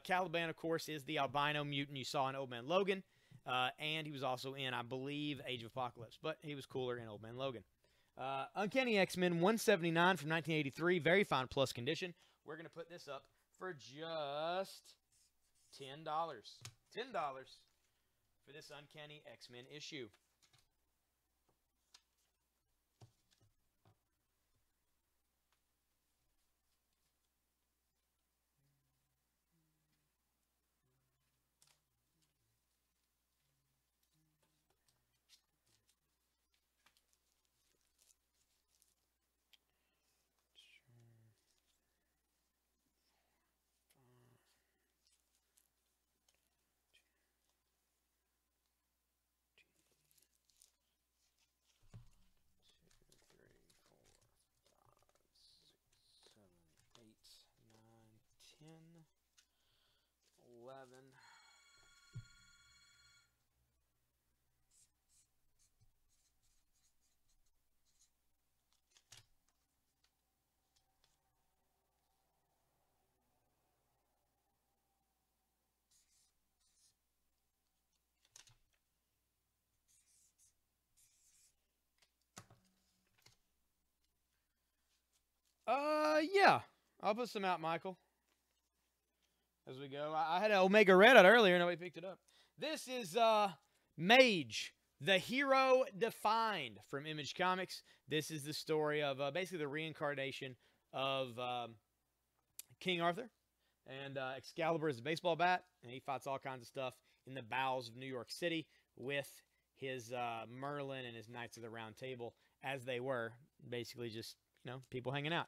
Caliban, of course, is the albino mutant you saw in Old Man Logan. And he was also in, I believe, Age of Apocalypse. But he was cooler in Old Man Logan. Uncanny X-Men 179 from 1983. Very fine plus condition. We're going to put this up for just $10. $10 for this Uncanny X-Men issue. Yeah. I'll put some out, Michael, as we go. I had an Omega Red out earlier. Nobody picked it up. This is Mage, the Hero Defined from Image Comics. This is the story of basically the reincarnation of King Arthur. And Excalibur is a baseball bat, and he fights all kinds of stuff in the bowels of New York City with his Merlin and his Knights of the Round Table, as they were basically just, people hanging out.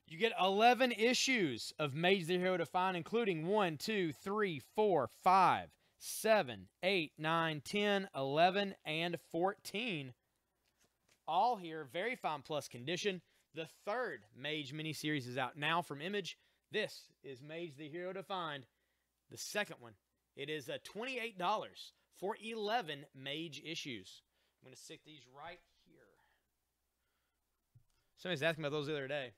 You get 11 issues of Mage the Hero Defined, including 1, 2, 3, 4, 5, 7, 8, 9, 10, 11, and 14. All here, very fine plus condition. The third Mage miniseries is out now from Image. This is Mage the Hero Defined, the second one. It is $28 for 11 Mage issues. I'm going to stick these right here. Somebody's asking about those the other day.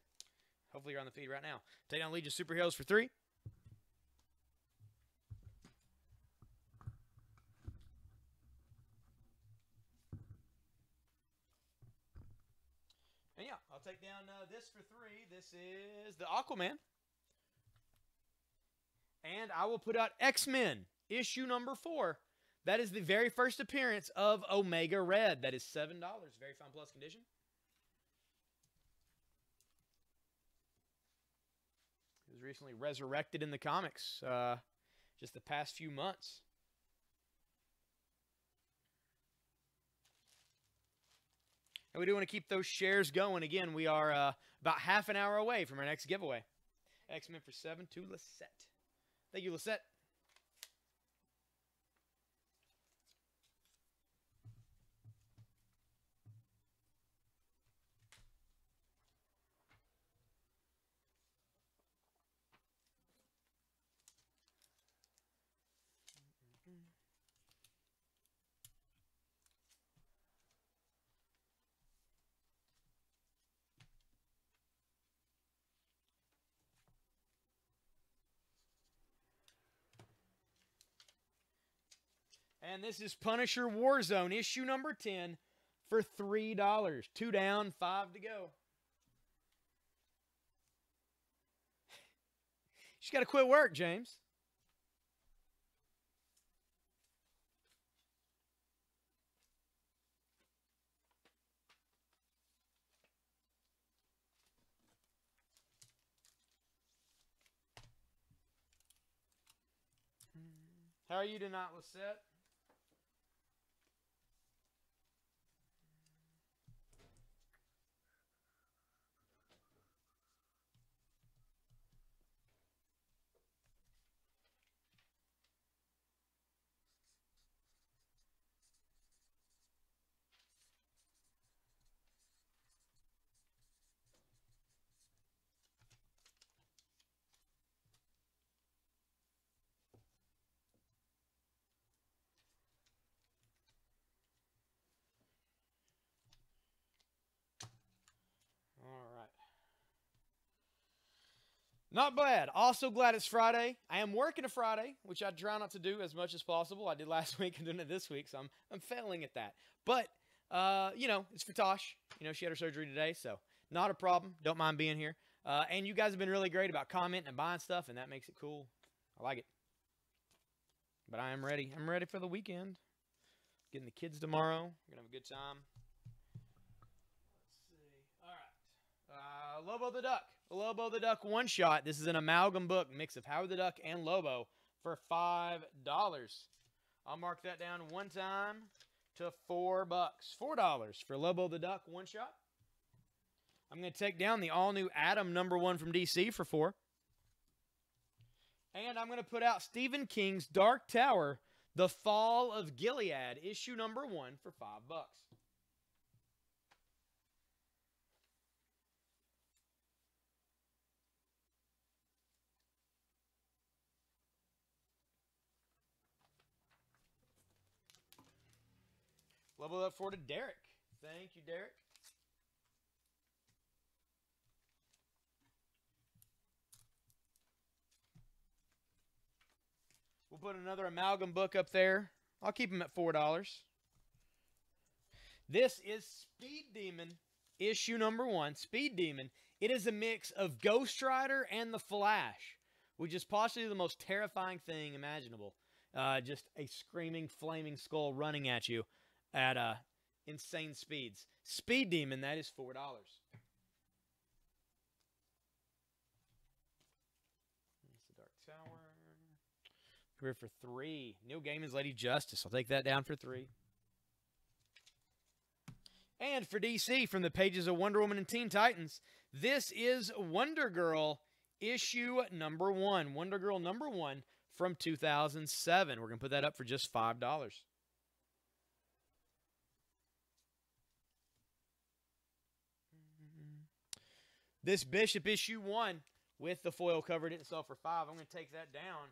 Hopefully you're on the feed right now. Take down Legion Superheroes for 3. And yeah, I'll take down this for 3. This is the Aquaman. And I will put out X-Men, issue number 4. That is the very first appearance of Omega Red. That is $7. Very fine plus condition. He was recently resurrected in the comics just the past few months. And we do want to keep those shares going. Again, we are about half an hour away from our next giveaway. X-Men for 7 to Lisette. Thank you, Lisette. And this is Punisher Warzone, issue number 10 for $3. 2 down, 5 to go. You got to quit work, James. How are you tonight, Lisette? Not bad. Also glad it's Friday. I am working a Friday, which I try not to do as much as possible. I did last week and doing it this week, so I'm failing at that. But, it's for Tosh. She had her surgery today, so not a problem. Don't mind being here. And you guys have been really great about commenting and buying stuff, and that makes it cool. I like it. But I am ready. I'm ready for the weekend. Getting the kids tomorrow. We're going to have a good time. Let's see. All right. Lobo the Duck. Lobo the Duck one-shot. This is an amalgam book, mix of Howard the Duck and Lobo for $5. I'll mark that down one time to $4. $4 for Lobo the Duck one-shot. I'm going to take down the all-new Atom #1 from DC for $4. And I'm going to put out Stephen King's Dark Tower, The Fall of Gilead, issue #1 for $5. Level up for to Derek. Thank you, Derek. We'll put another amalgam book up there. I'll keep them at $4. This is Speed Demon, issue number 1. Speed Demon. It is a mix of Ghost Rider and the Flash, which is possibly the most terrifying thing imaginable. Just a screaming, flaming skull running at you at insane speeds. Speed Demon, that is $4. That's the Dark Tower. Here for $3. Neil Gaiman's Lady Justice. I'll take that down for $3. And for DC, from the pages of Wonder Woman and Teen Titans, this is Wonder Girl issue number 1. Wonder Girl number 1 from 2007. We're going to put that up for just $5. This Bishop issue 1 with the foil cover didn't sell for $5. I'm going to take that down.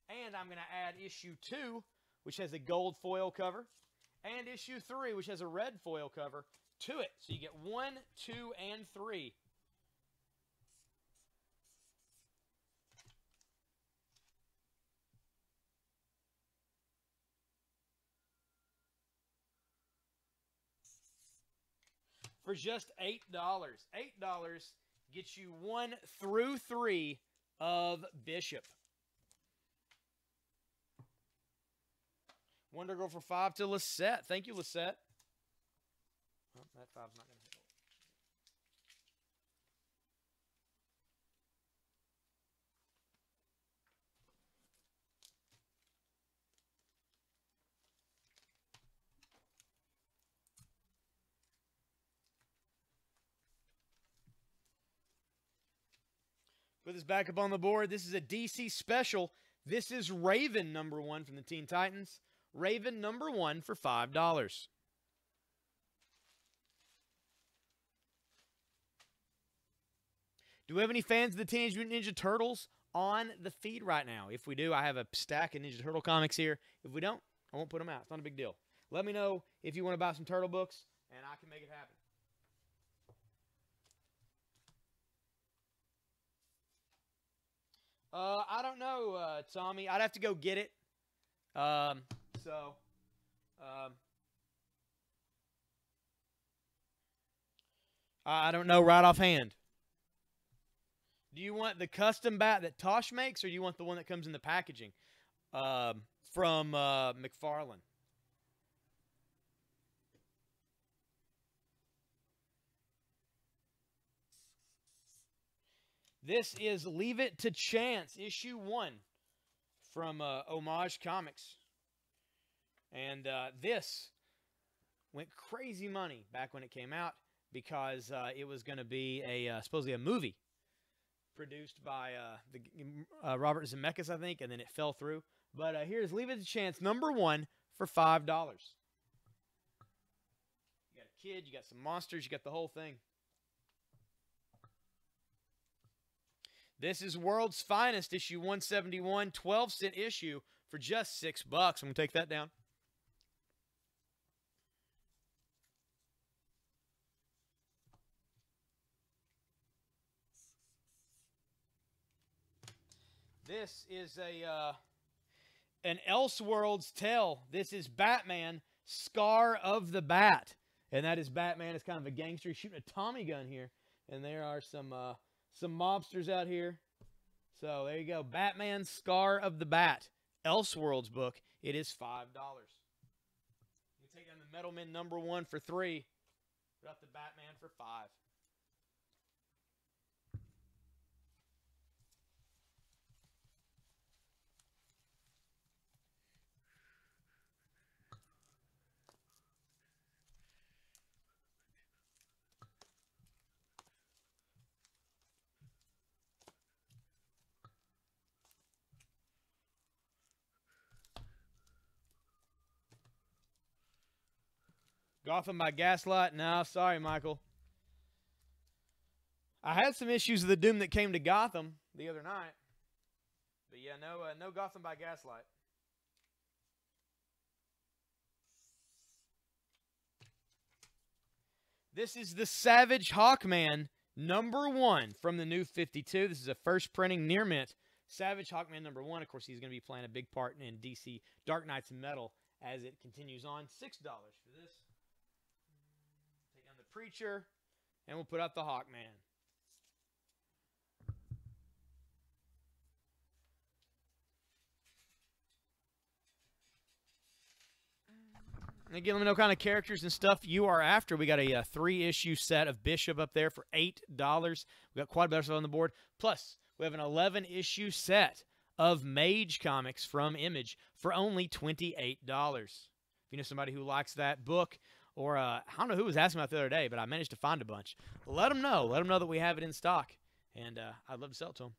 And I'm going to add issue 2, which has a gold foil cover, and issue 3, which has a red foil cover, to it. So you get 1, 2, and 3. For just $8. $8 gets you 1 through 3 of Bishop. Wonder Girl for $5 to Lisette. Thank you, Lisette. Oh, that $5's not going to hit. Put this back up on the board. This is a DC special. This is Raven number 1 from the Teen Titans. Raven number 1 for $5. Do we have any fans of the Teenage Mutant Ninja Turtles on the feed right now? If we do, I have a stack of Ninja Turtle comics here. If we don't, I won't put them out. It's not a big deal. Let me know if you want to buy some Turtle books, and I can make it happen. I don't know, Tommy. I'd have to go get it. I don't know right offhand. Do you want the custom bat that Tosh makes, or do you want the one that comes in the packaging from McFarlane? This is Leave It to Chance, issue 1 from Homage Comics. And this went crazy money back when it came out because it was going to be supposedly a movie produced by Robert Zemeckis, I think, and then it fell through. But here's Leave It to Chance, number 1 for $5. You got a kid, you got some monsters, you got the whole thing. This is World's Finest, issue 171, 12-cent issue for just $6. I'm going to take that down. This is an Elseworlds Tale. This is Batman, Scar of the Bat. And that is Batman is kind of a gangster. He's shooting a Tommy gun here. And there are some mobsters out here. So there you go. Batman, Scar of the Bat. Elseworlds book. It is $5. You can take down the Metal Men number 1 for $3. Put up the Batman for $5. Gotham by Gaslight? No, sorry, Michael. I had some issues of the Doom that came to Gotham the other night. But yeah, no Gotham by Gaslight. This is the Savage Hawkman #1 from the new 52. This is a first printing near mint. Savage Hawkman #1. Of course, he's going to be playing a big part in DC Dark Knights and Metal as it continues on. $6 for this. Take down the Preacher, and we'll put out the Hawkman. And again, let me know what kind of characters and stuff you are after. We got a 3-issue set of Bishop up there for $8. We got quite a bit of stuff on the board. Plus, we have an 11-issue set of Mage comics from Image for only $28. If you know somebody who likes that book, or I don't know who was asking about the other day, but I managed to find a bunch. Let them know. Let them know that we have it in stock, and I'd love to sell it to them.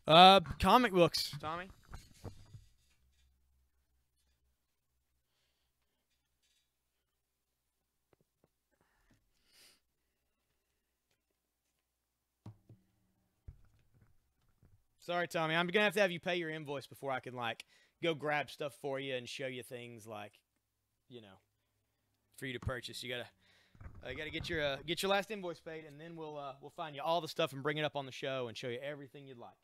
Comic books, Tommy. Sorry, Tommy. I'm gonna have you pay your invoice before I can go grab stuff for you and show you things for you to purchase. You gotta get your last invoice paid, and then we'll find you all the stuff and bring it up on the show and show you everything you'd like.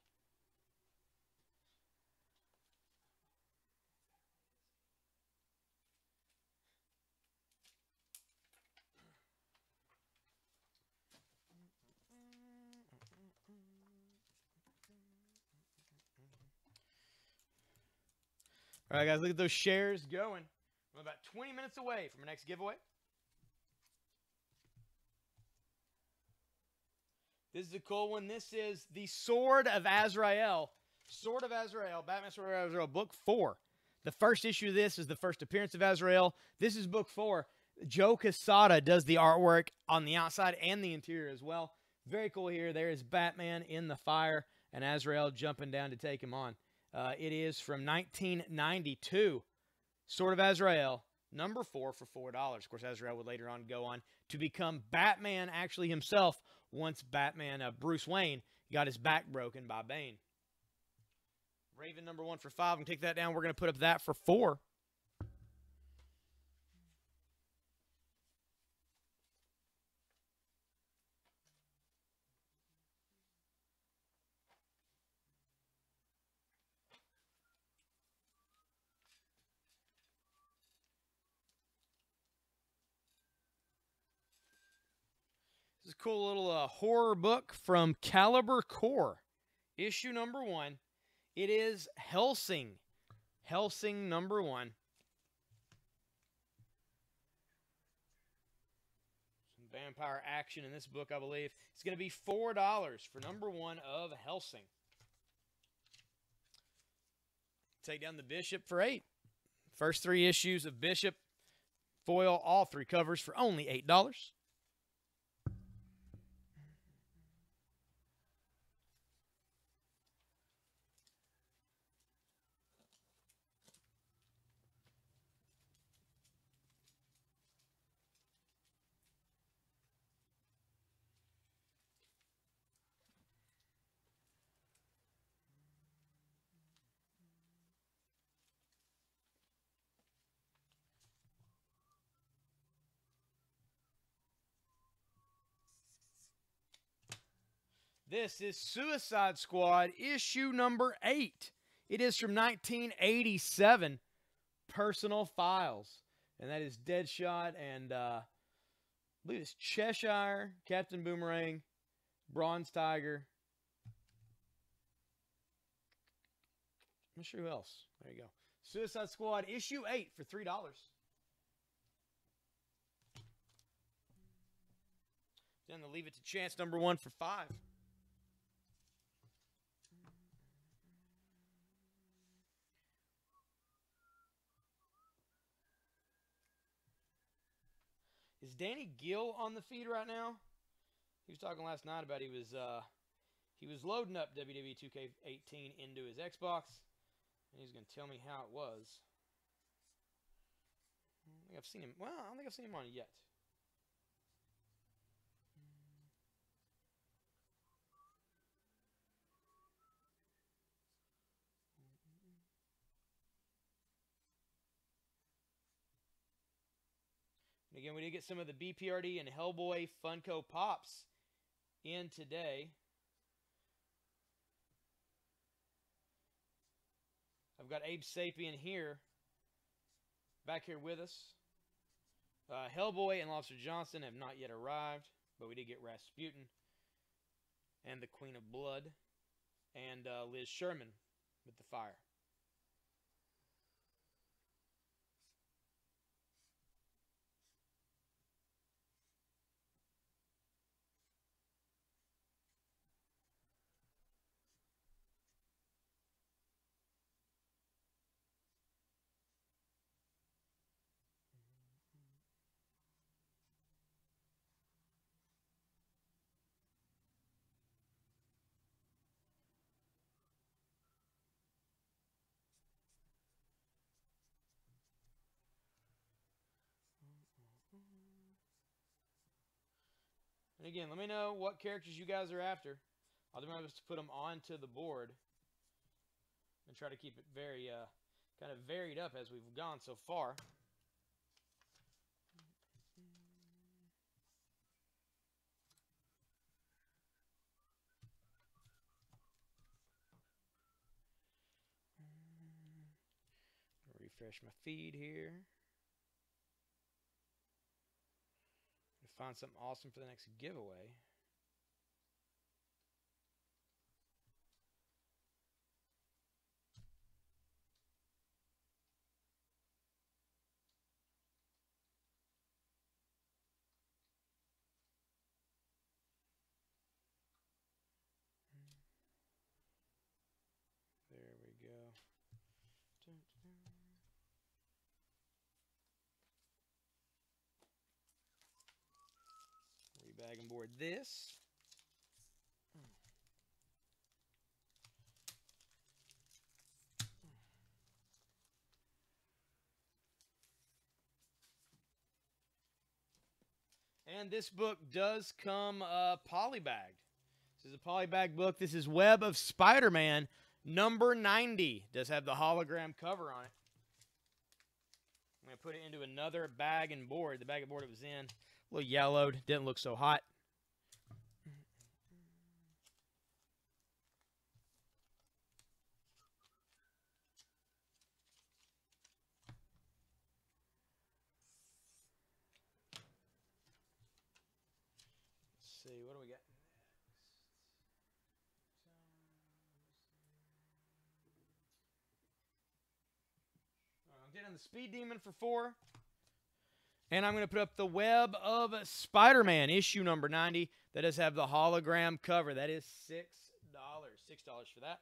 All right, guys, look at those shares going. We're about 20 minutes away from our next giveaway. This is a cool one. This is the Sword of Azrael. Sword of Azrael, Batman Sword of Azrael, book 4. The first issue of this is the first appearance of Azrael. This is book 4. Joe Quesada does the artwork on the outside and the interior as well. Very cool here. There is Batman in the fire and Azrael jumping down to take him on. It is from 1992. Sword of Azrael, #4 for $4. Of course, Azrael would later on go on to become Batman actually himself once Batman, Bruce Wayne, got his back broken by Bane. Raven #1 for $5. And take that down. We're going to put up that for $4. This is a cool little horror book from Caliber Core, issue #1. It is Helsing. Helsing #1. Some vampire action in this book, I believe. It's going to be $4 for #1 of Helsing. Take down the Bishop for $8. First 3 issues of Bishop. Foil, all 3 covers for only $8. This is Suicide Squad issue number 8. It is from 1987, Personal Files. And that is Deadshot and I believe it's Cheshire, Captain Boomerang, Bronze Tiger. I'm not sure who else. There you go. Suicide Squad issue 8 for $3. Then they'll leave it to chance number 1 for $5. Is Danny Gill on the feed right now? He was talking last night about he was loading up WWE 2K18 into his Xbox, and he's going to tell me how it was. I don't think I've seen him. Well, I don't think I've seen him on it yet. And again, we did get some of the BPRD and Hellboy Funko Pops in today. I've got Abe Sapien here, back here with us. Hellboy and Lobster Johnson have not yet arrived, but we did get Rasputin and the Queen of Blood and Liz Sherman with the fire. And again, let me know what characters you guys are after. I'll do my best to put them onto the board and try to keep it very kind of varied up as we've gone so far. Refresh my feed here. Find something awesome for the next giveaway. There we go. Rebag and board this. And this book does come polybagged. This is a polybag book. This is Web of Spider-Man number 90. Does have the hologram cover on it. I'm going to put it into another bag and board. The bag and board it was in, a little yellowed. Didn't look so hot. Let's see, what do we got next? I'm getting the Speed Demon for $4. And I'm going to put up the Web of Spider-Man, issue number 90. That does have the hologram cover. That is $6. $6 for that.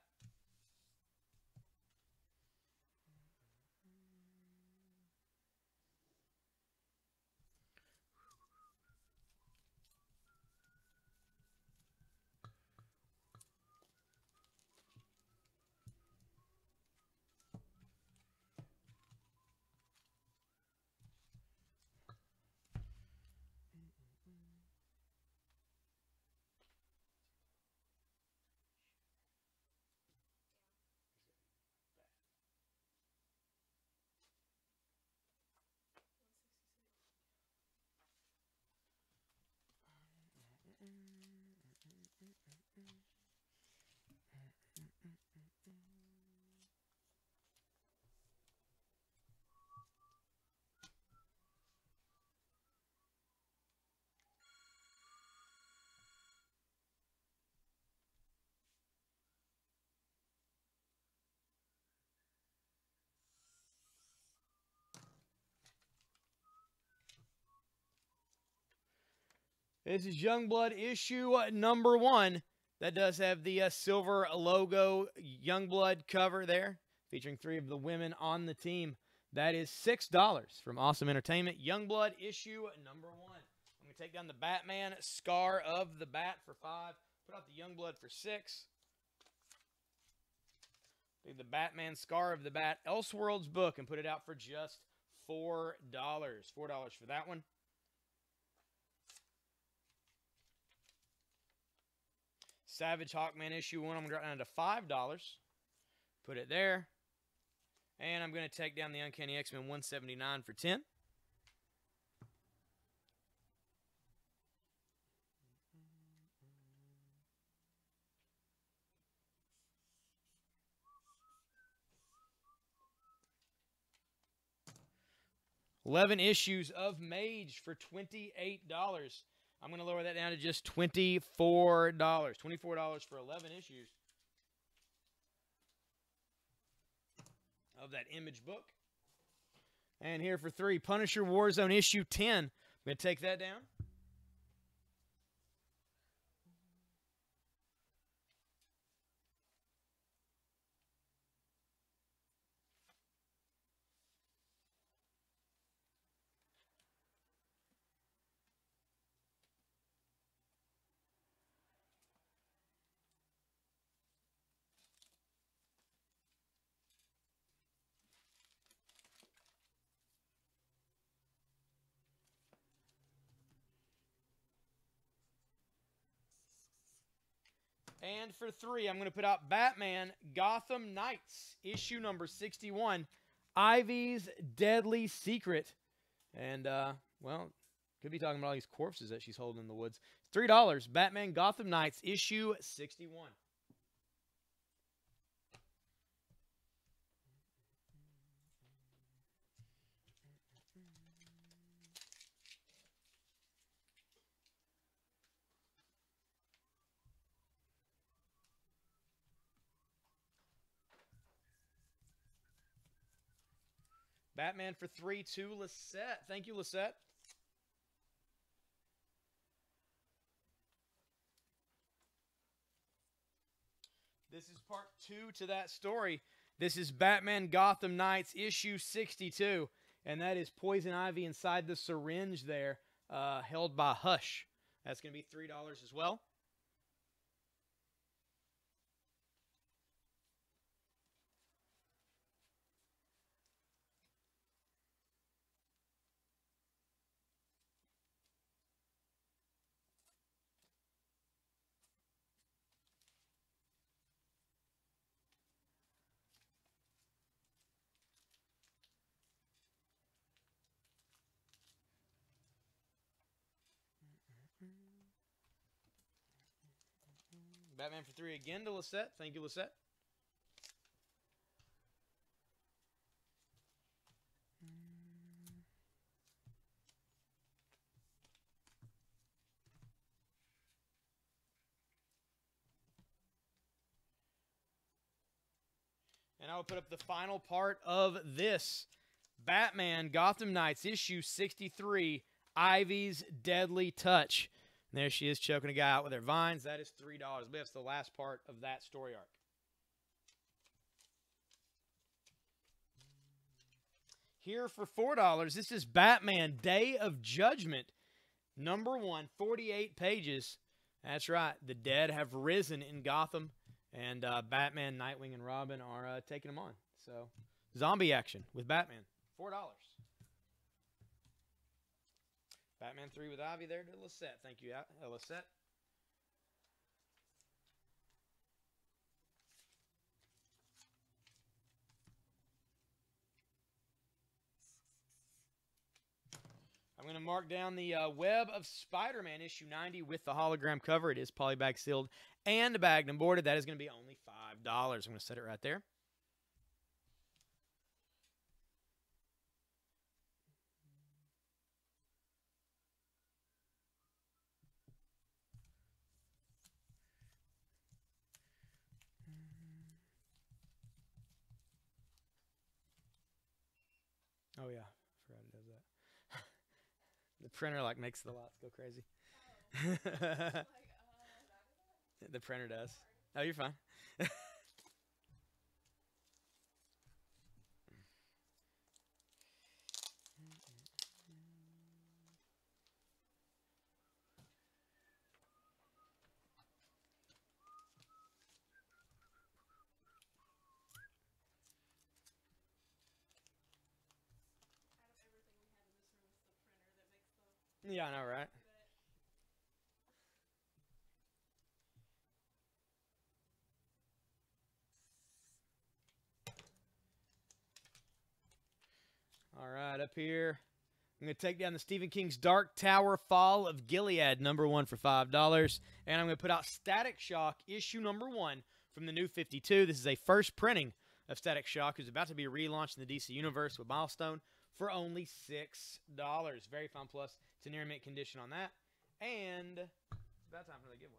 This is Youngblood issue number 1. That does have the silver logo Youngblood cover there, featuring 3 of the women on the team. That is $6 from Awesome Entertainment. Youngblood issue number 1. I'm going to take down the Batman Scar of the Bat for $5. Put out the Youngblood for $6. Take the Batman Scar of the Bat Elseworlds book and put it out for just $4. $4 for that one. Savage Hawkman issue 1, I'm going to drop down to $5. Put it there. And I'm going to take down the Uncanny X-Men 179 for $10. $11 issues of Mage for $28. I'm going to lower that down to just $24. $24 for 11 issues of that Image book. And here for 3, Punisher Warzone issue 10. I'm going to take that down. And for 3, I'm going to put out Batman Gotham Knights, issue number 61, Ivy's Deadly Secret. And, well, could be talking about all these corpses that she's holding in the woods. $3, Batman Gotham Knights, issue 61. Batman for 3 to Lisette. Thank you, Lisette. This is part 2 to that story. This is Batman Gotham Knights issue 62. And that is Poison Ivy inside the syringe there, held by Hush. That's going to be $3 as well. Batman for 3 again to Lisette. Thank you, Lisette. And I will put up the final part of this. Batman Gotham Knights issue 63, Ivy's Deadly Touch. And there she is choking a guy out with her vines. That is $3. I believe that's the last part of that story arc. Here for $4, this is Batman Day of Judgment, number 1, 48 pages. That's right. The dead have risen in Gotham, and Batman, Nightwing, and Robin are taking them on. So, zombie action with Batman. $4. Batman 3 with Ivy there to Lisette. Thank you, Lisette. I'm going to mark down the Web of Spider-Man issue 90 with the hologram cover. It is polybag sealed and bagged and boarded. That is going to be only $5. I'm going to set it right there. Oh, yeah. I forgot it does that. The printer, like, makes the lights go crazy. The printer does. Oh, you're fine. Yeah, I know, right? All right, up here. I'm going to take down the Stephen King's Dark Tower Fall of Gilead, #1 for $5. And I'm going to put out Static Shock, issue #1 from the New 52. This is a first printing of Static Shock, who's about to be relaunched in the DC Universe with Milestone for only $6. Very fine plus. It's in near mint condition on that. And it's about time for the giveaway.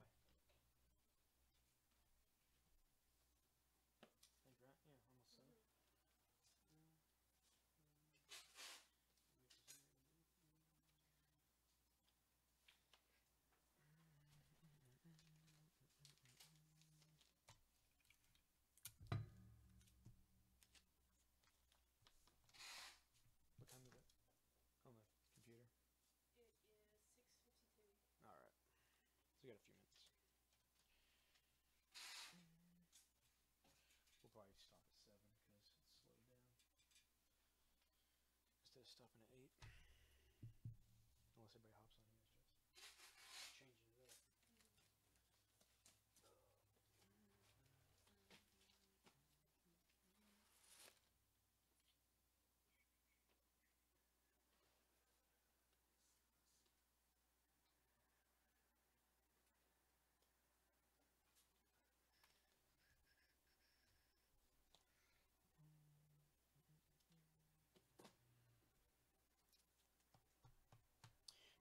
What time is it on the computer? It is 6:52. All right. So we got a few minutes. We'll probably stop at 7 because it's slowed down. Instead of stopping at 8. Unless everybody hops on here, it's just changing it up.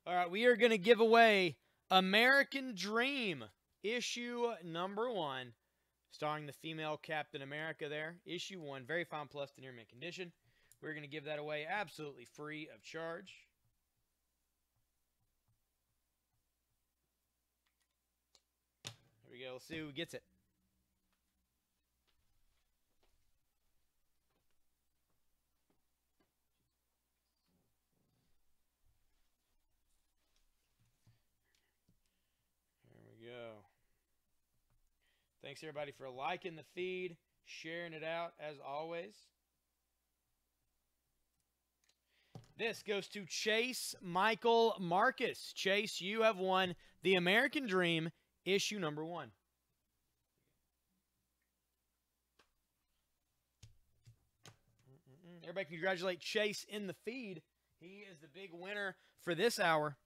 All right, we are going to give away American Dream, issue #1, starring the female Captain America there. Issue 1, very fine plus to near mint condition. We're going to give that away absolutely free of charge. There we go. Let's see who gets it. There we go. Thanks, everybody, for liking the feed, sharing it out, as always. This goes to Chase Michael Marcus. Chase, you have won the American Dream, issue #1. Everybody congratulate Chase in the feed. He is the big winner for this hour.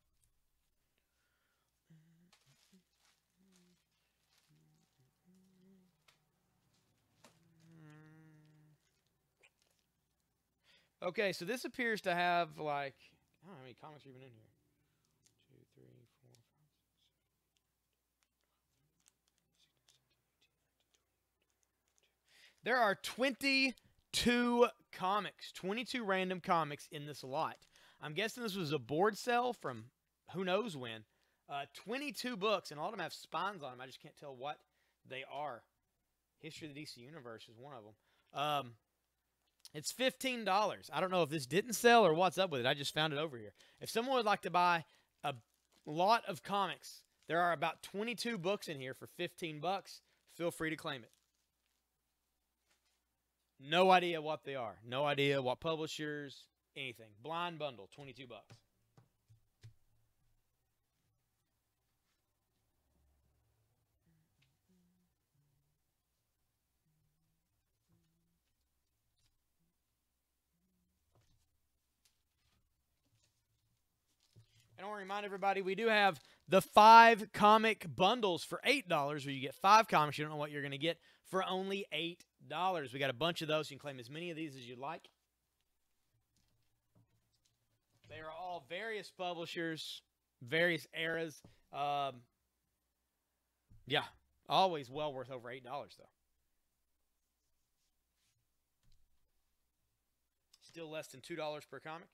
Okay, so this appears to have, like, I don't know how many comics are even in here. 2, 3, 4, 5, 6, 7, 8, 9, 10, 11, 12. There are 22 comics, 22 random comics in this lot. I'm guessing this was a board sale from who knows when. 22 books, and all of them have spines on them. I just can't tell what they are. History of the DC Universe is one of them. It's $15. I don't know if this didn't sell or what's up with it. I just found it over here. If someone would like to buy a lot of comics, there are about 22 books in here for $15. Feel free to claim it. No idea what they are. No idea what publishers, anything. Blind bundle, 22 bucks. And I want to remind everybody, we do have the 5 comic bundles for $8, where you get 5 comics. You don't know what you're going to get for only $8. We got a bunch of those. You can claim as many of these as you'd like. They are all various publishers, various eras. Yeah, always well worth over $8, though. Still less than $2 per comic.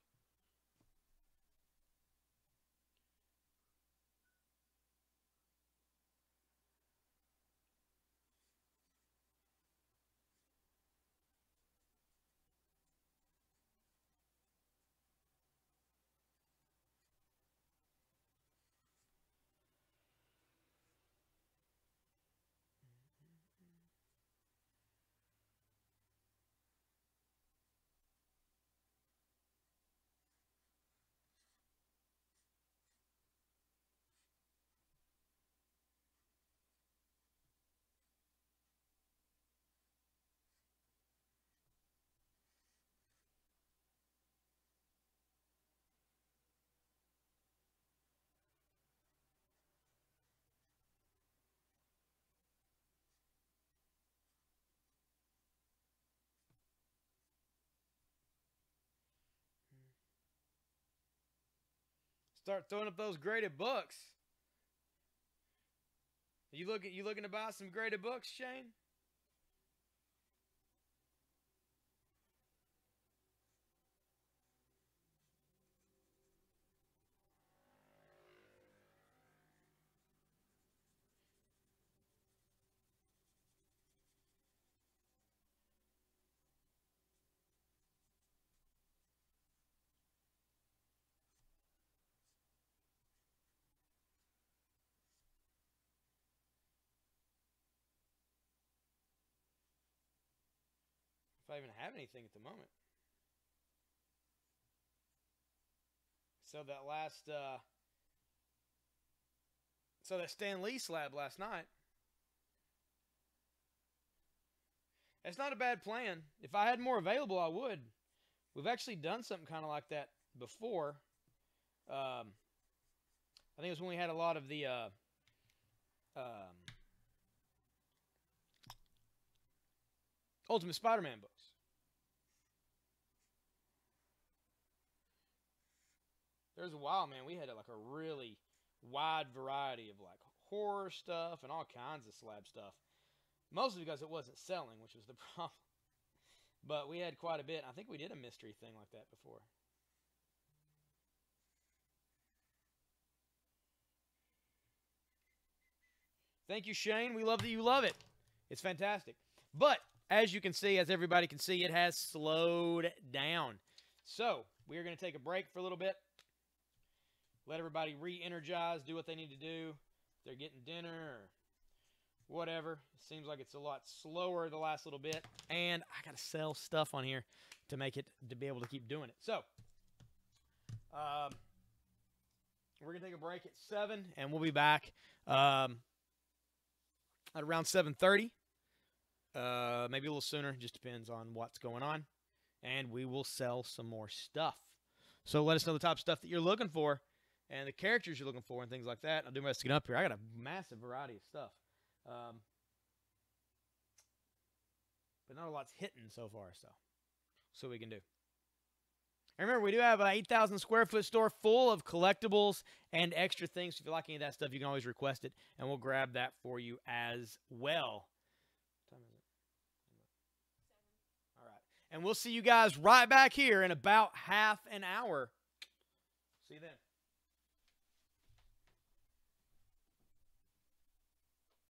Start throwing up those graded books. You looking to buy some graded books, Shane? If I even have anything at the moment. So that Stan Lee slab last night. It's not a bad plan. If I had more available, I would. We've actually done something kind of like that before. I think it was when we had a lot of the Ultimate Spider-Man books. There's a while, man, we had like a really wide variety of like horror stuff and all kinds of slab stuff. Mostly because it wasn't selling, which was the problem. But we had quite a bit. I think we did a mystery thing like that before. Thank you, Shane. We love that you love it. It's fantastic. But as you can see, as everybody can see, it has slowed down. So we are going to take a break for a little bit. Let everybody re-energize, do what they need to do. If they're getting dinner or whatever. It seems like it's a lot slower the last little bit. And I got to sell stuff on here to make it, to be able to keep doing it. So, we're going to take a break at 7, and we'll be back at around 7:30. Maybe a little sooner. Just depends on what's going on. And we will sell some more stuff. So let us know the type of stuff that you're looking for and the characters you're looking for and things like that. I'll do my best to get up here. I got a massive variety of stuff. But not a lot's hitting so far, so we can do. And remember, we do have an 8,000 square foot store full of collectibles and extra things. So if you like any of that stuff, you can always request it, and we'll grab that for you as well. What time is it? All right. And we'll see you guys right back here in about half an hour. See you then.